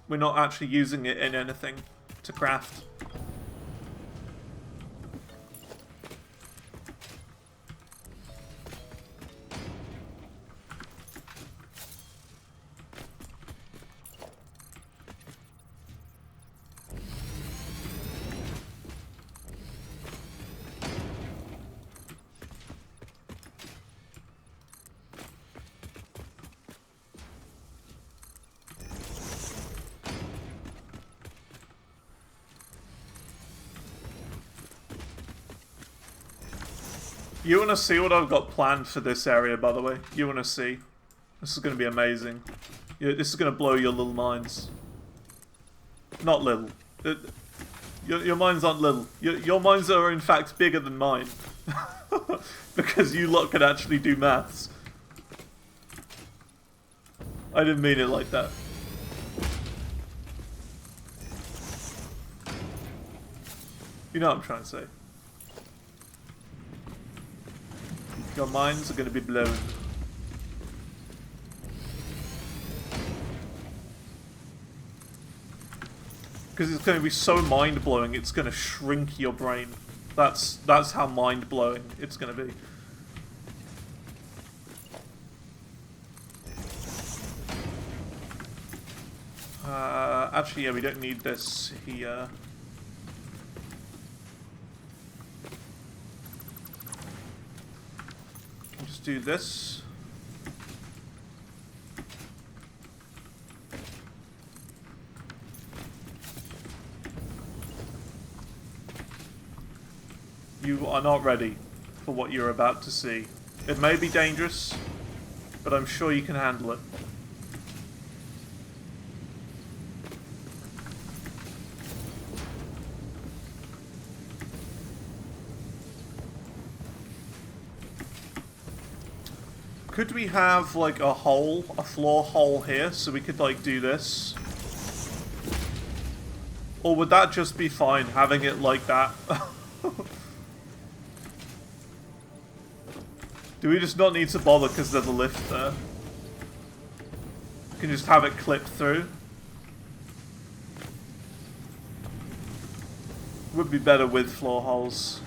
We're not actually using it in anything to craft. You want to see what I've got planned for this area, by the way? You want to see? This is going to be amazing. This is going to blow your little minds. Not little. Your minds aren't little. Your minds are, in fact, bigger than mine. Because you lot can actually do maths. I didn't mean it like that. You know what I'm trying to say. Your minds are going to be blown. Because it's going to be so mind-blowing, it's going to shrink your brain. That's how mind-blowing it's going to be. Actually, yeah, we don't need this here. Just do this. You are not ready for what you're about to see. It may be dangerous, but I'm sure you can handle it. Could we have, like, a hole, a floor hole here, so we could, like, do this? Or would that just be fine, having it like that? Do we just not need to bother because there's a lift there? We can just have it clipped through. Would be better with floor holes.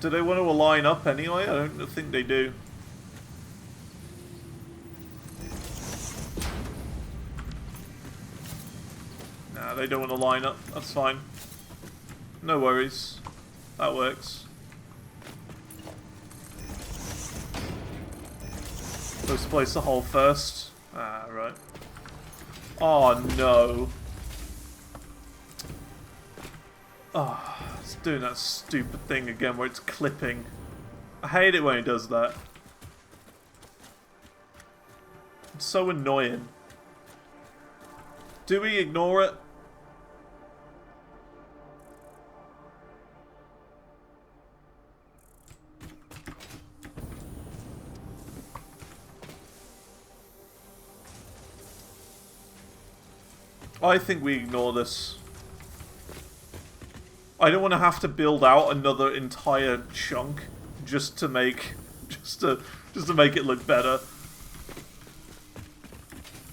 Do they want to align up anyway? I don't think they do. Nah, they don't want to line up. That's fine. No worries. That works. Supposed to place the hole first. Ah, right. Oh, no. Oh. It's doing that stupid thing again where it's clipping. I hate it when it does that. It's so annoying. Do we ignore it? I think we ignore this. I don't want to have to build out another entire chunk just to make make it look better.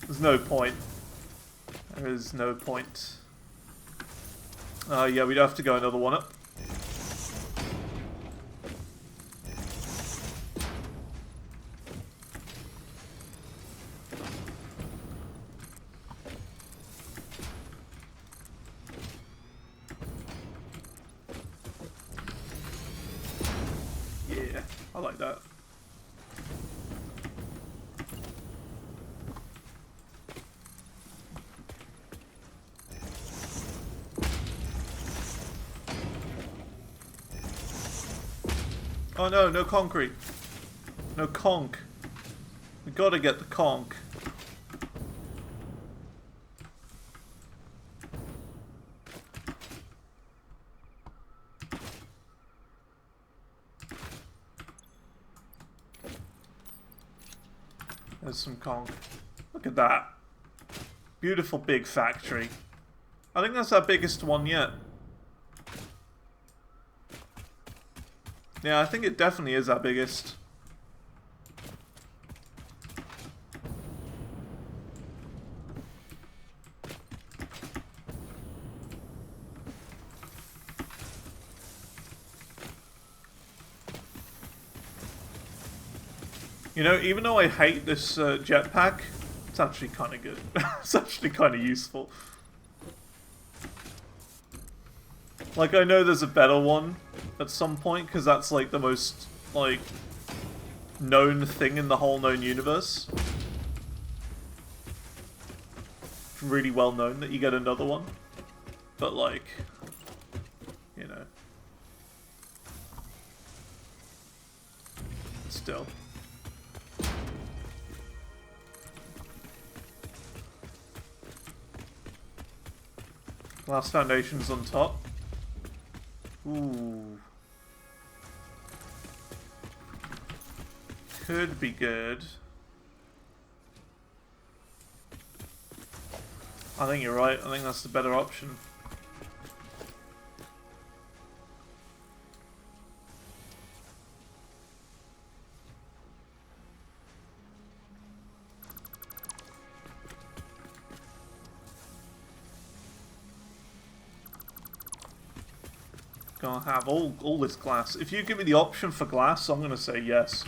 There's no point. There is no point. Yeah, we'd have to go another one up. like that. Oh no, no concrete. No conch. We gotta get the conch. There's some conch. Look at that. Beautiful big factory. I think that's our biggest one yet. Yeah, I think it definitely is our biggest. You know, even though I hate this jetpack, it's actually kind of good. It's actually kind of useful. Like, I know there's a better one at some point, because that's, like, the most, like, known thing in the whole known universe. It's really well known that you get another one. But, like, you know. Still. Glass foundations on top. Ooh. Could be good. I think you're right. I think that's the better option. Gonna have all this glass. If you give me the option for glass, I'm gonna say yes.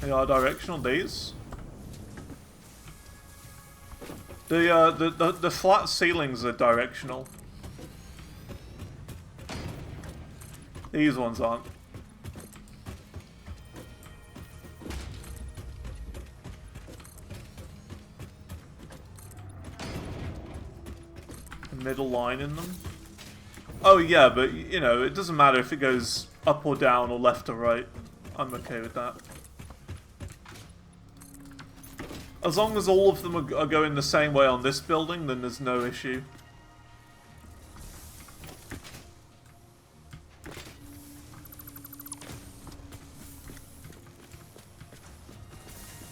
They are directional, these. The flat ceilings are directional. These ones aren't. A middle line in them. Oh yeah, but you know, it doesn't matter if it goes up or down or left or right. I'm okay with that. As long as all of them are going the same way on this building, then there's no issue.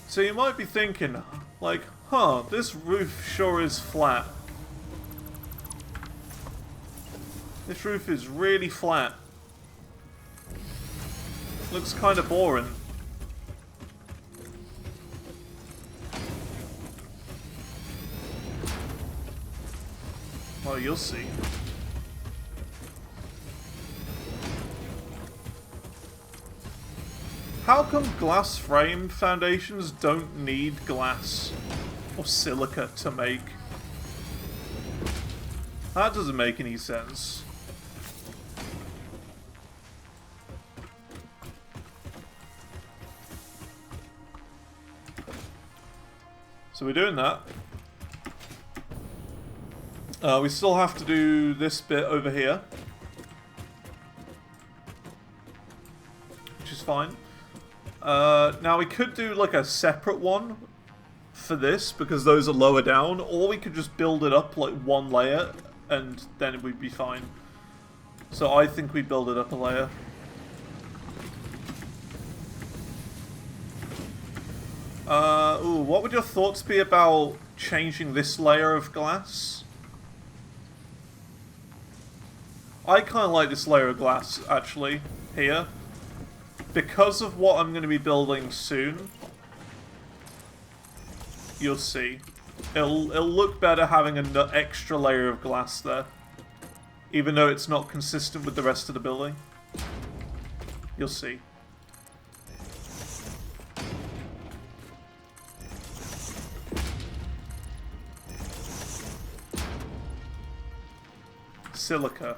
So you might be thinking, like, huh, this roof sure is flat. This roof is really flat. Looks kind of boring. Well, you'll see. How come glass frame foundations don't need glass or silica to make? That doesn't make any sense. So we're doing that. We still have to do this bit over here, which is fine. Now we could do like a separate one for this because those are lower down, or we could just build it up like one layer and then we'd be fine. So I think we build it up a layer. Ooh, what would your thoughts be about changing this layer of glass? I kind of like this layer of glass, actually, here. Because of what I'm going to be building soon, you'll see. It'll look better having an extra layer of glass there. Even though it's not consistent with the rest of the building. You'll see. Silica.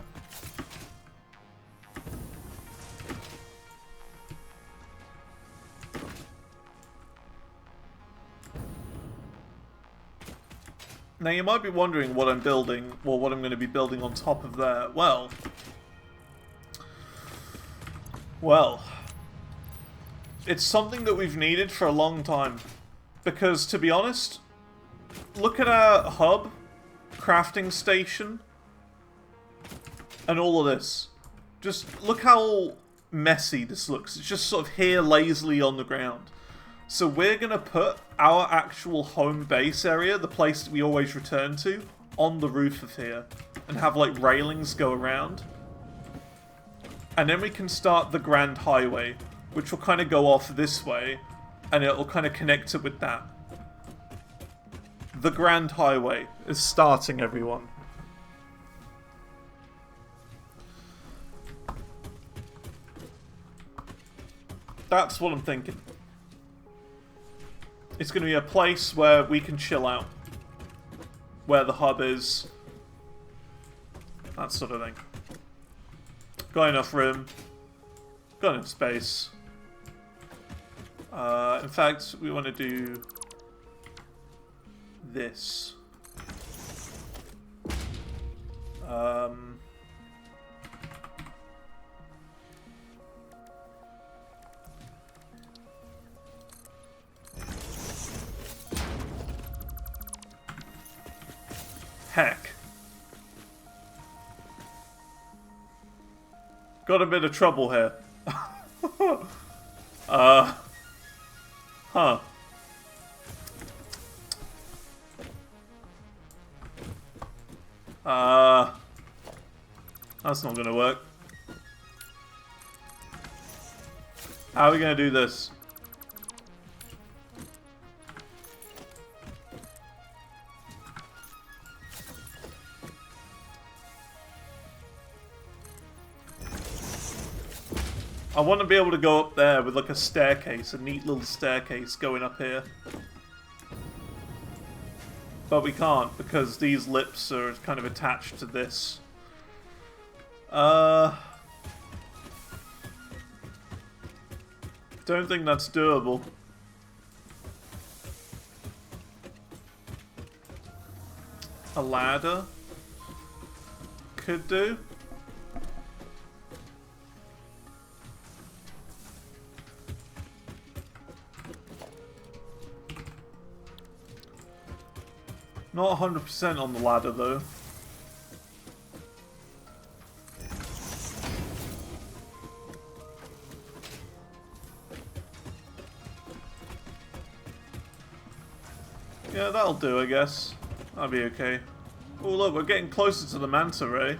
Now you might be wondering what I'm building, or what I'm going to be building on top of there. Well, it's something that we've needed for a long time. Because, to be honest, look at our hub, crafting station, and all of this. Just look how messy this looks. It's just sort of here lazily on the ground. So we're going to put our actual home base area, the place that we always return to, on the roof of here. And have like railings go around. And then we can start the Grand Highway, which will kind of go off this way. And it'll kind of connect it with that. The Grand Highway is starting, everyone. That's what I'm thinking. It's going to be a place where we can chill out. Where the hub is. That sort of thing. Got enough room. Got enough space. In fact, we want to do this. Heck. Got a bit of trouble here. Huh. That's not gonna work. How are we gonna do this? I want to be able to go up there with like a staircase, a neat little staircase going up here. But we can't because these lips are kind of attached to this. Don't think that's doable. A ladder could do. Not 100% on the ladder, though. Yeah, that'll do, I guess. That'll be okay. Oh, look, we're getting closer to the manta ray.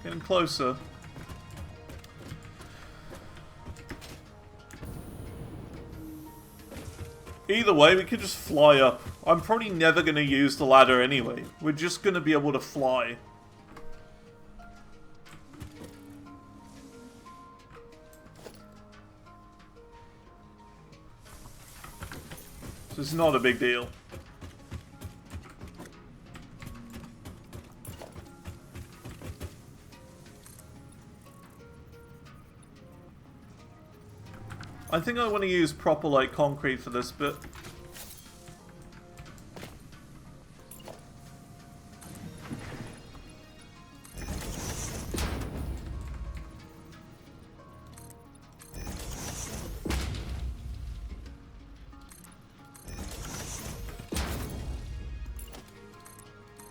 Getting closer. Either way, we could just fly up. I'm probably never going to use the ladder anyway. We're just going to be able to fly. So it's not a big deal. I think I want to use proper like concrete for this bit.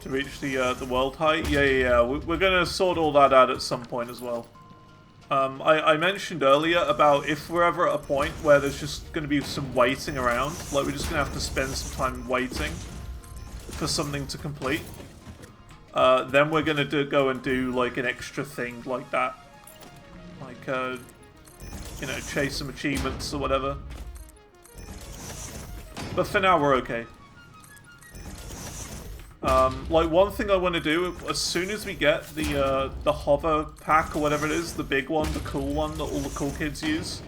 To reach the world height? Yeah. We're gonna sort all that out at some point as well. I mentioned earlier about if we're ever at a point where there's just going to be some waiting around, like we're just going to have to spend some time waiting for something to complete, then we're going to go and do like an extra thing like that. Like, you know, chase some achievements or whatever. But for now we're okay. Like, one thing I want to do, as soon as we get the hover pack or whatever it is, the big one, the cool one that all the cool kids use,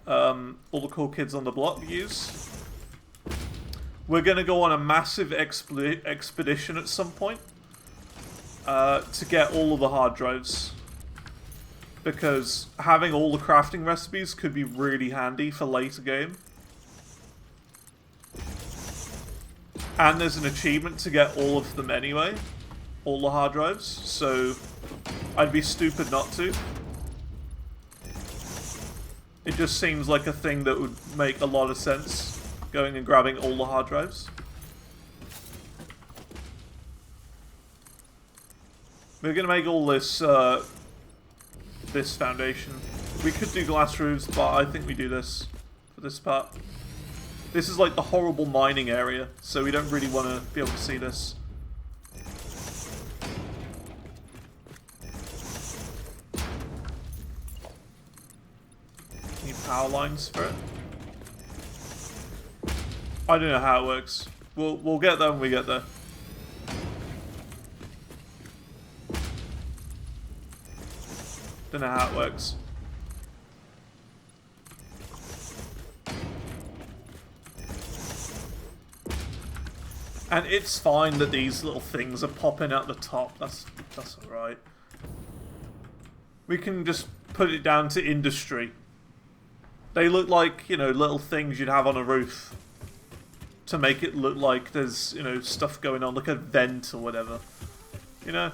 all the cool kids on the block use, we're going to go on a massive expedition at some point to get all of the hard drives. Because having all the crafting recipes could be really handy for later game. And there's an achievement to get all of them anyway. All the hard drives. So I'd be stupid not to. It just seems like a thing that would make a lot of sense. Going and grabbing all the hard drives. We're going to make all this... this foundation. We could do glass roofs, but I think we do this for this part. This is like the horrible mining area, so we don't really want to be able to see this. Need power lines for it. I don't know how it works. We'll get there when we get there. Don't know how it works. And it's fine that these little things are popping out the top. That's alright. We can just put it down to industry. They look like, you know, little things you'd have on a roof. To make it look like there's, you know, stuff going on, like a vent or whatever. You know?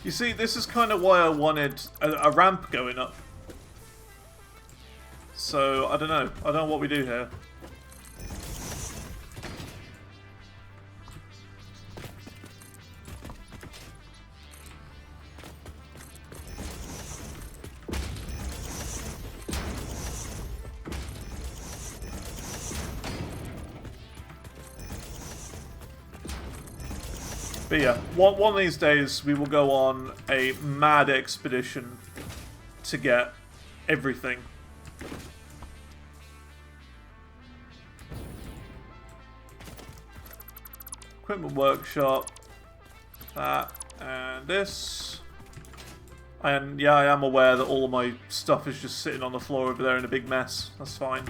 You see, this is kind of why I wanted a ramp going up. So, I don't know. I don't know what we do here. But yeah, one of these days we will go on a mad expedition to get everything. Equipment workshop, that, and this. And yeah, I am aware that all of my stuff is just sitting on the floor over there in a big mess. That's fine.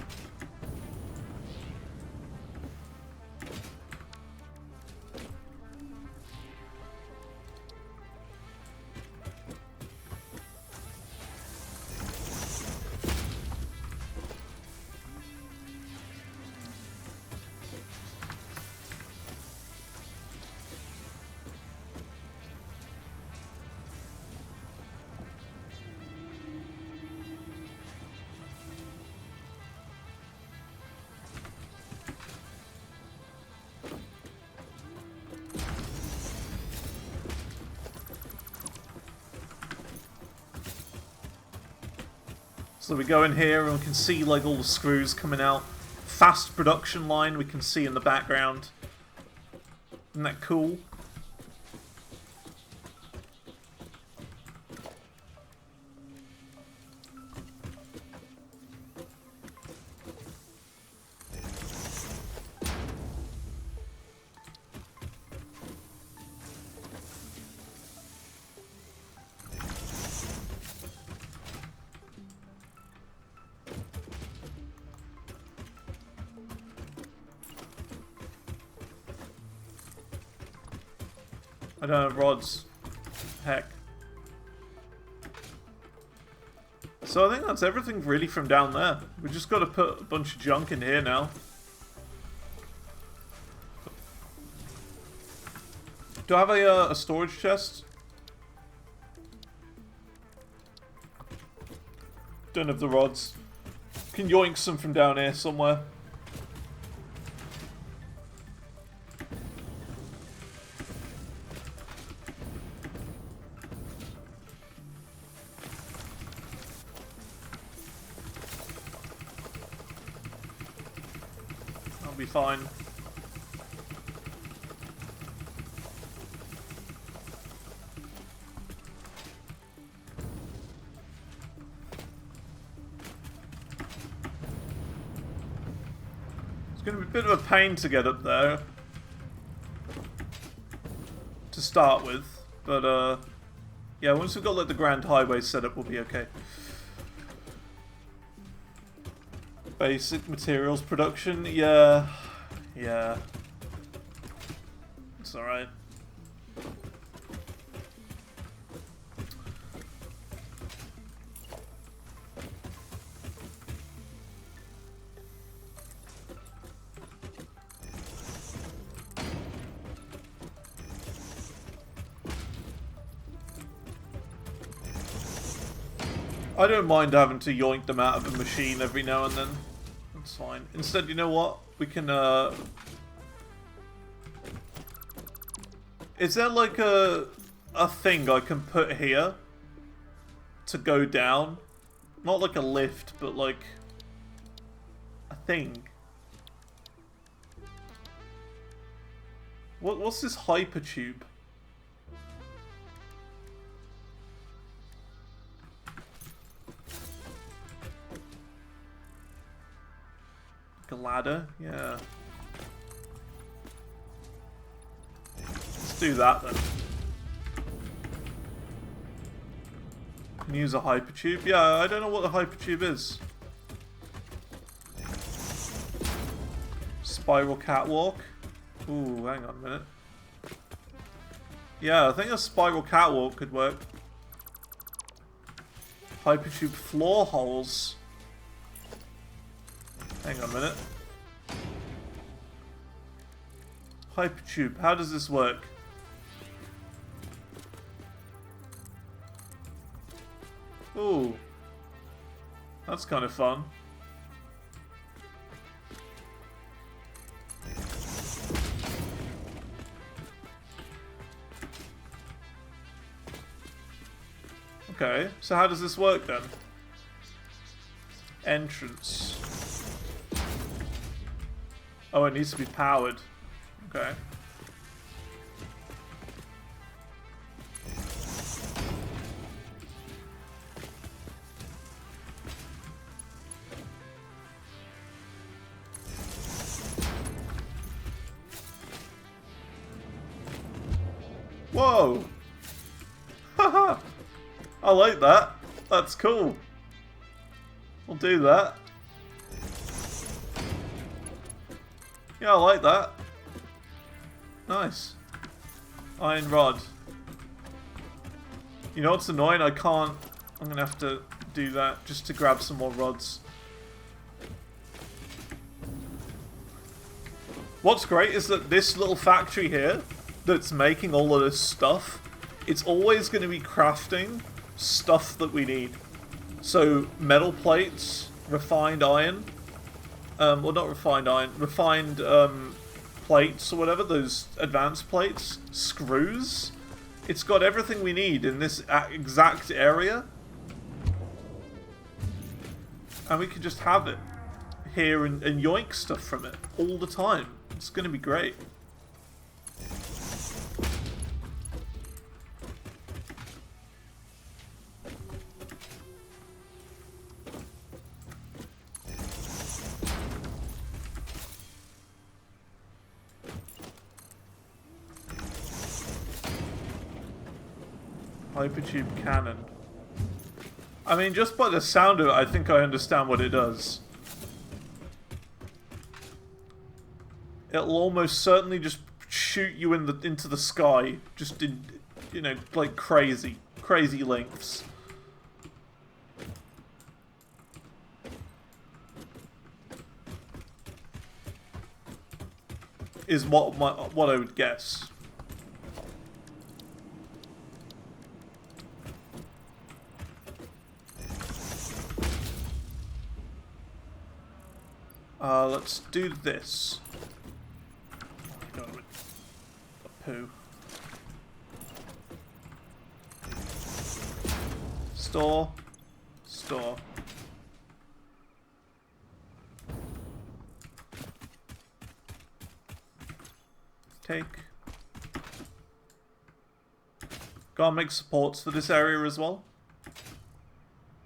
So we go in here and we can see like all the screws coming out. Fast production line we can see in the background. Isn't that cool? I don't have rods. Heck. So I think that's everything really from down there. We just got to put a bunch of junk in here now. Do I have a storage chest? Don't have the rods. Can yoink some from down here somewhere. be fine. It's going to be a bit of a pain to get up there to start with, but yeah, once we've got like the Grand Highway set up, we'll be okay. Basic materials production, yeah. It's alright. I don't mind having to yoink them out of the machine every now and then. That's fine. Instead, you know what? We can, is there like a thing I can put here to go down? Not like a lift, but like a thing. What's this hypertube? A ladder? Yeah. Let's do that then. Can use a hypertube? Yeah, I don't know what the hypertube is. Spiral catwalk? Ooh, hang on a minute. Yeah, I think a spiral catwalk could work. Hypertube floor holes. Hang on a minute. Hypertube, how does this work? Ooh. That's kind of fun. Okay, so how does this work then? Entrance. Oh, it needs to be powered. Okay. Whoa! Haha! I like that. That's cool. We'll do that. Yeah, I like that. Nice. Iron rod. You know what's annoying? I can't... I'm gonna have to do that just to grab some more rods. What's great is that this little factory here that's making all of this stuff, it's always going to be crafting stuff that we need. So, metal plates, refined iron, well not refined iron, refined plates or whatever, those advanced plates, screws. It's got everything we need in this exact area. And we can just have it here and yoink stuff from it all the time. It's going to be great. Hypertube cannon. I mean, just by the sound of it, I think I understand what it does. It'll almost certainly just shoot you into the sky, just in, you know, like crazy lengths. Is what I would guess. Let's do this. Go with a poo. Store. Take. Gotta make supports for this area as well.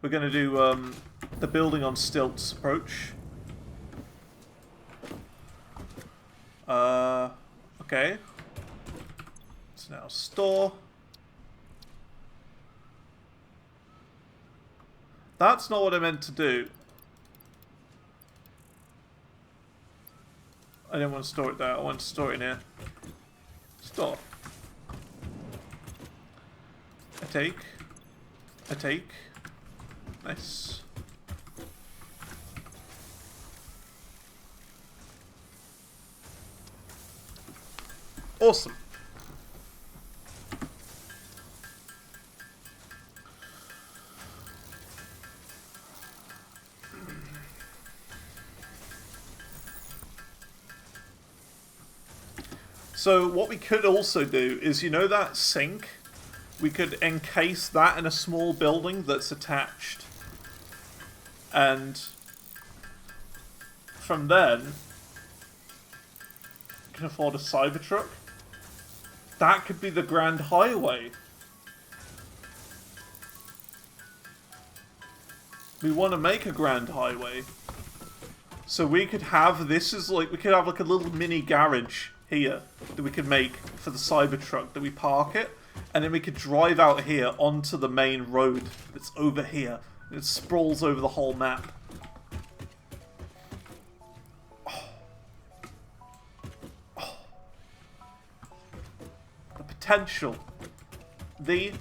We're gonna do the building on stilts approach. Okay. Let's now store. That's not what I meant to do. I didn't want to store it there. I want to store it in here. Store. I take. I take. Nice. Awesome. So what we could also do is, you know that sink? We could encase that in a small building that's attached. And from then, you can afford a Cybertruck. That could be the Grand Highway. We want to make a Grand Highway. So we could have, this is like, we could have like a little mini garage here that we could make for the Cybertruck, that we park it, and then we could drive out here onto the main road that's over here. It sprawls over the whole map. Oh. Oh. The potential. The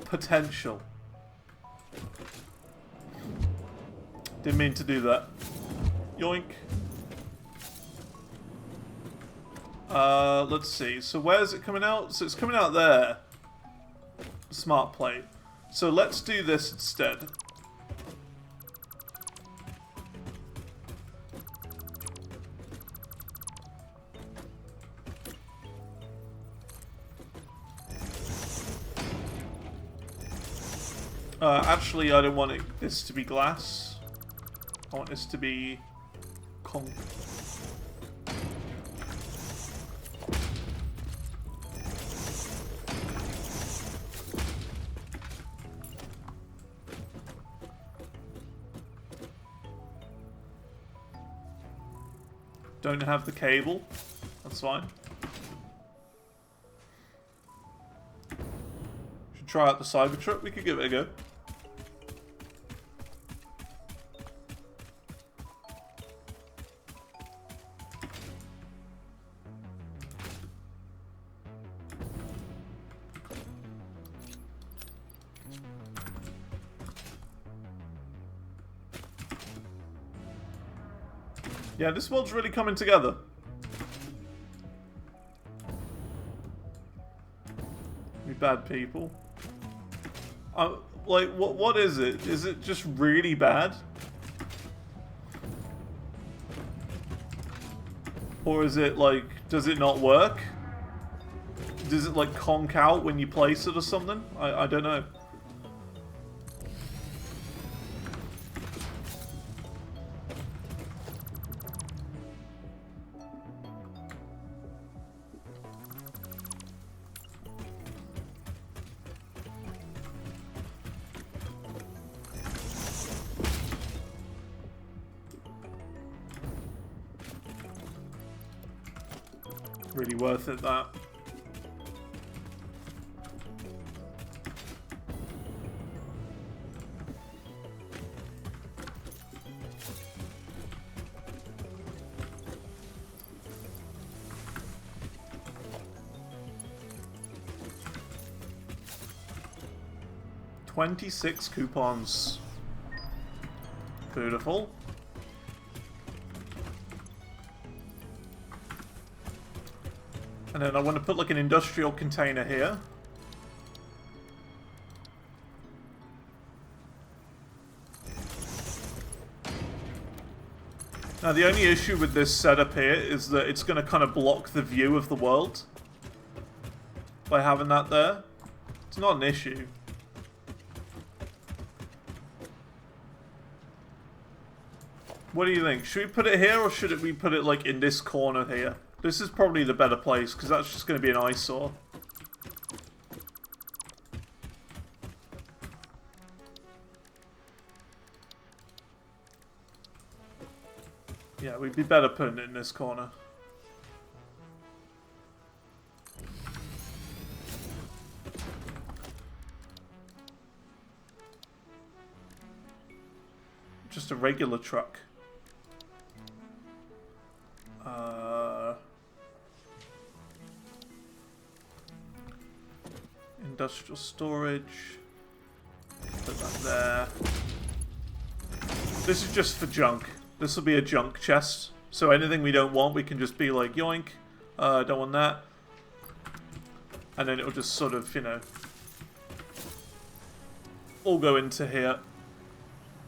potential. Didn't mean to do that. Yoink. Let's see. So where's it coming out? So it's coming out there. Smart plate. So let's do this instead. Actually, I don't want this to be glass. I want this to be concrete. Don't have the cable. That's fine. Should try out the Cybertruck. We could give it a go. Yeah, this world's really coming together. You bad people. Like, what is it? Is it just really bad? Or is it, like, does it not work? Does it, like, conk out when you place it or something? I don't know. Really worth it, that. $26 coupons. Beautiful. And then I want to put like an industrial container here. Now the only issue with this setup here is that it's going to kind of block the view of the world by having that there. It's not an issue. What do you think? Should we put it here or should we put it like in this corner here? This is probably the better place, because that's just going to be an eyesore. Yeah, we'd be better putting it in this corner. Just a regular truck. Industrial storage. Put that there. This is just for junk. This will be a junk chest. So anything we don't want, we can just be like, yoink. Don't want that. And then it'll just sort of, you know, all go into here.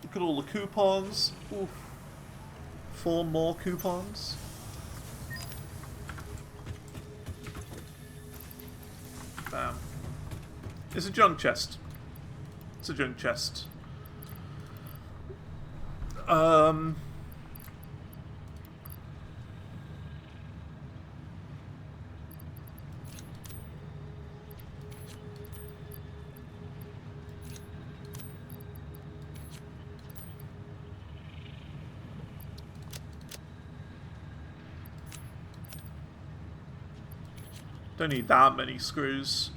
Look at all the coupons. Oof. 4 more coupons. Bam. It's a junk chest. It's a junk chest. Don't need that many screws.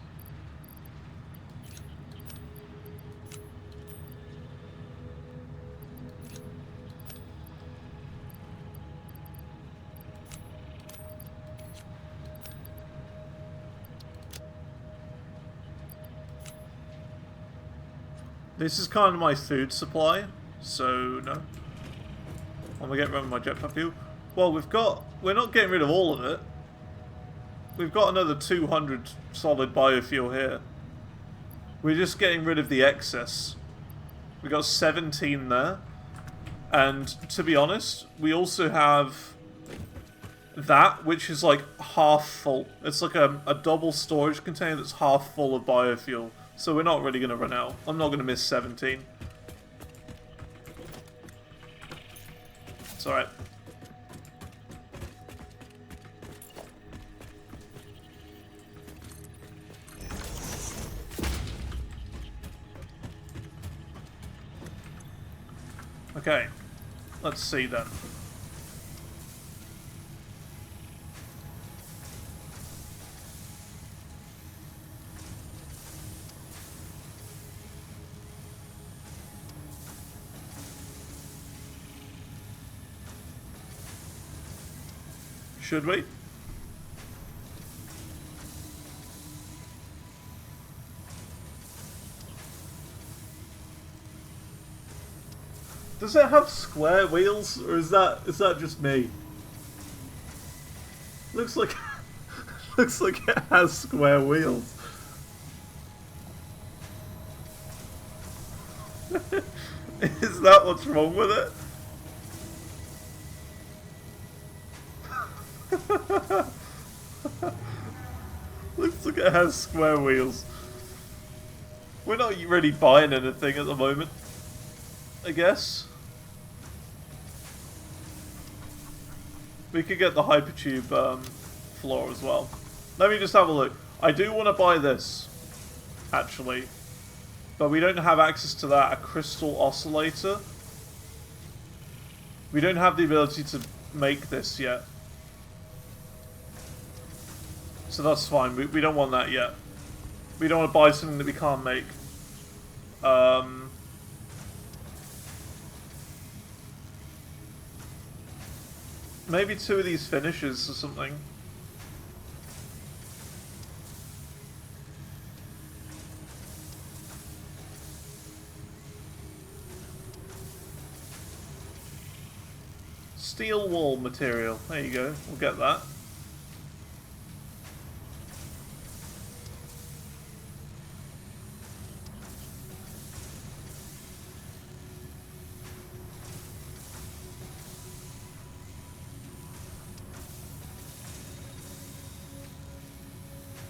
This is kind of my food supply, so no. I'm gonna get rid of my jetpack fuel. Well, we're not getting rid of all of it. We've got another 200 solid biofuel here. We're just getting rid of the excess. We got 17 there. And to be honest, we also have that, which is like half full. It's like a double storage container that's half full of biofuel. So we're not really going to run out. I'm not going to miss 17. It's alright. Okay, let's see then. Should we? Does it have square wheels, or is that just me? Looks like looks like it has square wheels. Is that what's wrong with it? Looks like it has square wheels. We're not really buying anything at the moment, I guess. We could get the hypertube floor as well. Let me just have a look. I do want to buy this, actually. But we don't have access to that. A crystal oscillator. We don't have the ability to make this yet. So that's fine. We don't want that yet. We don't want to buy something that we can't make. Maybe 2 of these finishes or something. Steel wall material. There you go. We'll get that.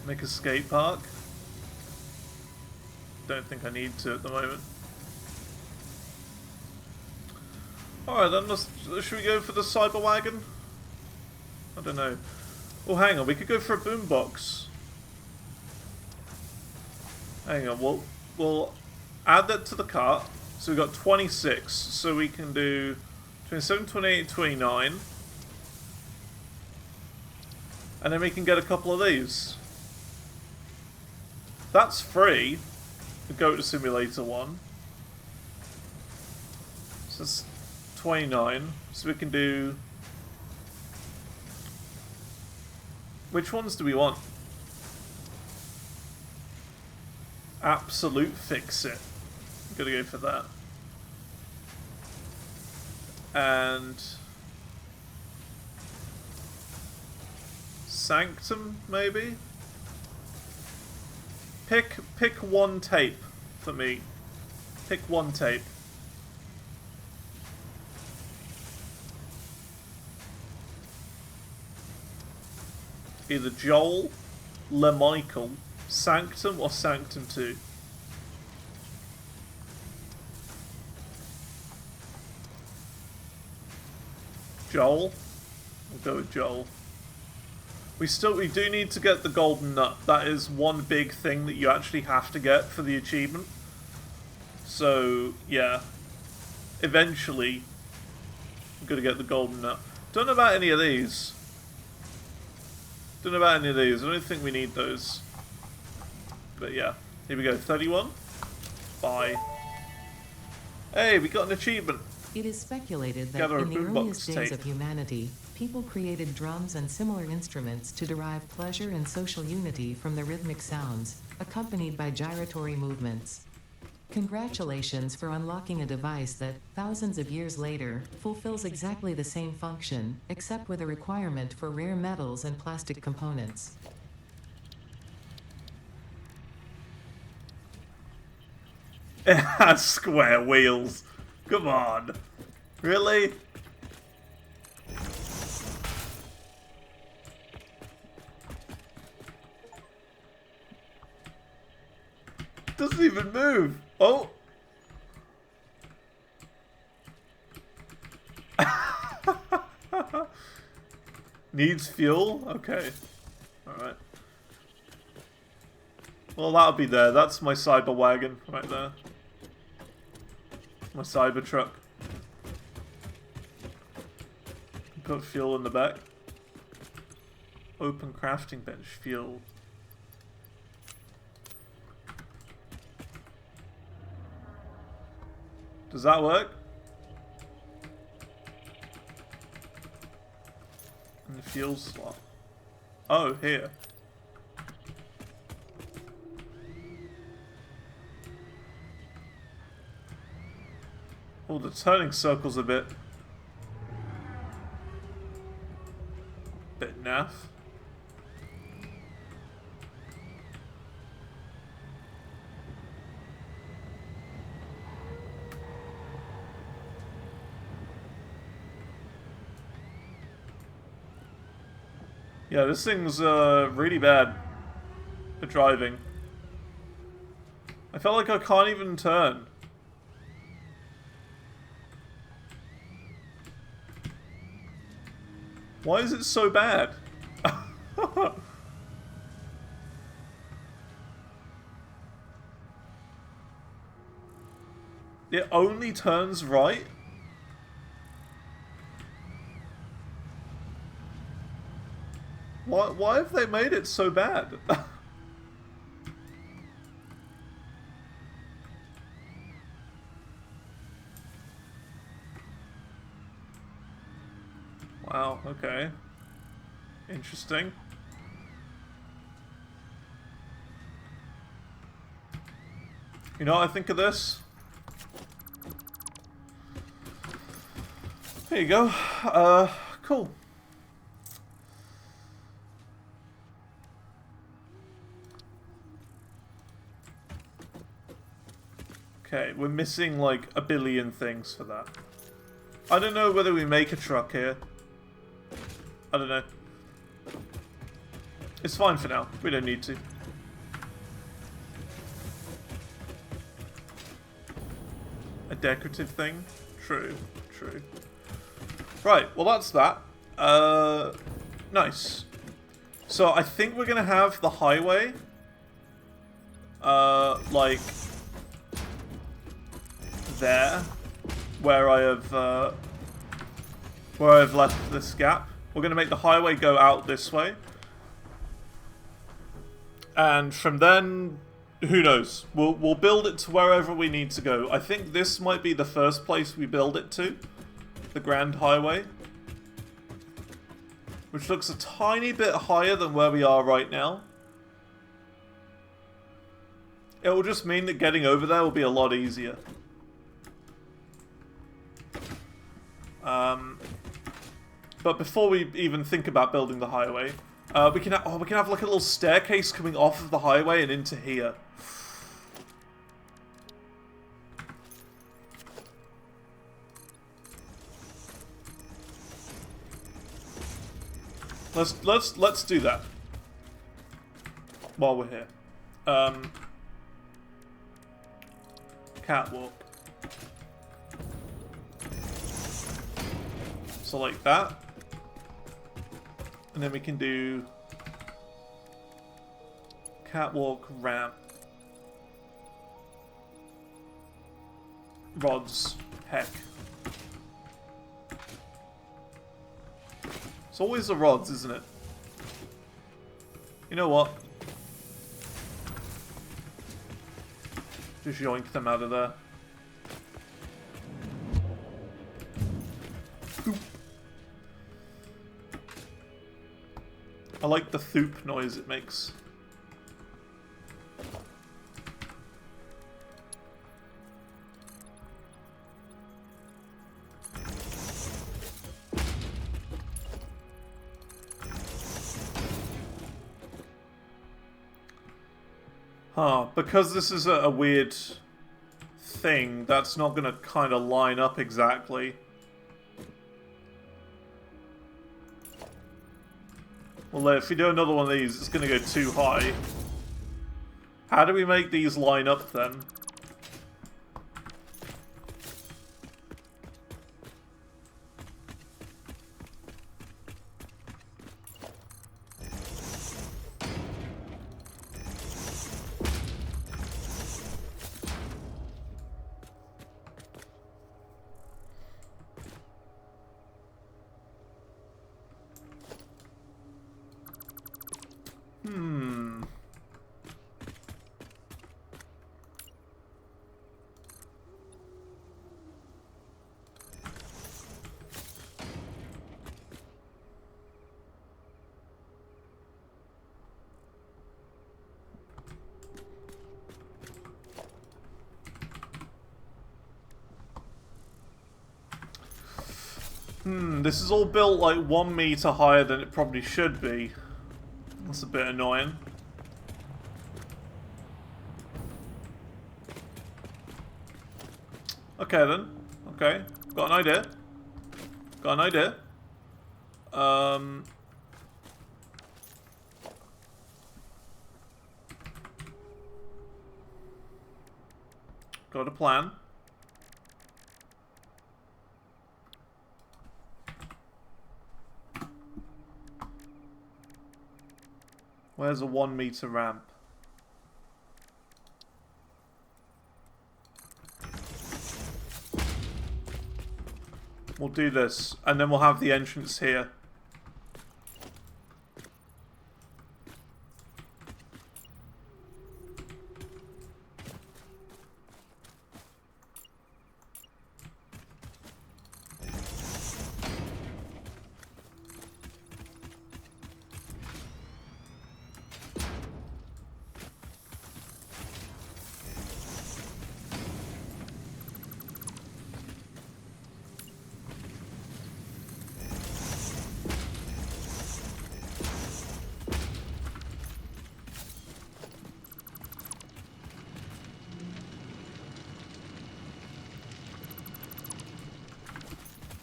Make a skate park. Don't think I need to at the moment. Alright then, should we go for the cyber wagon? I don't know. Oh, hang on, we could go for a boombox. Hang on, we'll add that to the cart. So we've got 26, so we can do 27, 28, 29. And then we can get a couple of these. That's free. The Goat Simulator one. So that's 29. So we can do... Which ones do we want? Absolute Fix It. I'm gonna go for that. And... Sanctum, maybe? Pick one tape for me. Pick one tape. Either Joel, LeMichael, Sanctum, or Sanctum 2. Joel? We'll go with Joel. We do need to get the golden nut. That is one big thing that you actually have to get for the achievement. So, yeah. Eventually, I'm gonna get the golden nut. Don't know about any of these. Don't know about any of these. I don't think we need those. But yeah. Here we go. 31. Bye. Hey, we got an achievement. It is speculated that Gather a in the boombox earliest days tape. of humanity, people created drums and similar instruments to derive pleasure and social unity from the rhythmic sounds, accompanied by gyratory movements. Congratulations for unlocking a device that, thousands of years later, fulfills exactly the same function, except with a requirement for rare metals and plastic components. It has square wheels. Come on. Really? Doesn't even move. Oh. Needs fuel? Okay. Alright. Well, that'll be there. That's my cyber wagon right there. My cyber truck. Put fuel in the back. Open crafting bench. Fuel. Does that work? In the fuel slot. Oh, here. Oh, the turning circle's a bit naff. Yeah, this thing's really bad at driving. I felt like I can't even turn. Why is it so bad? It only turns right? Why have they made it so bad? Wow, okay. Interesting. You know what I think of this? There you go. Cool. Okay, we're missing like a billion things for that. I don't know whether we make a truck here. I don't know. It's fine for now. We don't need to. A decorative thing? True. True. Right, well that's that. Nice. So I think we're gonna have the highway, like there, where I've left this gap. We're gonna make the highway go out this way, and from then, who knows? We'll build it to wherever we need to go. I think this might be the first place we build it to, the Grand Highway. Which looks a tiny bit higher than where we are right now. It will just mean that getting over there will be a lot easier. But before we even think about building the highway, we can have like a little staircase coming off of the highway and into here. Let's do that while we're here. Catwalk. So like that, and then we can do catwalk, ramp, rods, heck. It's always the rods, isn't it? You know what? Just yoink them out of there. Thoop. I like the thoop noise it makes. Because this is a weird thing, that's not going to kind of line up exactly. Well, if we do another one of these, it's going to go too high. How do we make these line up then? This is all built like 1 meter higher than it probably should be. That's a bit annoying. Okay then. Okay. Got an idea. Got an idea. Got a plan. Where's a 1 meter ramp? We'll do this, and then we'll have the entrance here.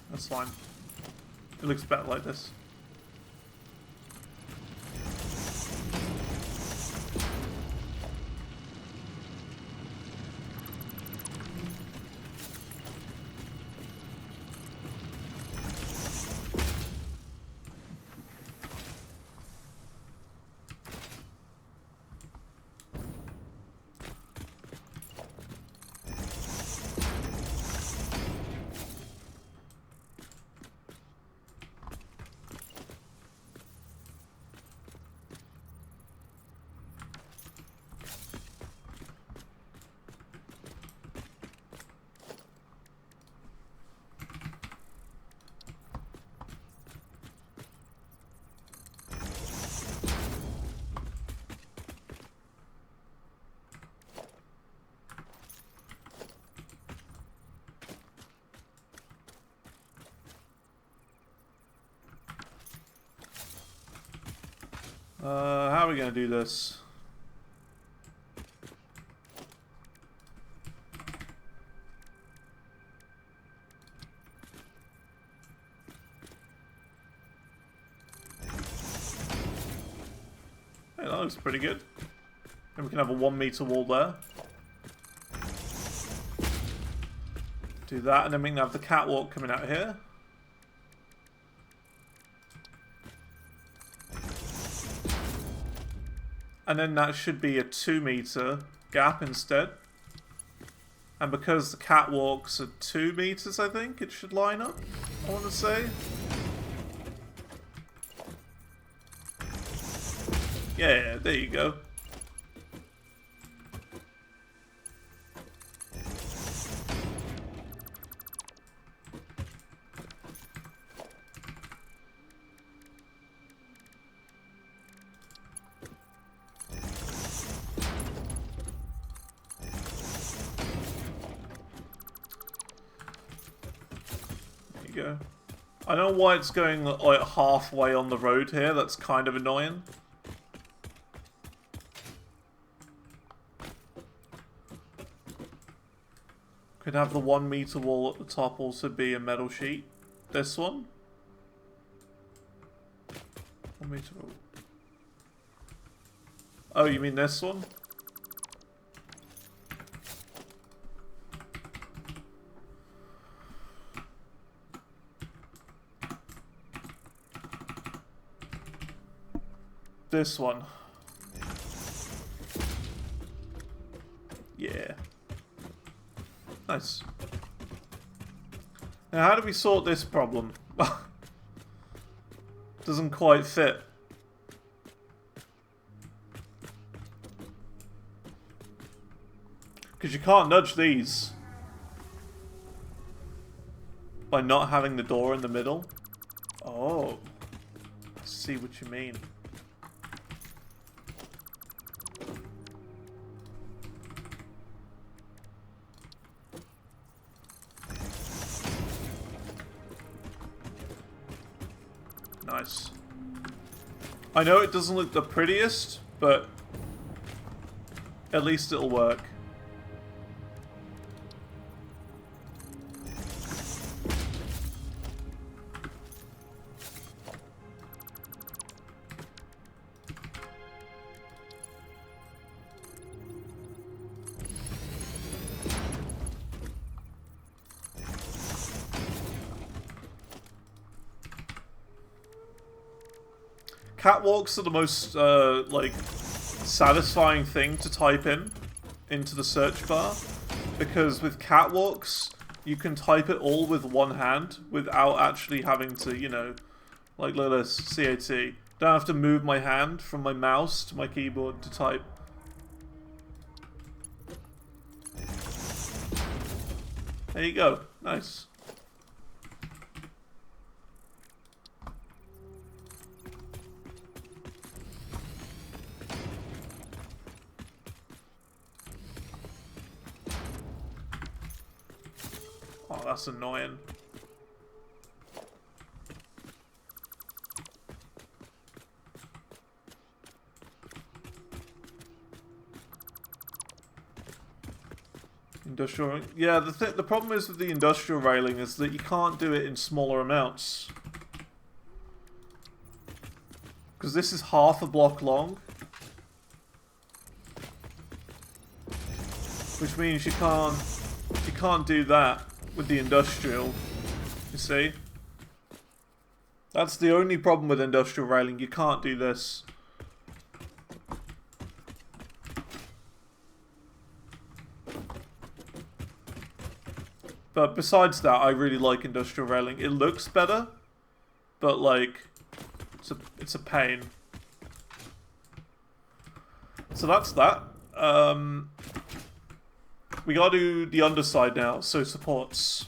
That's fine. It looks better like this. How are we going to do this? Hey, that looks pretty good. And we can have a 1 meter wall there. Do that, and then we can have the catwalk coming out here. And then that should be a 2 meter gap instead. And because the catwalks are 2 meters, I think it should line up, I want to say. Yeah, there you go. Go. I don't know why it's going like halfway on the road here. That's kind of annoying. Could have the 1 meter wall at the top also be a metal sheet. This one. 1 meter wall. Oh, you mean this one? This one. Yeah. Nice. Now, how do we sort this problem? Doesn't quite fit. Because you can't nudge these by not having the door in the middle. Oh. I see what you mean. Nice. I know it doesn't look the prettiest, but at least it'll work. Catwalks are the most, like, satisfying thing to type into the search bar. Because with catwalks, you can type it all with one hand without actually having to, you know, like, look at this, CAT. Don't have to move my hand from my mouse to my keyboard to type. There you go. Nice. Oh, that's annoying. Industrial, yeah. The problem is with the industrial railing is that you can't do it in smaller amounts. Because this is half a block long, which means you can't do that with the industrial. You see, that's the only problem with industrial railing. You can't do this. But besides that, I really like industrial railing. It looks better, but like, it's a pain. So that's that. We gotta do the underside now, so supports.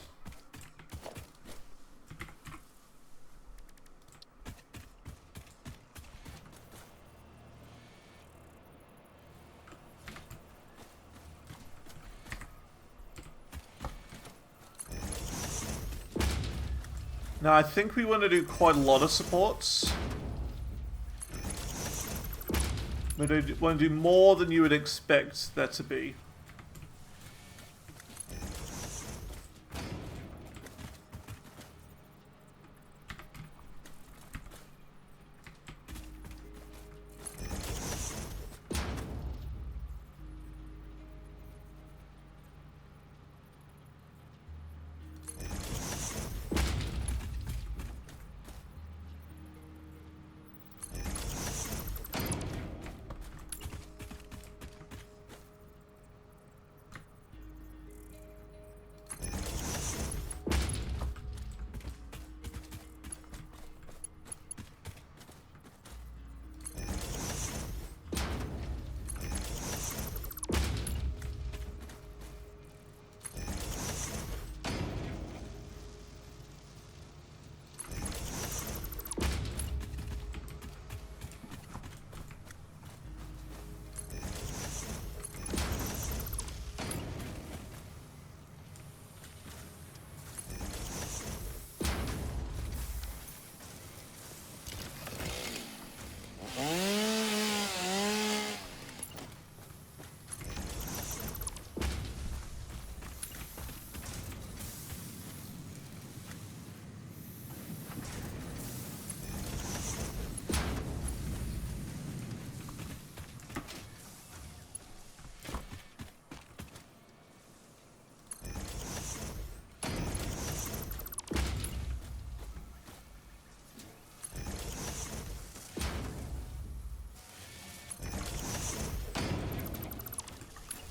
Now, I think we want to do quite a lot of supports. We want to do more than you would expect there to be.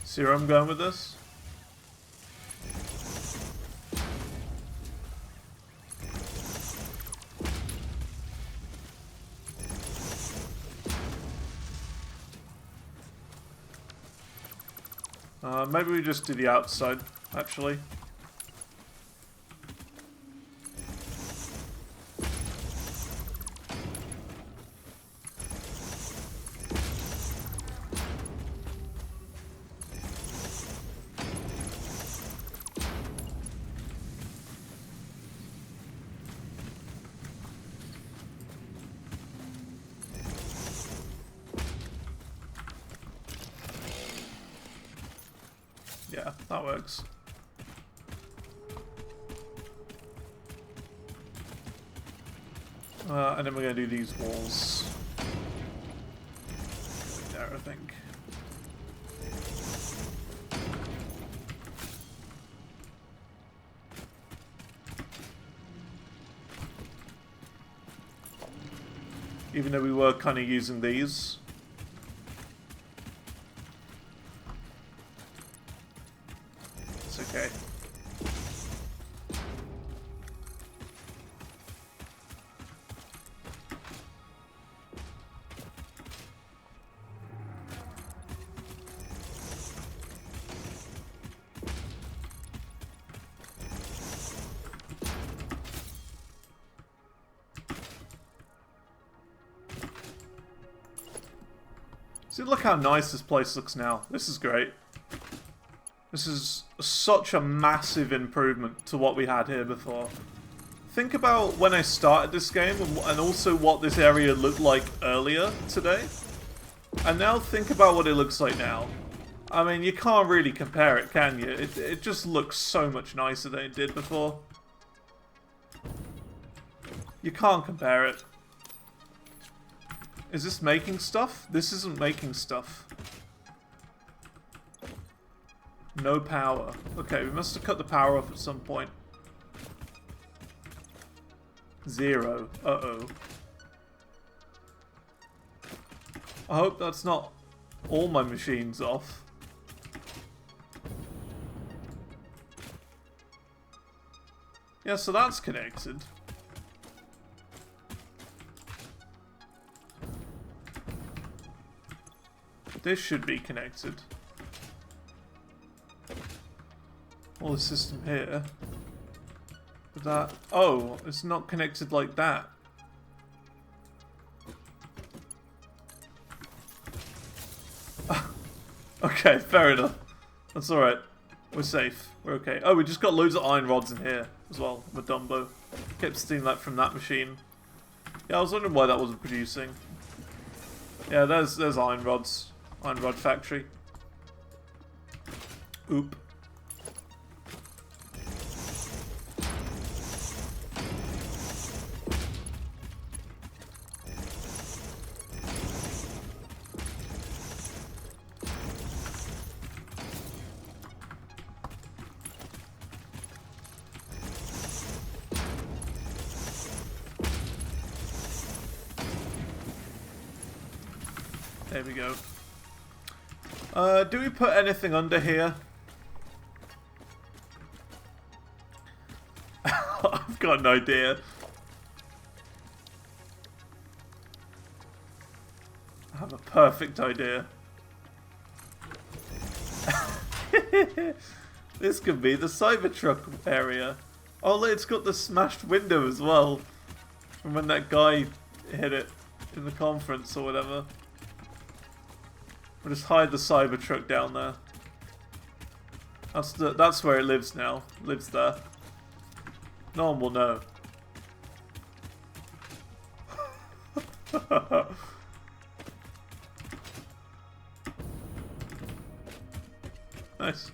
See where I'm going with this? Maybe we just do the outside, actually. Yeah, that works. And then we're going to do these walls. There, I think. Even though we were kind of using these. Okay. See, look how nice this place looks now. This is great. This is such a massive improvement to what we had here before. Think about when I started this game and also what this area looked like earlier today. And now think about what it looks like now. I mean, you can't really compare it, can you? It just looks so much nicer than it did before. You can't compare it. Is this making stuff? This isn't making stuff. No power. Okay, we must have cut the power off at some point. 0. Uh-oh. I hope that's not all my machines off. Yeah, so that's connected. This should be connected. All the system here. But that... Oh, it's not connected like that. Okay, fair enough. That's alright. We're safe. We're okay. Oh, we just got loads of iron rods in here as well. I'm a Dumbo. Kept stealing that from that machine. Yeah, I was wondering why that wasn't producing. Yeah, there's iron rods. Iron rod factory. Oop. There we go. Do we put anything under here? I've got an idea. I have a perfect idea. This could be the Cybertruck area. Oh look, it's got the smashed window as well. From when that guy hit it in the conference or whatever. We'll just hide the Cybertruck down there. That's where it lives now. It lives there. No one will know. Nice.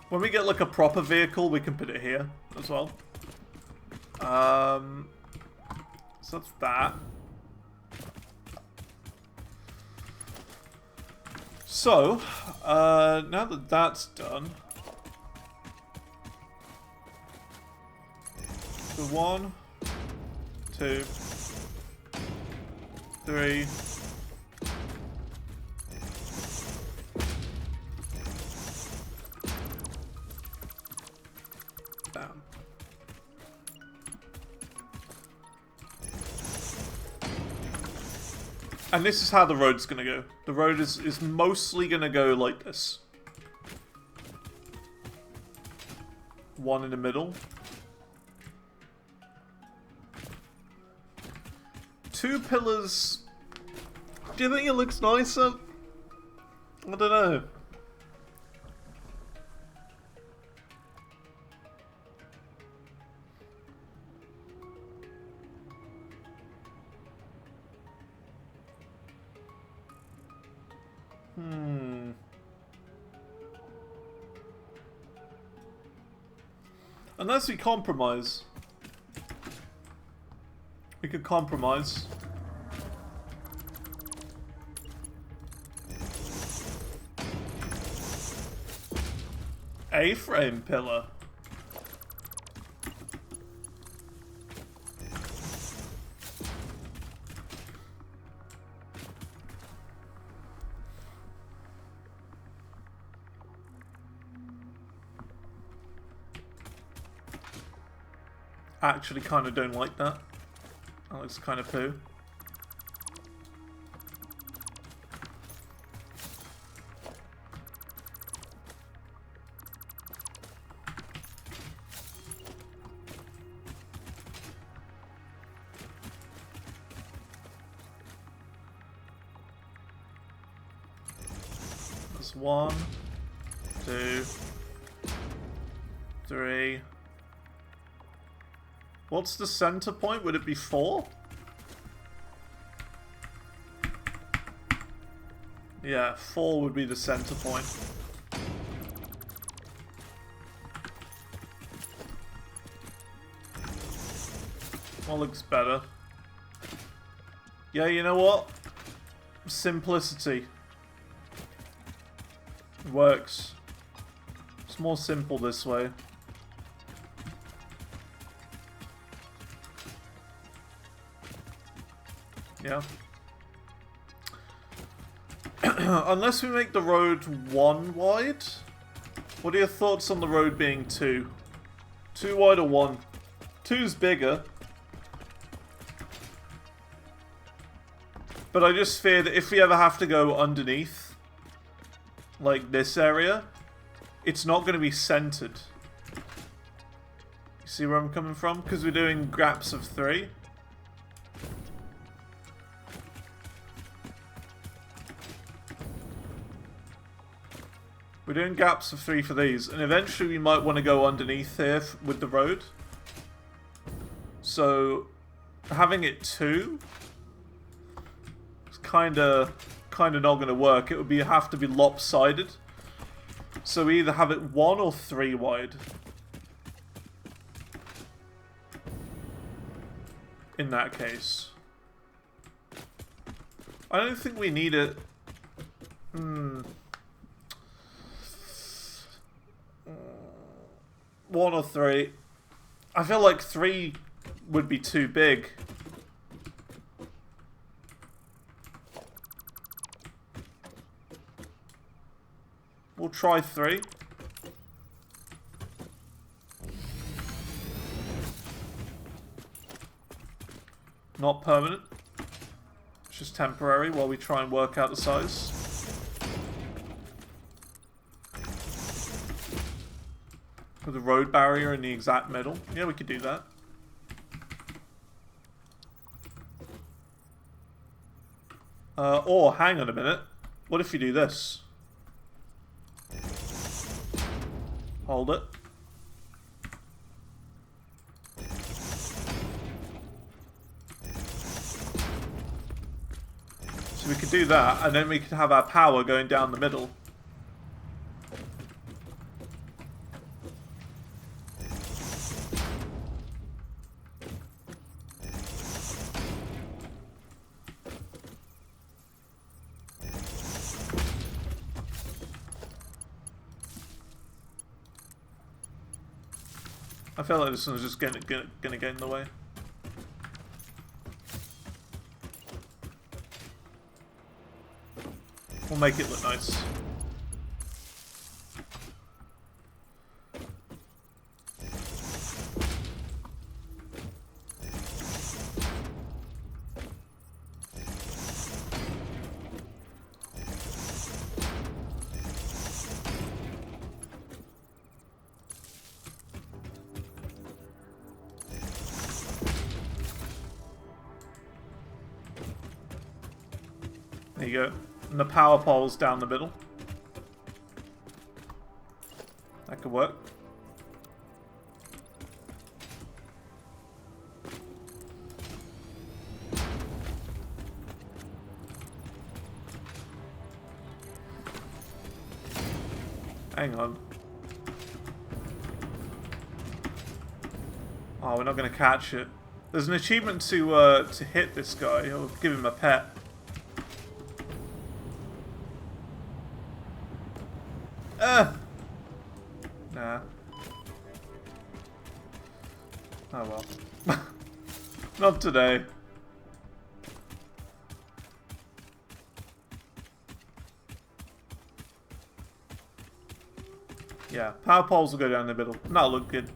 When we get like a proper vehicle, we can put it here as well. So that's that. So, now that that's done, so 1, 2, 3. Bam. And this is how the road's gonna go. The road is mostly gonna go like this. One in the middle. 2 pillars. Do you think it looks nicer? I don't know. Unless we compromise. We could compromise. A-frame pillar. Actually kind of don't like that. That looks kind of poo. There's 1, 2, 3. What's the center point? Would it be 4? Yeah, 4 would be the center point. What looks better? Yeah, you know what? Simplicity. It works. It's more simple this way. Yeah. Unless we make the road 1 wide. What are your thoughts on the road being 2? 2 wide or 1? 2's bigger. But I just fear that if we ever have to go underneath, like this area, it's not going to be centered. You see where I'm coming from? Because we're doing gaps of 3. We're doing gaps of 3 for these, and eventually we might want to go underneath here with the road. So, having it 2 is kind of not going to work. It would have to be lopsided. So we either have it 1 or 3 wide. In that case. I don't think we need it. 1 or 3. I feel like 3 would be too big. We'll try 3. Not permanent. It's just temporary while we try and work out the size. With a road barrier in the exact middle. Yeah, we could do that. Or, hang on a minute. What if you do this? Hold it. So we could do that, and then we could have our power going down the middle. I feel like this one's just gonna get in the way. We'll make it look nice. There you go. And the power pole's down the middle. That could work. Hang on. Oh, we're not going to catch it. There's an achievement to hit this guy. I'll give him a pet. Nah. Oh well. Not today. Yeah, power poles will go down the middle. That'll look good.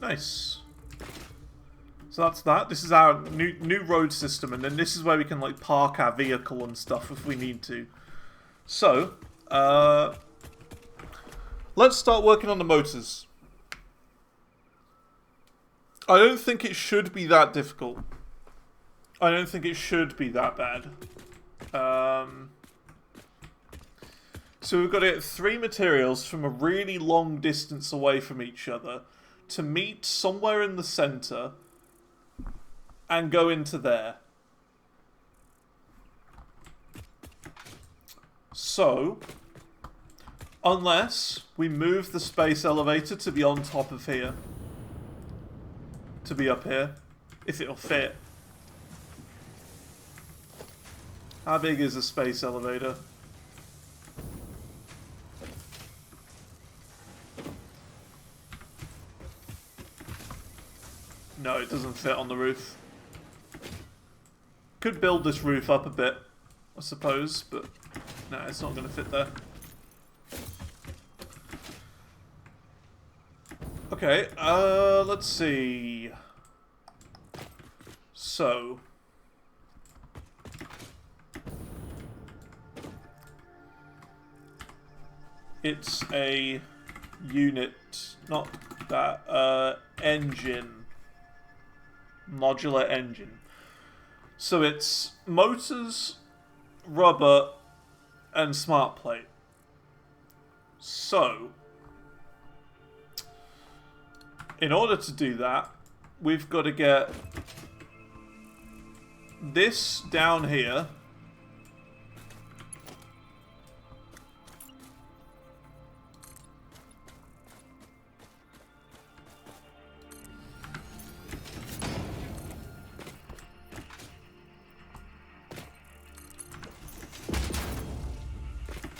Nice. So that's that. This is our new road system, and then this is where we can like park our vehicle and stuff if we need to. So, let's start working on the motors. I don't think it should be that difficult. I don't think it should be that bad. So we've got to get 3 materials from a really long distance away from each other to meet somewhere in the center and go into there. So, unless we move the space elevator to be on top of here, to be up here, if it'll fit. How big is the space elevator? No, it doesn't fit on the roof. Could build this roof up a bit, I suppose, but no, it's not going to fit there. Okay, let's see. So, it's a unit, not that, engine. Modular engine. So it's motors, rubber, and smart plate. So, in order to do that, we've got to get this down here.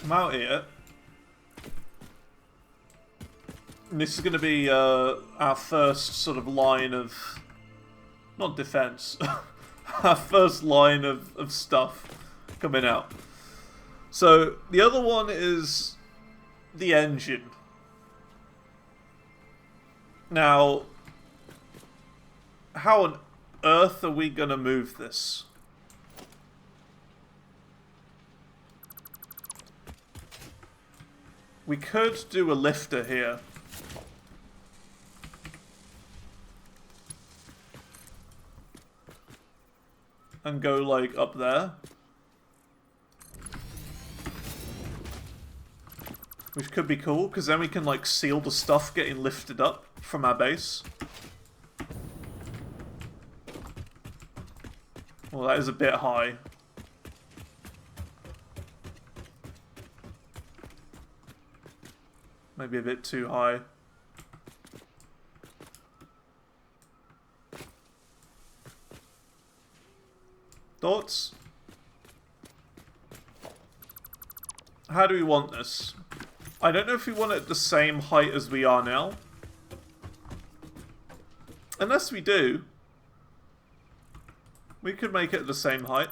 Come out here. And this is going to be our first sort of line of... not defense. Our first line of stuff coming out. So, the other one is the engine. Now, how on earth are we going to move this? We could do a lifter here. And go, like, up there. Which could be cool, because then we can, like, seal the stuff getting lifted up from our base. Well, that is a bit high. Maybe a bit too high. Thoughts? How do we want this? I don't know if we want it the same height as we are now. Unless we do. We could make it the same height.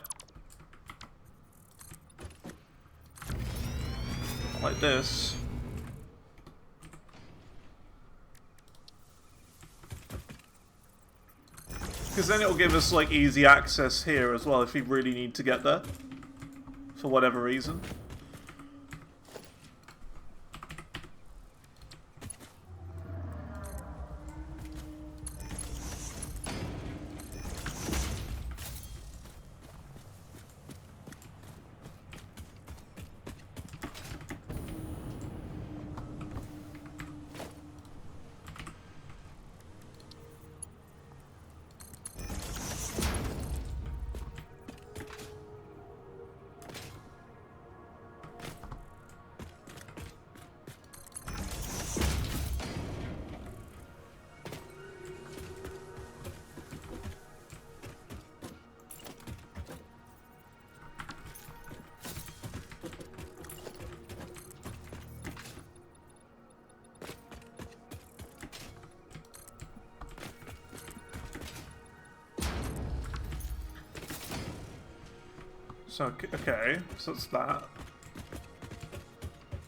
Like this. Because then it'll give us, like, easy access here as well if we really need to get there. For whatever reason. So, okay, so that's that.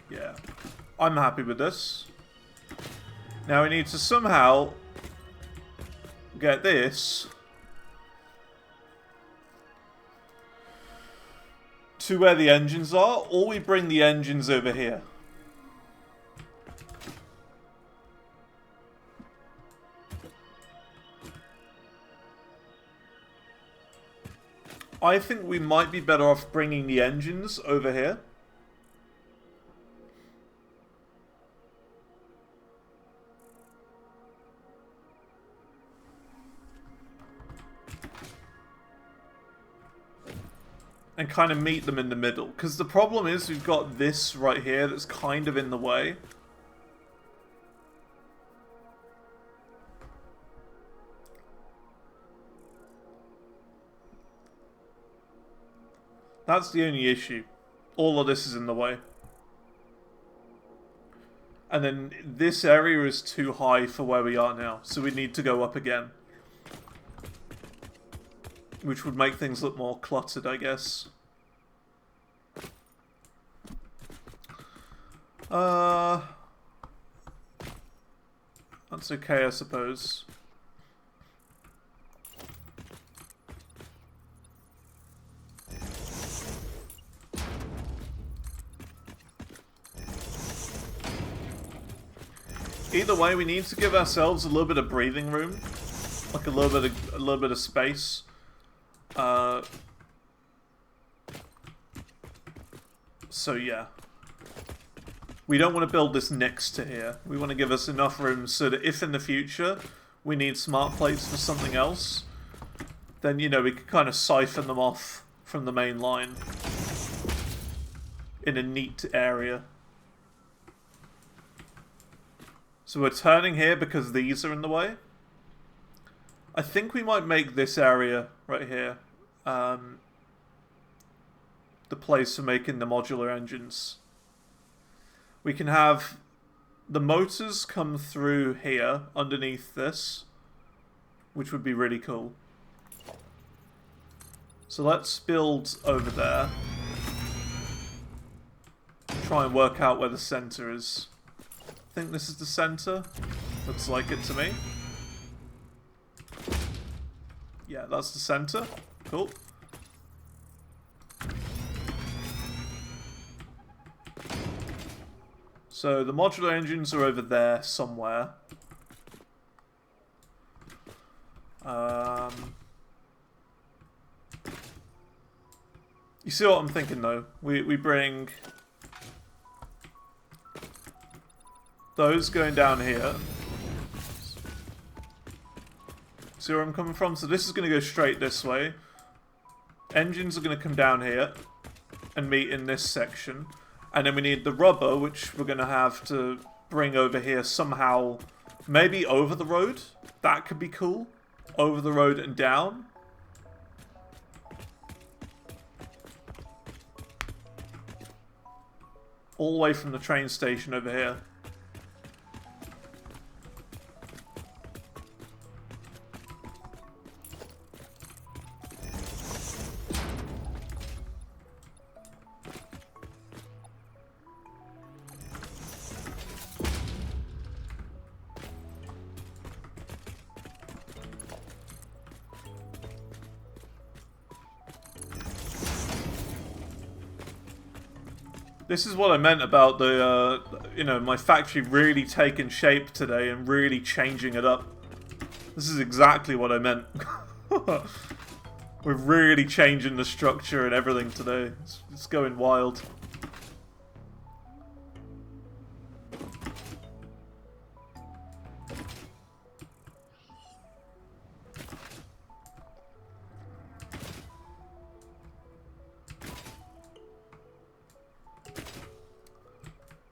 Yeah. I'm happy with this. Now we need to somehow get this to where the engines are, or we bring the engines over here. I think we might be better off bringing the engines over here. And kind of meet them in the middle. Because the problem is we've got this right here that's kind of in the way. That's the only issue. All of this is in the way. And then this area is too high for where we are now. So we need to go up again. Which would make things look more cluttered, I guess. That's okay, I suppose. Either way, we need to give ourselves a little bit of breathing room like a little bit of space. So yeah. We don't want to build this next to here. We want to give us enough room so that if in the future we need smart plates for something else, then, you know, we can kind of siphon them off from the main line in a neat area. So we're turning here because these are in the way. I think we might make this area right here the place for making the modular engines. We can have the motors come through here, underneath this, which would be really cool. So let's build over there. Try and work out where the center is. I think this is the center. Looks like it to me. Yeah, that's the center. Cool. So the modular engines are over there somewhere. You see what I'm thinking though? We bring those going down here. See where I'm coming from? So this is going to go straight this way. Engines are going to come down here and meet in this section. And then we need the rubber, which we're going to have to bring over here somehow. Maybe over the road? That could be cool. Over the road and down. All the way from the train station over here. This is what I meant about the, you know, my factory really taking shape today and really changing it up. This is exactly what I meant. We're really changing the structure and everything today. It's going wild.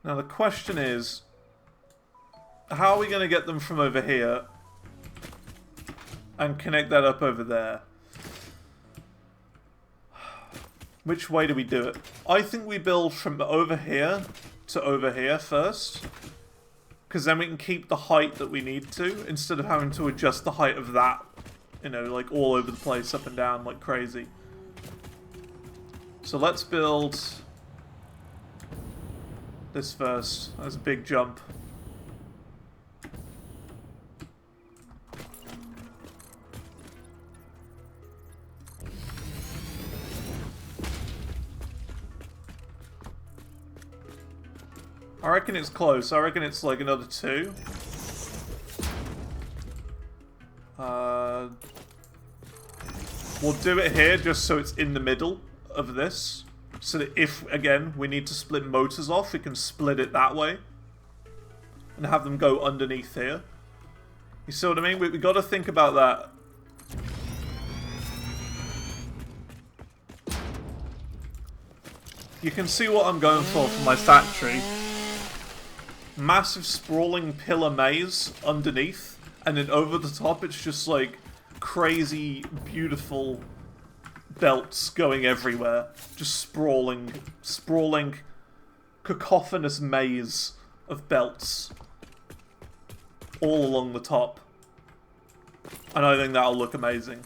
Now the question is, how are we going to get them from over here and connect that up over there? Which way do we do it? I think we build from over here to over here first, because then we can keep the height that we need to, instead of having to adjust the height of that, you know, like all over the place, up and down like crazy. So let's build this first. That's a big jump. I reckon it's close. I reckon it's like another 2. We'll do it here just so it's in the middle of this. So that if, again, we need to split motors off, we can split it that way. And have them go underneath here. You see what I mean? We got to think about that. You can see what I'm going for my factory. Massive sprawling pillar maze underneath. And then over the top it's just like crazy, beautiful belts going everywhere. Just sprawling, cacophonous maze of belts all along the top. And I think that'll look amazing.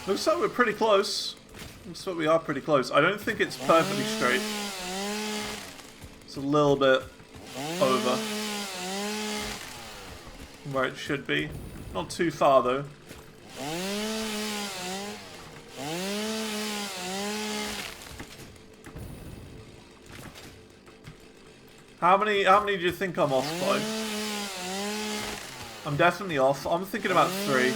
Looks like we're pretty close. Looks like we are pretty close. I don't think it's perfectly straight. It's a little bit over from where it should be. Not too far though. How many do you think I'm off by? I'm definitely off. I'm thinking about 3.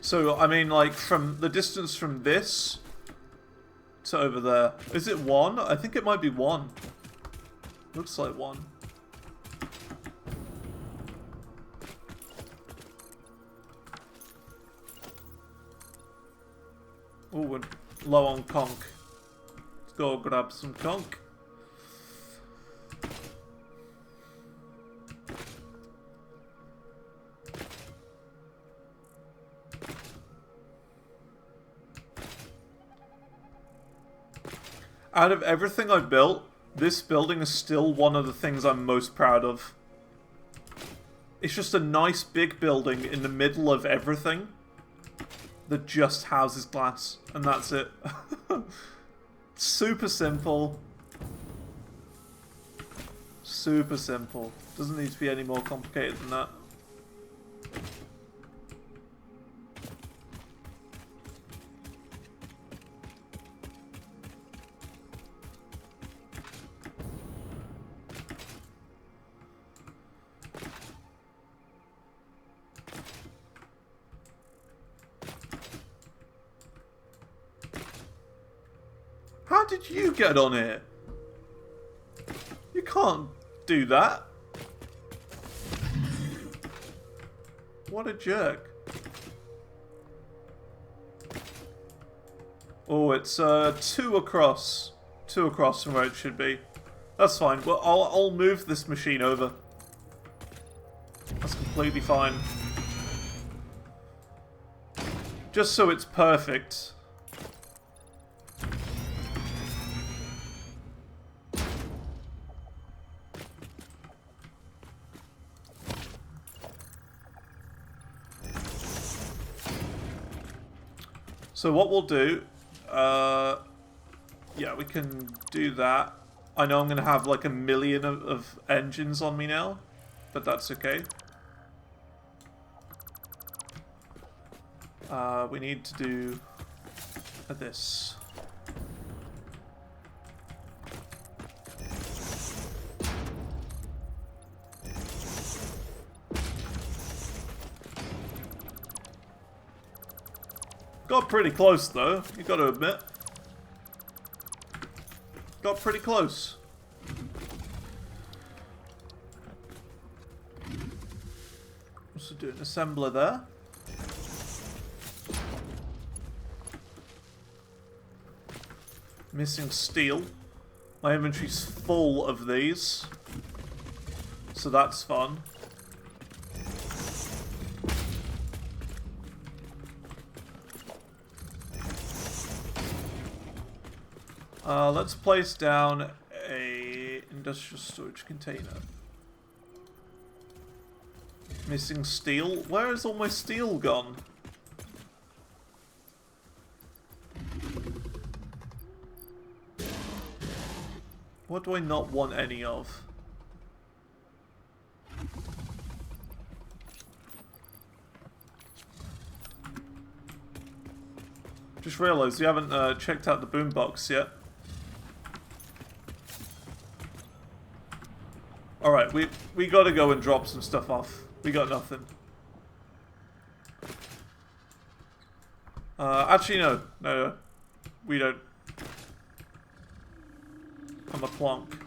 So, I mean, like, from the distance from this to over there. Is it 1? I think it might be 1. Looks like 1. Oh, we're low on conch. Let's go grab some conch. Out of everything I've built, this building is still one of the things I'm most proud of. It's just a nice big building in the middle of everything that just houses glass, and that's it. Super simple. Super simple. Doesn't need to be any more complicated than that. How did you get on it? You can't do that. What a jerk. Oh, it's 2 across. 2 across from where it should be. That's fine. Well, I'll move this machine over. That's completely fine. Just so it's perfect. So what we'll do, yeah, we can do that. I know I'm going to have like 1,000,000 of engines on me now, but that's okay. We need to do this. Got pretty close though, you got to admit. Got pretty close. Also do an assembler there. Missing steel. My inventory's full of these. So that's fun. Let's place down a industrial storage container. Missing steel. Where has all my steel gone? What do I not want any of? Just realised you haven't checked out the boombox yet. Alright, we gotta go and drop some stuff off. We got nothing. Actually no, we don't. I'm a plonk.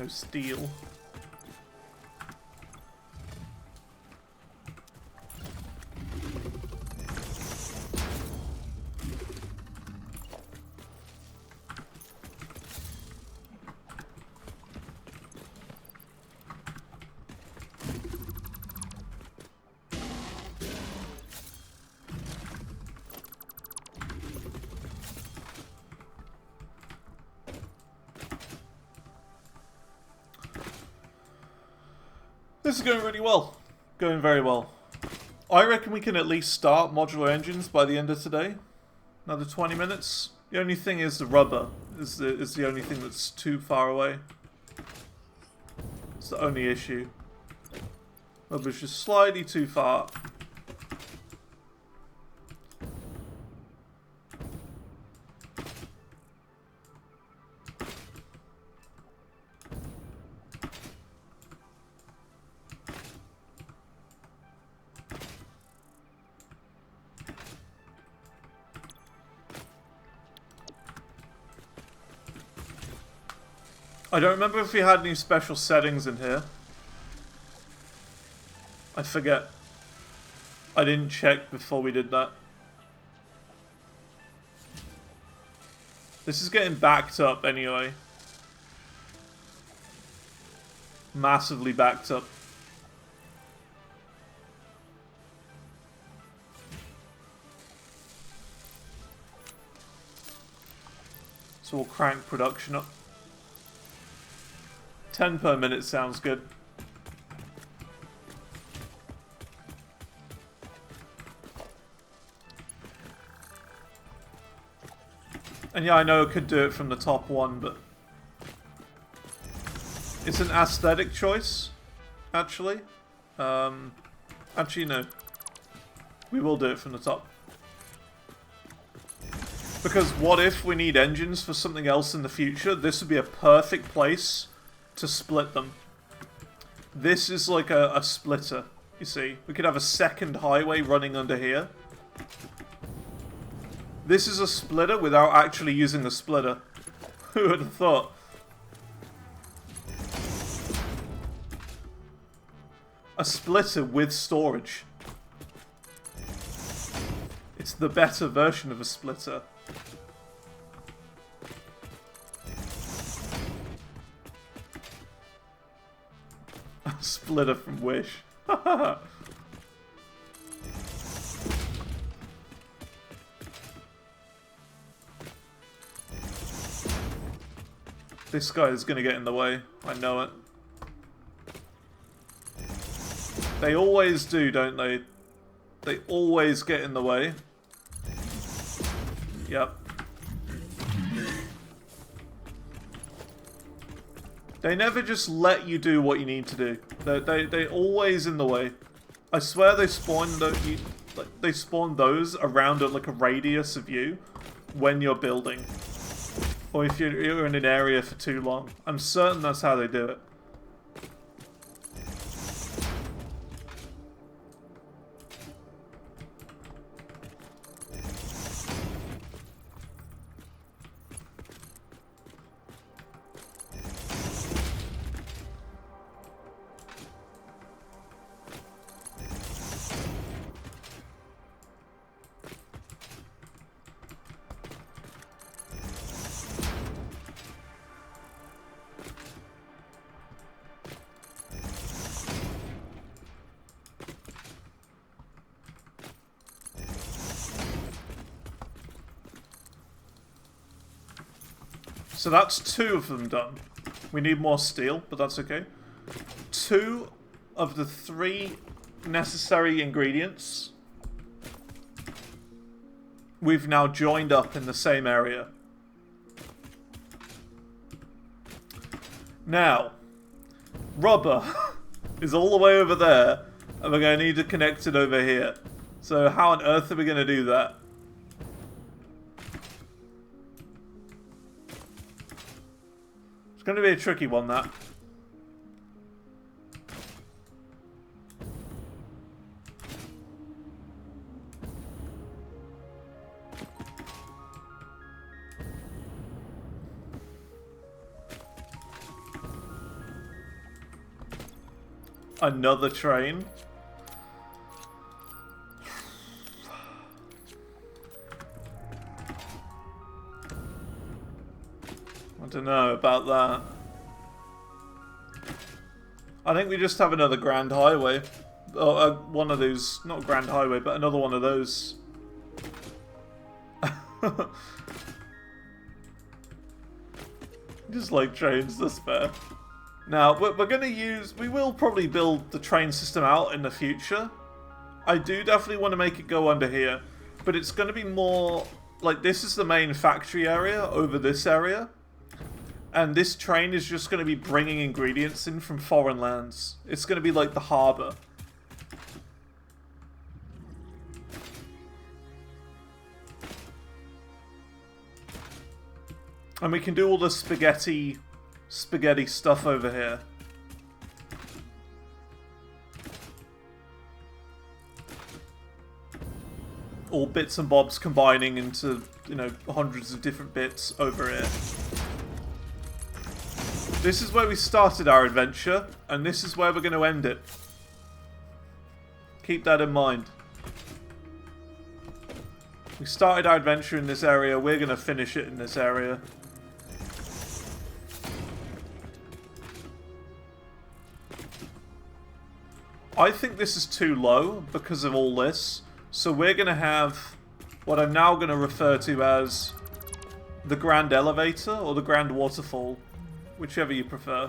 No steel. This is going really well. Going very well. I reckon we can at least start Modular Engines by the end of today. Another 20 minutes. The only thing is the rubber is the only thing that's too far away. It's the only issue. Rubber's just slightly too far. I don't remember if we had any special settings in here. I forget. I didn't check before we did that. This is getting backed up anyway. Massively backed up. So we'll crank production up. 10 per minute sounds good. And yeah, I know I could do it from the top one, but it's an aesthetic choice, actually. Actually, no. We will do it from the top. Because what if we need engines for something else in the future? This would be a perfect place to split them. This is like a splitter, you see. We could have a second highway running under here. This is a splitter without actually using a splitter. Who would have thought? A splitter with storage. It's the better version of a splitter. Splitter from Wish. This guy is going to get in the way. I know it. They always do, don't they? They always get in the way. Yep. They never just let you do what you need to do. They're always in the way. I swear they spawn they spawn those around like a radius of you when you're building. Or if you're in an area for too long. I'm certain that's how they do it. So that's 2 of them done. We need more steel, but that's okay. 2 of the 3 necessary ingredients we've now joined up in the same area. Now, rubber is all the way over there, and we're going to need to connect it over here. So how on earth are we going to do that? It's going to be a tricky one, that. Another train. I don't know about that. I think we just have another Grand Highway. Oh, one of those, not Grand Highway, but another one of those. Just like trains, that's fair. Now, we're going to use... We will probably build the train system out in the future. I do definitely want to make it go under here. But it's going to be more... Like, this is the main factory area over this area. And this train is just going to be bringing ingredients in from foreign lands. It's going to be like the harbour. And we can do all the spaghetti stuff over here. All bits and bobs combining into, you know, hundreds of different bits over here. This is where we started our adventure, and this is where we're going to end it. Keep that in mind. We started our adventure in this area, we're going to finish it in this area. I think this is too low because of all this, so we're going to have what I'm now going to refer to as the Grand Elevator or the Grand Waterfall, whichever you prefer.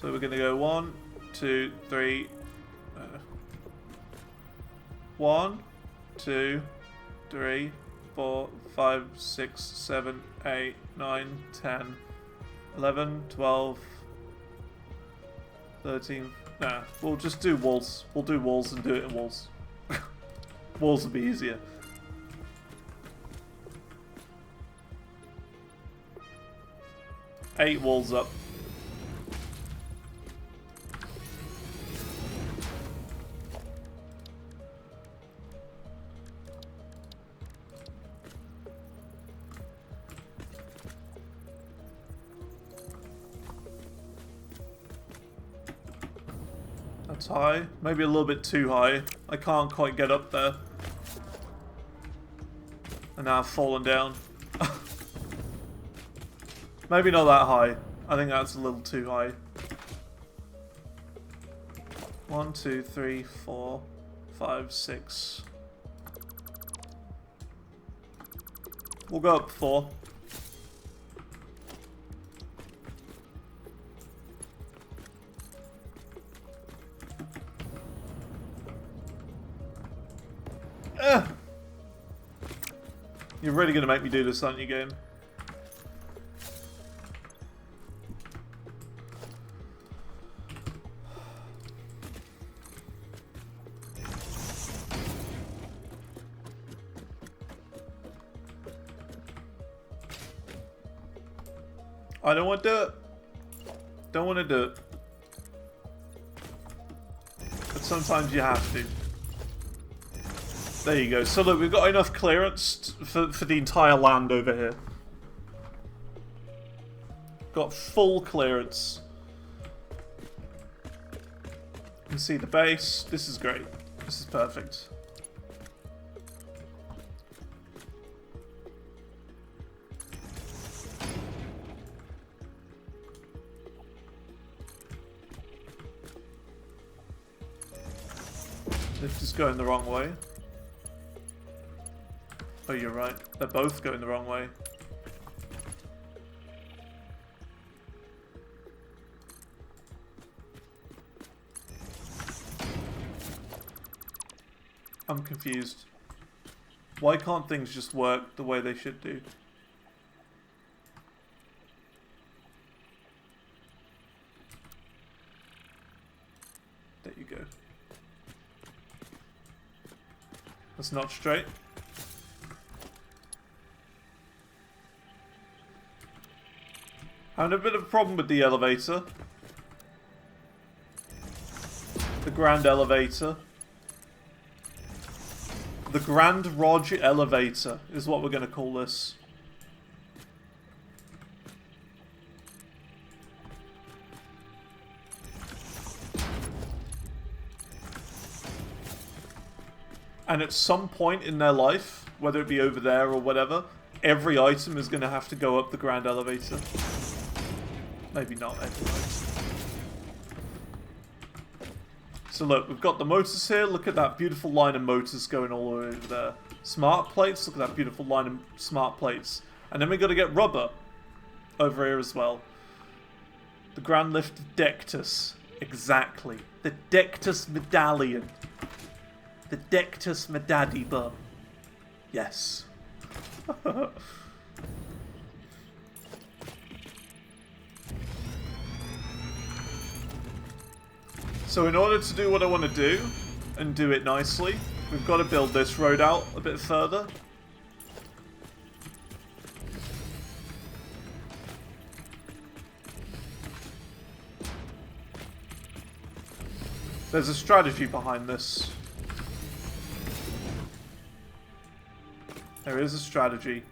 So we're going to go 1, 2, 3. 1, 2, 3, 4, 5, 6, 7, 8, 9, 10, 11, 12, 13. Nah, we'll just do walls. We'll do walls and do it in walls. Walls will be easier. Eight walls up. That's high. Maybe a little bit too high. I can't quite get up there. And now I've fallen down. Maybe not that high. I think that's a little too high. 1, 2, 3, 4, 5, 6. We'll go up 4. You're really going to make me do this, aren't you, game? I don't want to do it. Don't want to do it. But sometimes you have to. There you go. So look, we've got enough clearance for the entire land over here. Got full clearance. You can see the base. This is great. This is perfect. Lift is going the wrong way. Oh, you're right. They're both going the wrong way. I'm confused. Why can't things just work the way they should do? There you go. That's not straight. Having a bit of a problem with the elevator. The Grand Elevator. The Grand Rog Elevator is what we're going to call this. And at some point in their life, whether it be over there or whatever, every item is going to have to go up the grand elevator. Maybe not every item. So look, we've got the motors here. Look at that beautiful line of motors going all the way over there. Smart plates. Look at that beautiful line of smart plates. And then we got to get rubber over here as well. The Grand Lift Dectus. Exactly. The Dectus Medallion. The Dectus Medaddy Bum. Yes. So in order to do what I want to do, and do it nicely, we've got to build this road out a bit further. There's a strategy behind this. There is a strategy.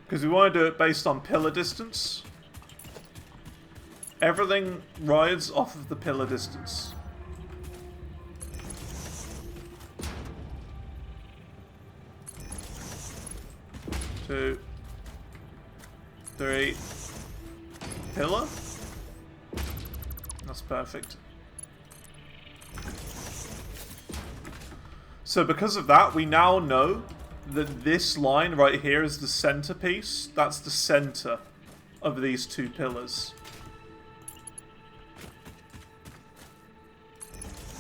Because we want to do it based on pillar distance. Everything rides off of the pillar distance. Two, three, pillar. That's perfect. So because of that, we now know that this line right here is the centerpiece. That's the center of these two pillars.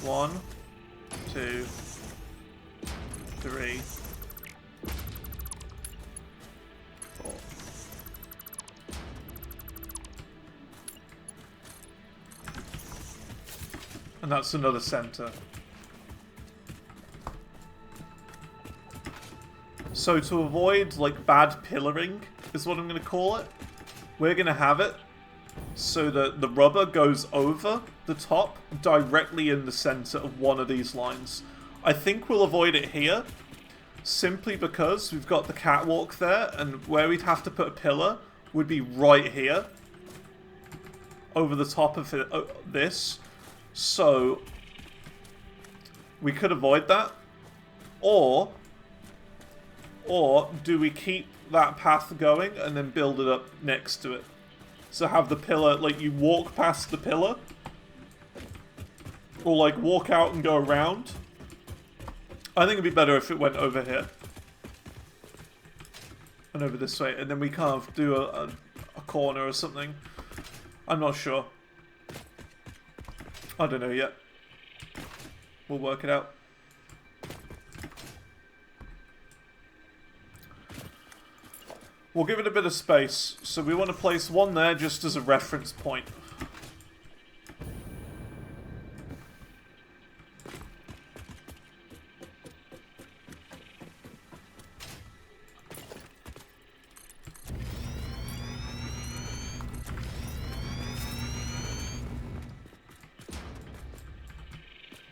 1, 2, 3, 4. And that's another center. So to avoid, like, bad pillaring, is what I'm going to call it, we're going to have it so that the rubber goes over the top, directly in the center of one of these lines. I think we'll avoid it here, simply because we've got the catwalk there, and where we'd have to put a pillar would be right here, over the top of this. So we could avoid that, or do we keep that path going and then build it up next to it? So have the pillar, like, you walk past the pillar, or like walk out and go around. I think it'd be better if it went over here and over this way, and then we kind of do a corner or something. I'm not sure. I don't know yet. We'll work it out. We'll give it a bit of space, so we want to place one there just as a reference point.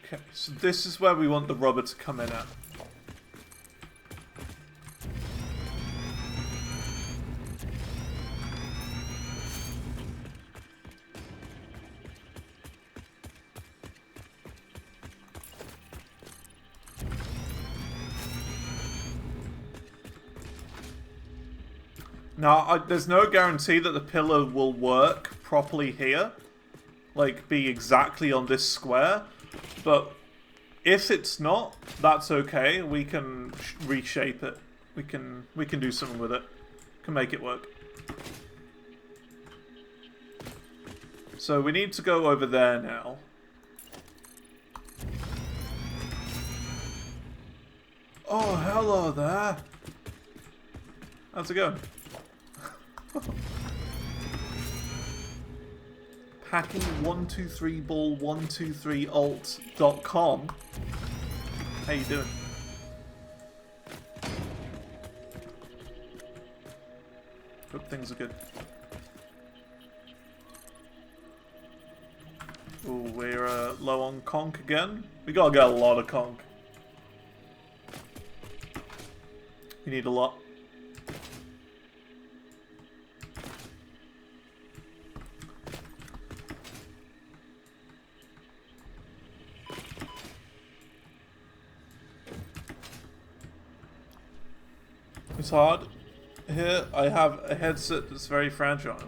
Okay, so this is where we want the rubber to come in at. Now, there's no guarantee that the pillar will work properly here. Like, be exactly on this square. But if it's not, that's okay. We can reshape it. We can do something with it. Can make it work. So we need to go over there now. Oh, hello there. How's it going? Packing123ball123alt.com. How you doing? Hope things are good. Ooh, we're low on conch again. We gotta get a lot of conch. We need a lot. It's hard. Here, I have a headset that's very fragile.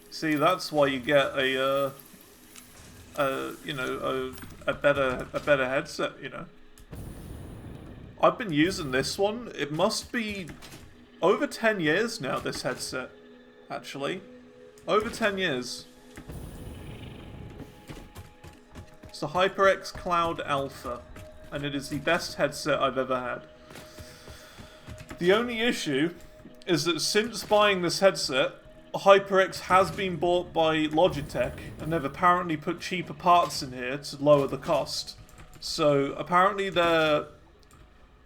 See, that's why you get a better headset, you know. I've been using this one. It must be over 10 years now, this headset, actually. Over 10 years. It's the HyperX Cloud Alpha, and it is the best headset I've ever had. The only issue is that since buying this headset, HyperX has been bought by Logitech, and they've apparently put cheaper parts in here to lower the cost. So apparently the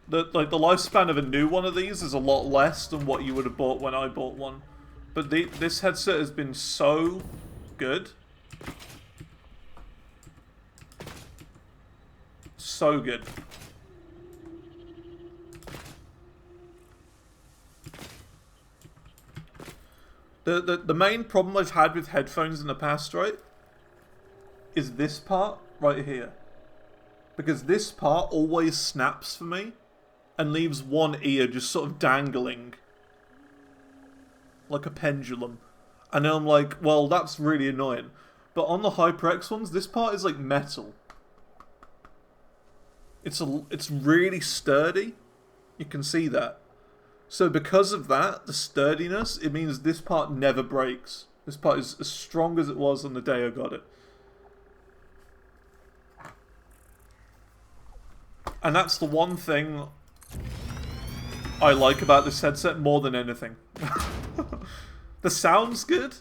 lifespan of a new one of these is a lot less than what you would have bought when I bought one. But this headset has been so good. So good. The main problem I've had with headphones in the past, right, is this part right here. Because this part always snaps for me and leaves one ear just sort of dangling like a pendulum. And then I'm like, well, that's really annoying. But on the HyperX ones, this part is like metal. It's really sturdy. You can see that. So because of that, the sturdiness, it means this part never breaks. This part is as strong as it was on the day I got it. And that's the one thing I like about this headset more than anything. The sound's good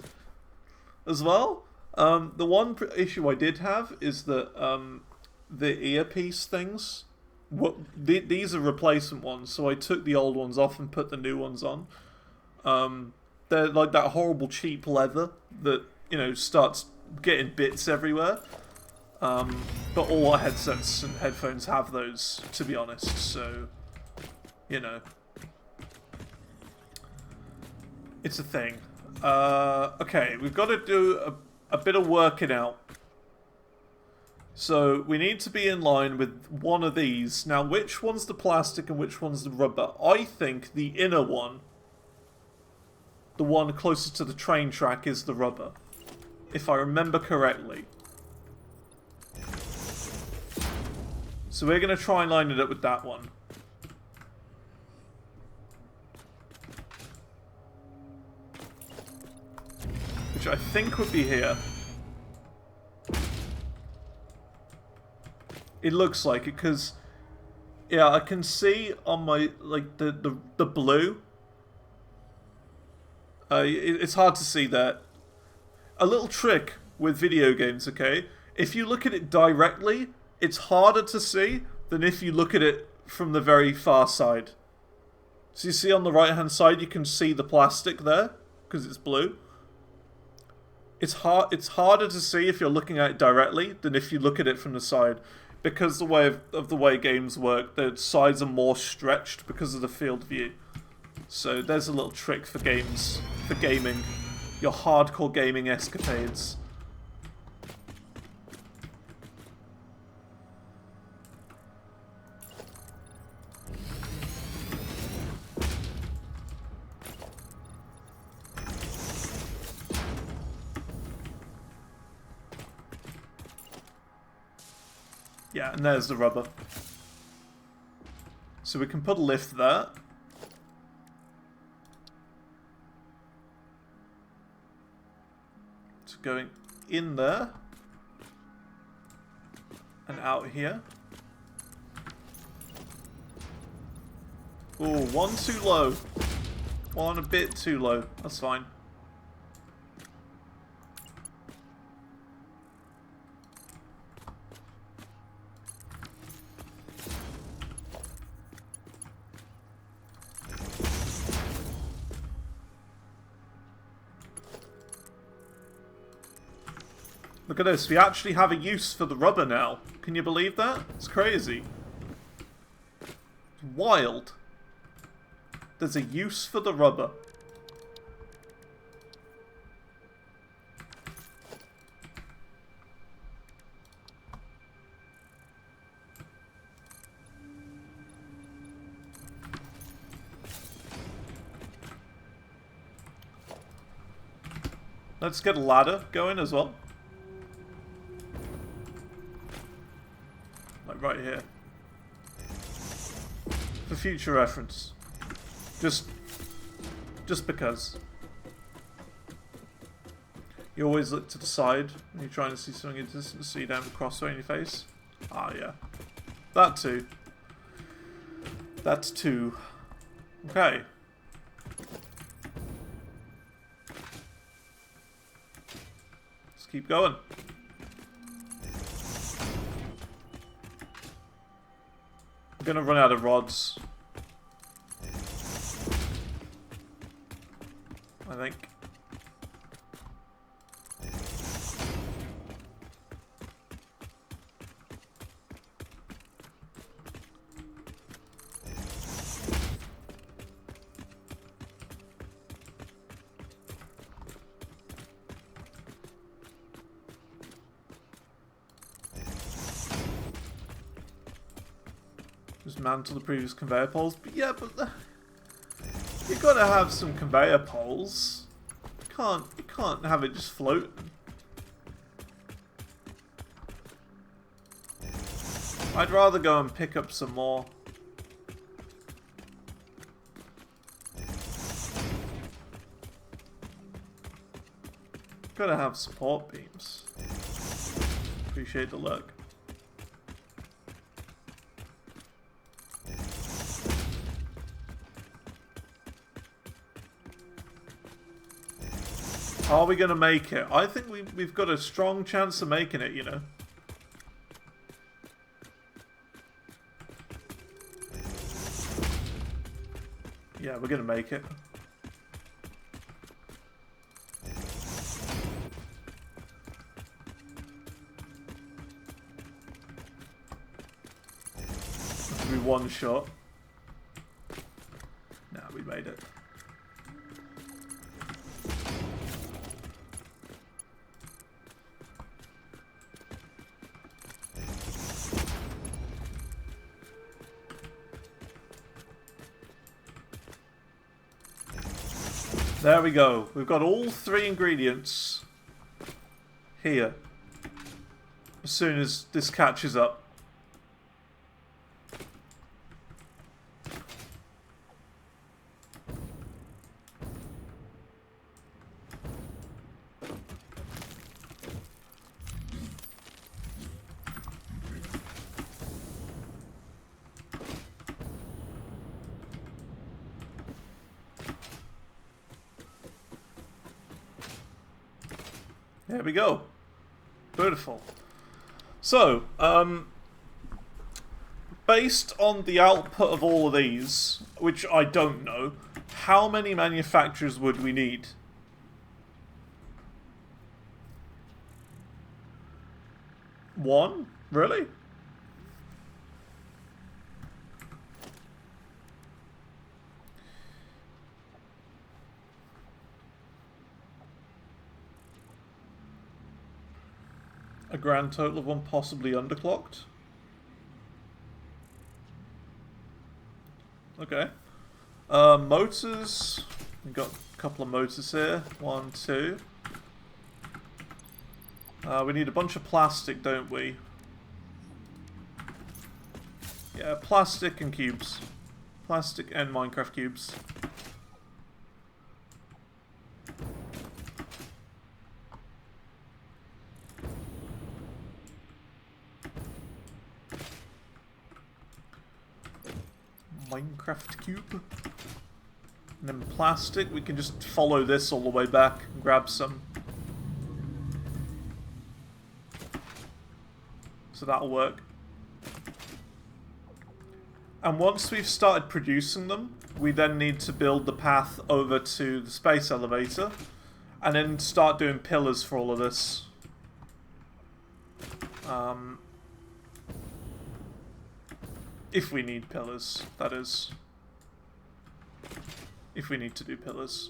as well. The one issue I did have is that the earpiece things, these are replacement ones, so I took the old ones off and put the new ones on. They're like that horrible cheap leather that, you know, starts getting bits everywhere. But all our headsets and headphones have those, to be honest, so, you know. It's a thing. Okay, we've got to do a bit of working out. So, we need to be in line with one of these. Now, which one's the plastic and which one's the rubber? I think the inner one, the one closest to the train track, is the rubber. If I remember correctly. So we're going to try and line it up with that one. Which I think would be here. It looks like it, because, yeah, I can see on my, like, the blue. It's hard to see that. A little trick with video games, okay? If you look at it directly, it's harder to see than if you look at it from the very far side. So you see on the right hand side, you can see the plastic there, because it's blue. It's harder to see if you're looking at it directly than if you look at it from the side. Because of the way games work, the sides are more stretched because of the field of view. So there's a little trick for games, for gaming. Your hardcore gaming escapades. Yeah, and there's the rubber. So we can put a lift there. So going in there. And out here. Ooh, one too low. One a bit too low. That's fine. Look at this, we actually have a use for the rubber now. Can you believe that? It's crazy. It's wild. There's a use for the rubber. Let's get a ladder going as well. Like right here. For future reference. Just because. You always look to the side when you're trying to see something in the distance so you don't have a crossbow in your face. Ah, yeah. That too. That's two. Okay. Let's keep going. I'm gonna run out of rods. I think. Dismantle the previous conveyor poles. But yeah, but you gotta have some conveyor poles. You can't have it just floating. I'd rather go and pick up some more. Gotta have support beams. Appreciate the look. Are we going to make it? I think we've got a strong chance of making it, you know. Yeah, we're going to make it. That'll be one shot. Nah, we made it. There we go. We've got all three ingredients here. As soon as this catches up. There we go. Beautiful. So, based on the output of all of these, which I don't know, how many manufacturers would we need? One? Really? A grand total of one, possibly underclocked. Okay. Motors. We've got a couple of motors here. One, two. We need a bunch of plastic, don't we? Yeah, plastic and cubes. Plastic and Minecraft cubes. Minecraft cube. And then plastic, we can just follow this all the way back and grab some. So that'll work. And once we've started producing them, we then need to build the path over to the space elevator. And then start doing pillars for all of this. If we need pillars, that is. If we need to do pillars.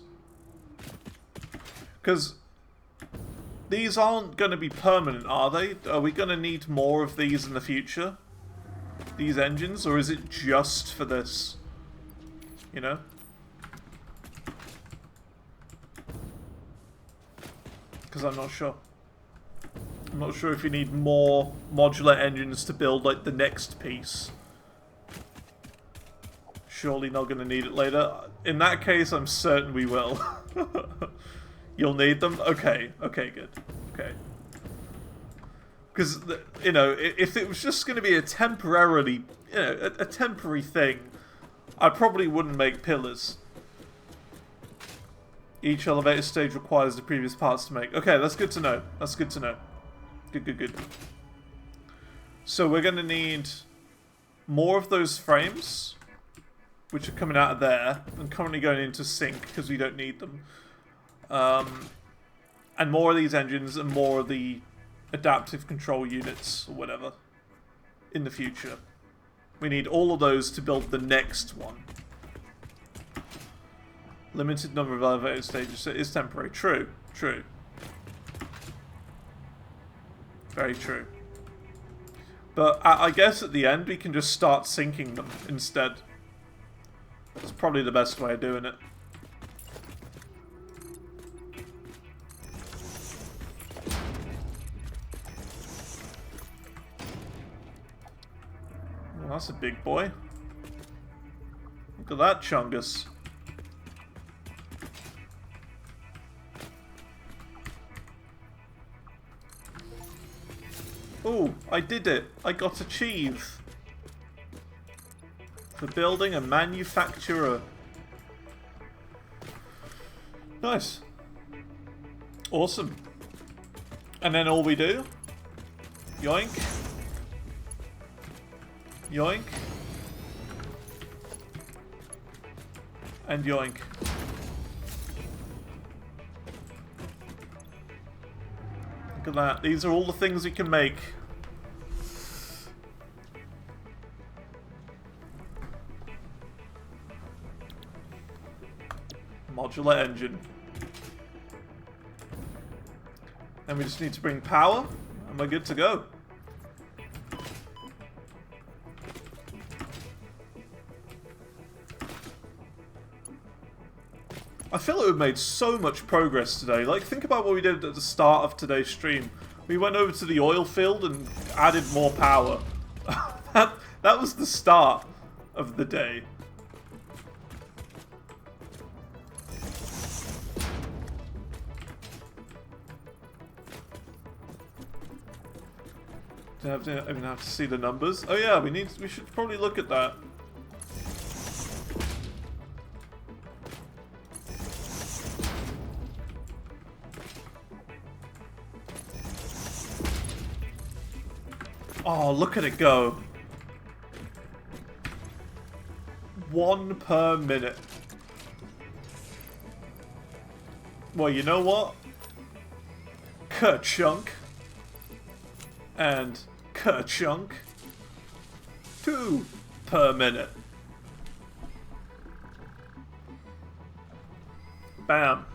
Because these aren't going to be permanent, are they? Are we going to need more of these in the future? These engines? Or is it just for this? You know? Because I'm not sure. I'm not sure if you need more modular engines to build, like, the next piece. Surely not going to need it later. In that case, I'm certain we will. You'll need them? Okay. Okay, good. Okay. Because, you know, if it was just going to be a temporarily, you know, a temporary thing, I probably wouldn't make pillars. Each elevator stage requires the previous parts to make. Okay, that's good to know. That's good to know. Good, good, good. So we're going to need more of those frames, which are coming out of there, and currently going into sync because we don't need them. And more of these engines and more of the adaptive control units, or whatever, in the future. We need all of those to build the next one. Limited number of elevator stages, so it is temporary. True, true. Very true. But I guess at the end we can just start syncing them instead. That's probably the best way of doing it. Well, that's a big boy. Look at that chungus. Oh, I did it. I got achieve. For building a manufacturer. Nice. Awesome. And then all we do, yoink, yoink, and yoink. Look at that. These are all the things we can make. Modular engine. And we just need to bring power, and we're good to go. I feel like we've made so much progress today. Like, think about what we did at the start of today's stream. We went over to the oil field and added more power. that was the start of the day. Do I even have to see the numbers? Oh yeah, we should probably look at that. Oh, look at it go. 1 per minute. Well, you know what? Ka-chunk. And ka-chunk. 2 per minute. Bam.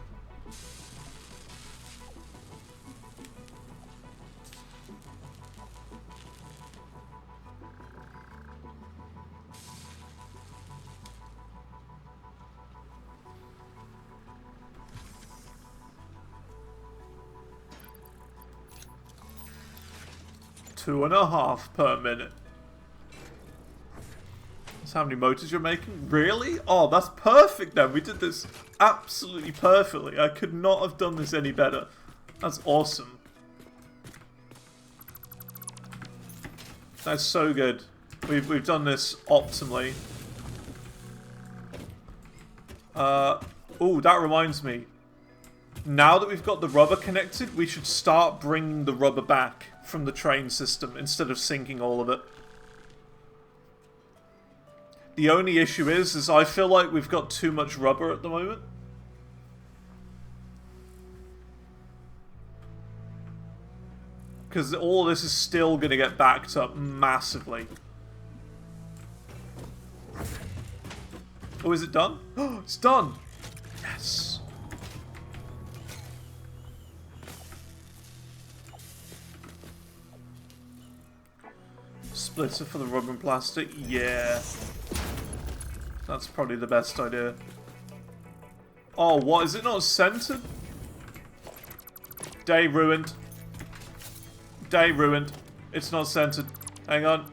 Two and a half per minute. That's how many motors you're making? Really? Oh, that's perfect then. We did this absolutely perfectly. I could not have done this any better. That's awesome. That's so good. We've done this optimally. Oh, that reminds me. Now that we've got the rubber connected, we should start bringing the rubber back from the train system instead of sinking all of it. The only issue is I feel like we've got too much rubber at the moment. Because all of this is still going to get backed up massively. Oh, is it done? Oh, it's done! Yes! Splitter for the rubber and plastic? Yeah. That's probably the best idea. Oh, what? Is it not centered? Day ruined. Day ruined. It's not centered. Hang on.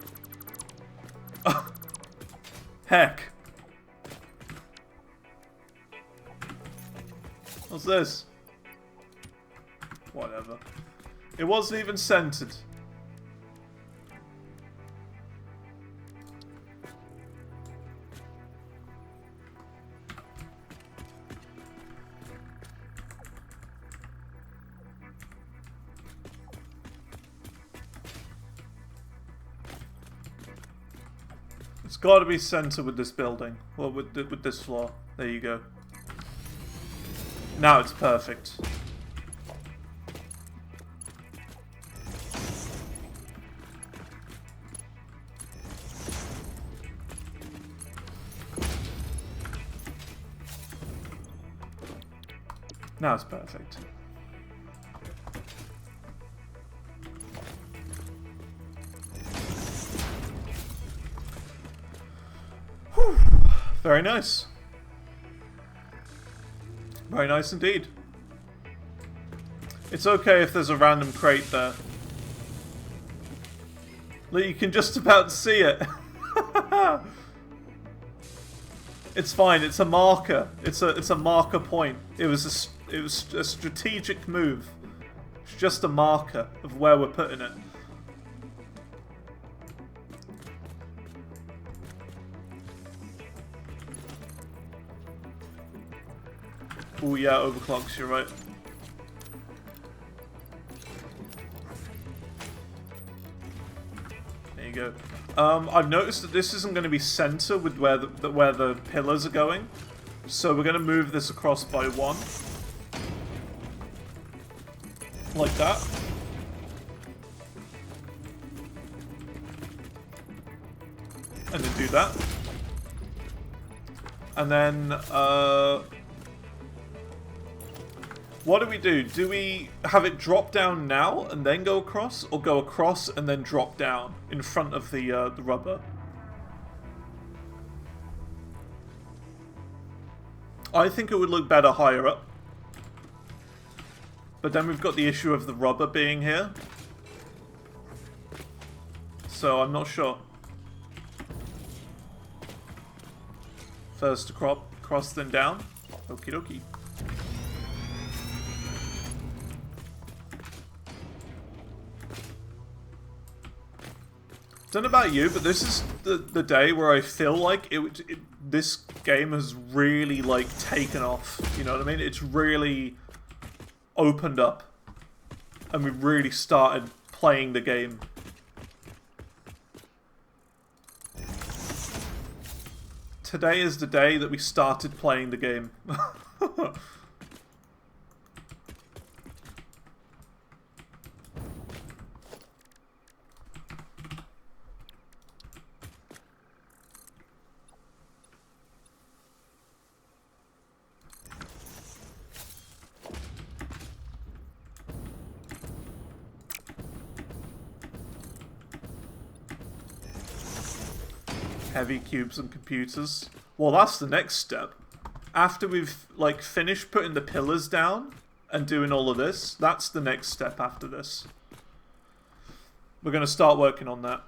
Heck. What's this? Whatever. It wasn't even centered. It's got to be centered with this building. Well, with this floor. There you go. Now it's perfect. Now it's perfect. Whew. Very nice. Very nice indeed. It's okay if there's a random crate there. Look, you can just about see it. It's fine. It's a marker. It's a marker point. It was a strategic move. It's just a marker of where we're putting it. Oh yeah, overclocks, you're right. There you go. I've noticed that this isn't going to be center with where the pillars are going. So we're going to move this across by one. Like that. And then do that. And then, what do? Do we have it drop down now and then go across? Or go across and then drop down in front of the rubber? I think it would look better higher up. But then we've got the issue of the rubber being here. So I'm not sure. First across then down. Okie dokie. Don't know about you, but this is the day where I feel like this game has really, like, taken off. You know what I mean? It's really opened up. And we really started playing the game. Today is the day that we started playing the game. Heavy cubes and computers. Well, that's the next step. After we've, like, finished putting the pillars down and doing all of this, that's the next step after this. We're going to start working on that.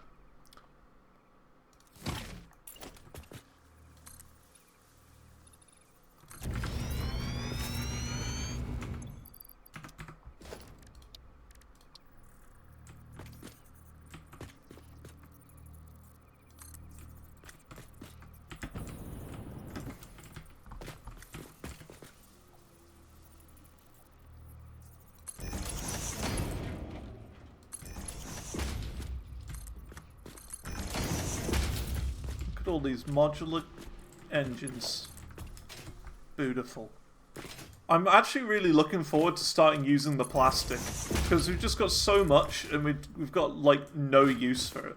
All these modular engines. Beautiful. I'm actually really looking forward to starting using the plastic, because we've just got so much and we've got, like, no use for it.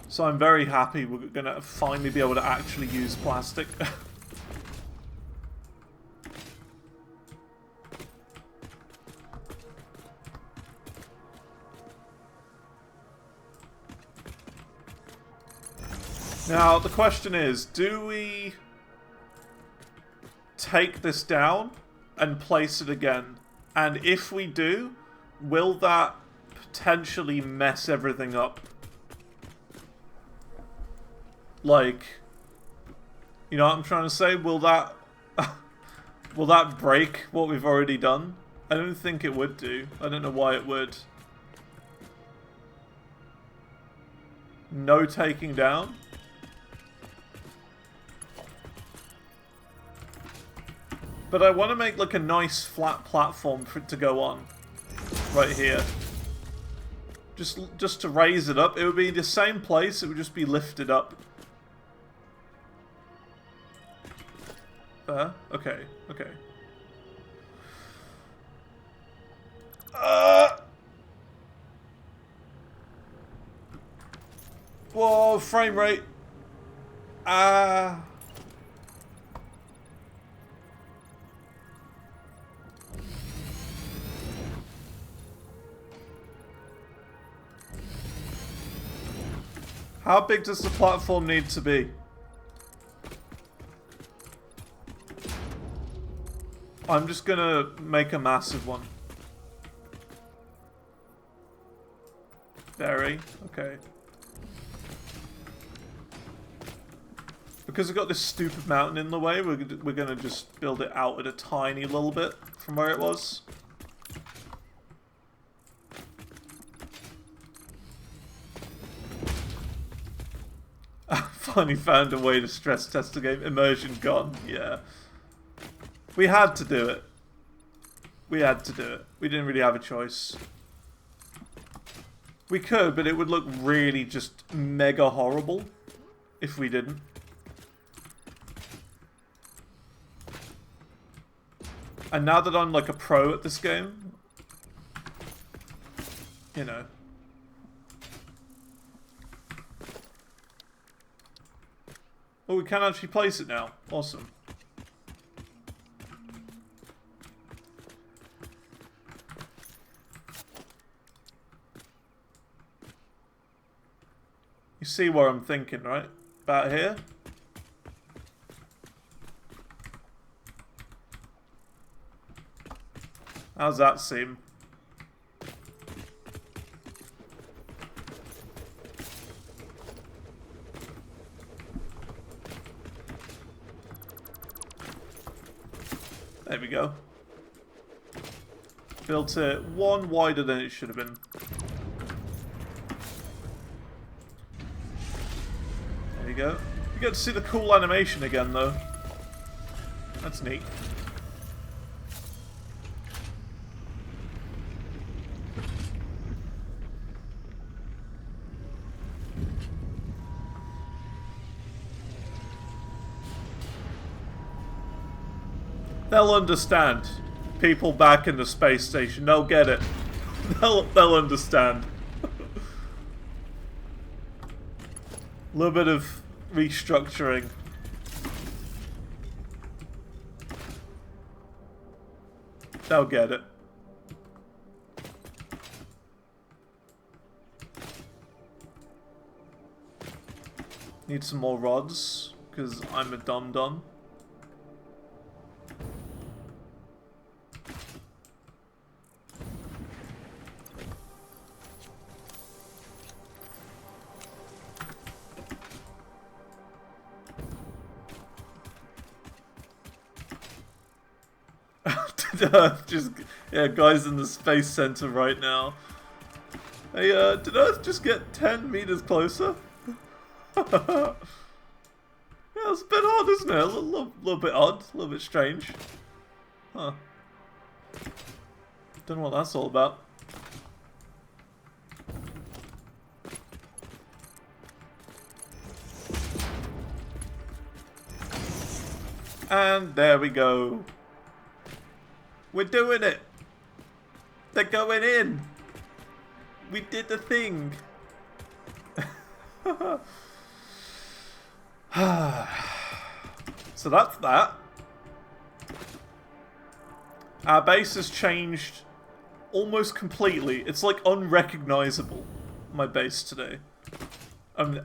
So I'm very happy we're gonna finally be able to actually use plastic. Now, the question is, do we take this down and place it again? And if we do, will that potentially mess everything up? Like, you know what I'm trying to say? Will that will that break what we've already done? I don't think it would do. I don't know why it would. No taking down? But I want to make like a nice flat platform for it to go on. Right here. Just to raise it up. It would be the same place, it would just be lifted up. There? Okay, okay. Whoa, frame rate. How big does the platform need to be? I'm just gonna make a massive one. Very, okay. Because we've got this stupid mountain in the way, we're gonna just build it out at a tiny little bit from where it was. I finally found a way to stress test the game. Immersion gone, yeah. We had to do it. We had to do it. We didn't really have a choice. We could, but it would look really just mega horrible if we didn't. And now that I'm like a pro at this game, you know. Oh, we can actually place it now. Awesome. You see what I'm thinking, right? About here? How's that seem? There we go. Built it one wider than it should have been. There you go. You get to see the cool animation again, though. That's neat. They'll understand. People back in the space station, they'll get it. They'll understand. A little bit of restructuring. They'll get it. Need some more rods, because I'm a dum-dum. Just, yeah, guys in the space center right now. Hey, did Earth just get 10 meters closer? Yeah, it's a bit odd, isn't it? A little bit odd, a little bit strange. Huh. Don't know what that's all about. And there we go. We're doing it! They're going in! We did the thing! So that's that. Our base has changed almost completely. It's like unrecognizable, my base today.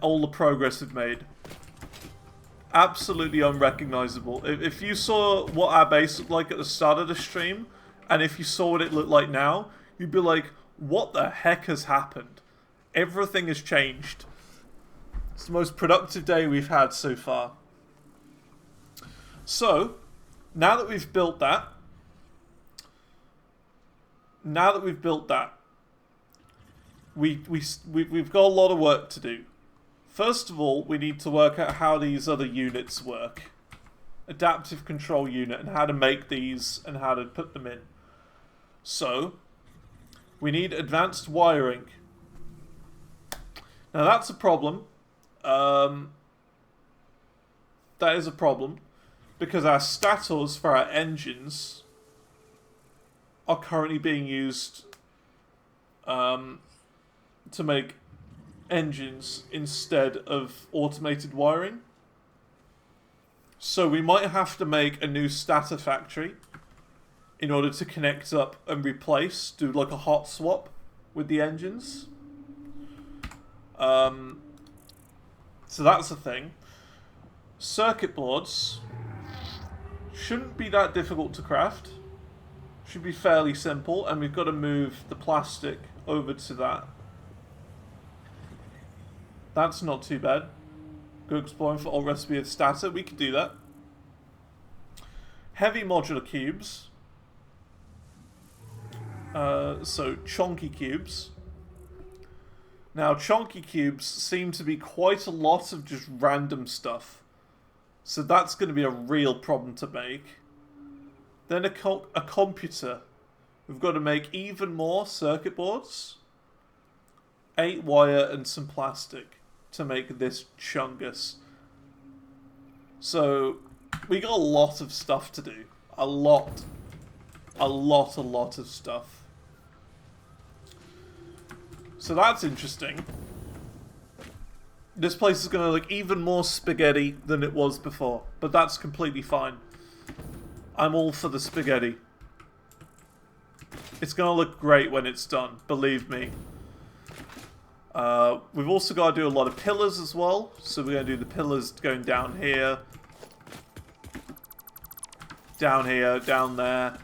All the progress we've made. Absolutely unrecognizable. If you saw what our base looked like at the start of the stream, and if you saw what it looked like now, you'd be like, what the heck has happened? Everything has changed. It's the most productive day we've had so far. So, now that we've built that, we've got a lot of work to do. First of all, we need to work out how these other units work. Adaptive control unit, and how to make these and how to put them in. So, we need advanced wiring. Now that's a problem. That is a problem. Because our stators for our engines are currently being used to make engines instead of automated wiring. So we might have to make a new Satisfactory in order to connect up and replace, do like a hot swap with the engines. So that's a thing. Circuit boards shouldn't be that difficult to craft. Should be fairly simple, and we've got to move the plastic over to that. That's not too bad. Go exploring for old recipe of stator. We could do that. Heavy modular cubes. So chonky cubes. Now chonky cubes seem to be quite a lot of just random stuff. So that's going to be a real problem to make. Then a computer. We've got to make even more circuit boards. 8 wire and some plastic to make this chungus. So we got a lot of stuff to do. A lot of stuff. So that's interesting. This place is going to look even more spaghetti than it was before. But that's completely fine. I'm all for the spaghetti. It's going to look great when it's done. Believe me. We've also got to do a lot of pillars as well. So we're going to do the pillars going down here. Down here, down there.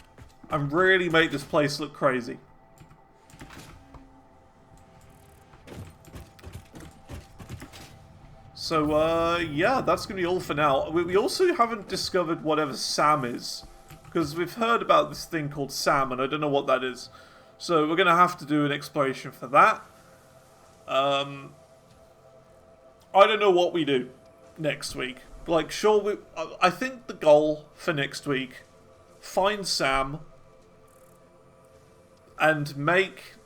And really make this place look crazy. So, yeah, that's going to be all for now. We also haven't discovered whatever SAM is. Because we've heard about this thing called SAM, and I don't know what that is. So we're going to have to do an exploration for that. I don't know what we do next week. Like, sure, I think the goal for next week, find Sam and make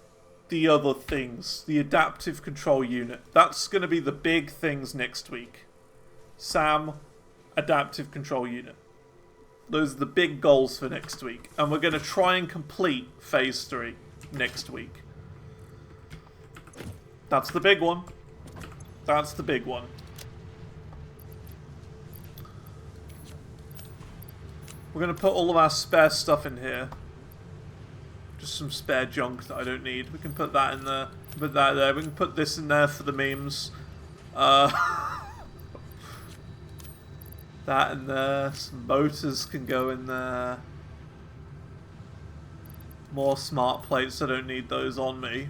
the other things, the adaptive control unit. That's going to be the big things next week. Sam, adaptive control unit. Those are the big goals for next week. And we're going to try and complete Phase 3 next week. That's the big one. That's the big one. We're going to put all of our spare stuff in here. Just some spare junk that I don't need. We can put that in there. Put that there. We can put this in there for the memes. That in there. Some motors can go in there. More smart plates. I don't need those on me.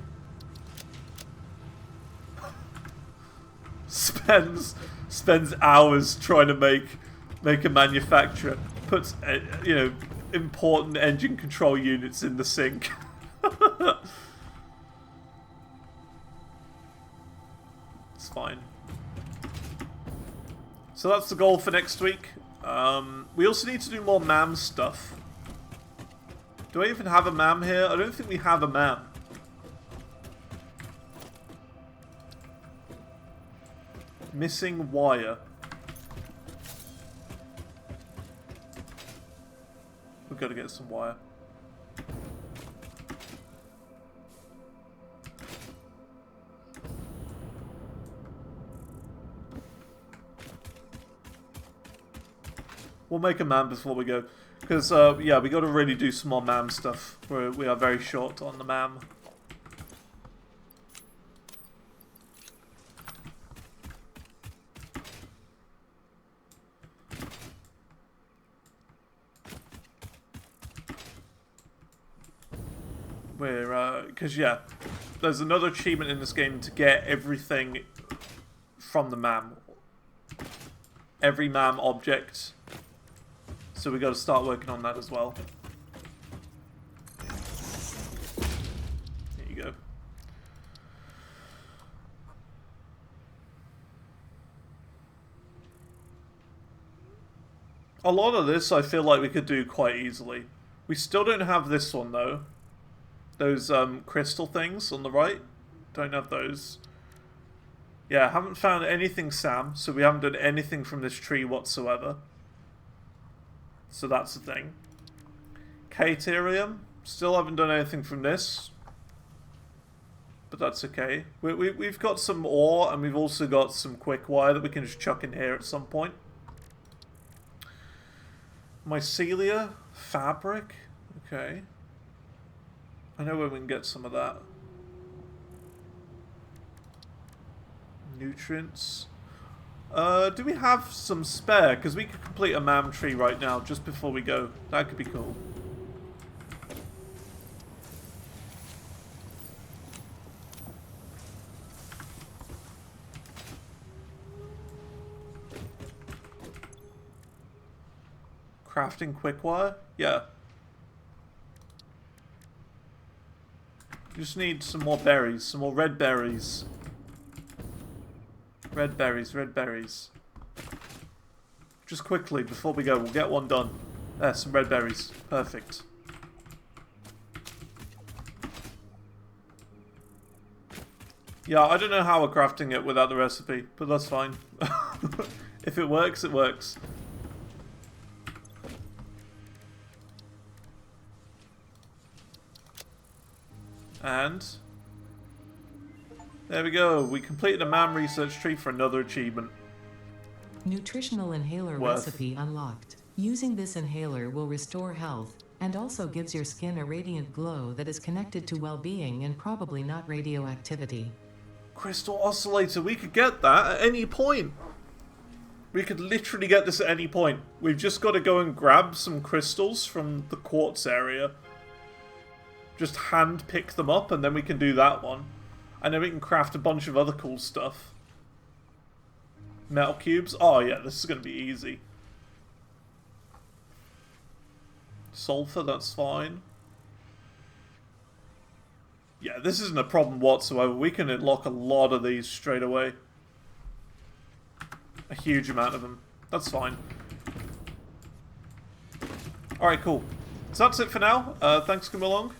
Spends hours trying to make a manufacturer. Puts you know, important engine control units in the sink. It's fine. So that's the goal for next week. We also need to do more MAM stuff. Do I even have a MAM here? I don't think we have a MAM. Missing wire. We've got to get some wire. We'll make a MAM before we go. Because, yeah, we got to really do some more MAM stuff. We are very short on the MAM. because yeah, there's another achievement in this game to get everything from the MAM. Every MAM object. So we got to start working on that as well. There you go. A lot of this I feel like we could do quite easily. We still don't have this one though. Those crystal things on the right. Don't have those. Yeah, haven't found anything Sam, so we haven't done anything from this tree whatsoever. So that's the thing. Caterium, still haven't done anything from this. But that's okay. We've got some ore, and we've also got some quick wire that we can just chuck in here at some point. Mycelia, fabric, okay. I know where we can get some of that. Nutrients. Do we have some spare? Because we could complete a MAM tree right now, just before we go. That could be cool. Crafting quick wire? Yeah. Just need some more berries, some more red berries. Red berries, red berries. Just quickly, before we go, we'll get one done. There, some red berries. Perfect. Yeah, I don't know how we're crafting it without the recipe, but that's fine. If it works, it works. And there we go. We completed a MAM research tree for another achievement. Nutritional inhaler recipe unlocked. Using this inhaler will restore health, and also gives your skin a radiant glow that is connected to well-being and probably not radioactivity. Crystal oscillator, we could get that at any point. We could literally get this at any point. We've just got to go and grab some crystals from the quartz area. Just hand pick them up and then we can do that one. And then we can craft a bunch of other cool stuff. Metal cubes. Oh yeah, this is going to be easy. Sulfur, that's fine. Yeah, this isn't a problem whatsoever. We can unlock a lot of these straight away. A huge amount of them. That's fine. Alright, cool. So that's it for now. Thanks for coming along.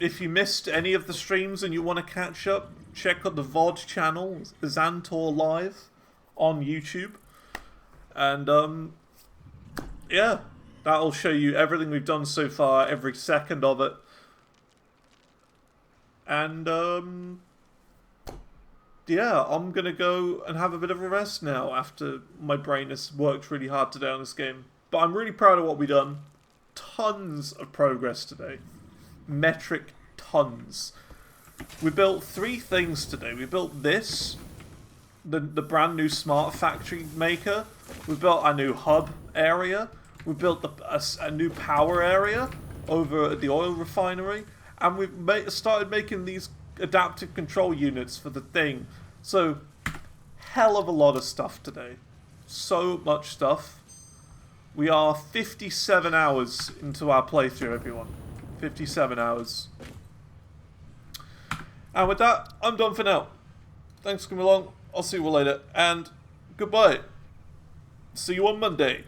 If you missed any of the streams and you want to catch up, check out the VOD channel, Xantor Live, on YouTube. And, yeah, that'll show you everything we've done so far, every second of it. And, yeah, I'm gonna go and have a bit of a rest now after my brain has worked really hard today on this game. But I'm really proud of what we've done. Tons of progress today. Metric tons. We built 3 things today. We built this, the brand new smart factory maker. We built a new hub area. We built a new power area over at the oil refinery. And we've started making these adaptive control units for the thing. So, hell of a lot of stuff today. So much stuff. We are 57 hours into our playthrough, everyone. 57 hours. And with that, I'm done for now. Thanks for coming along. I'll see you all later. And goodbye. See you on Monday.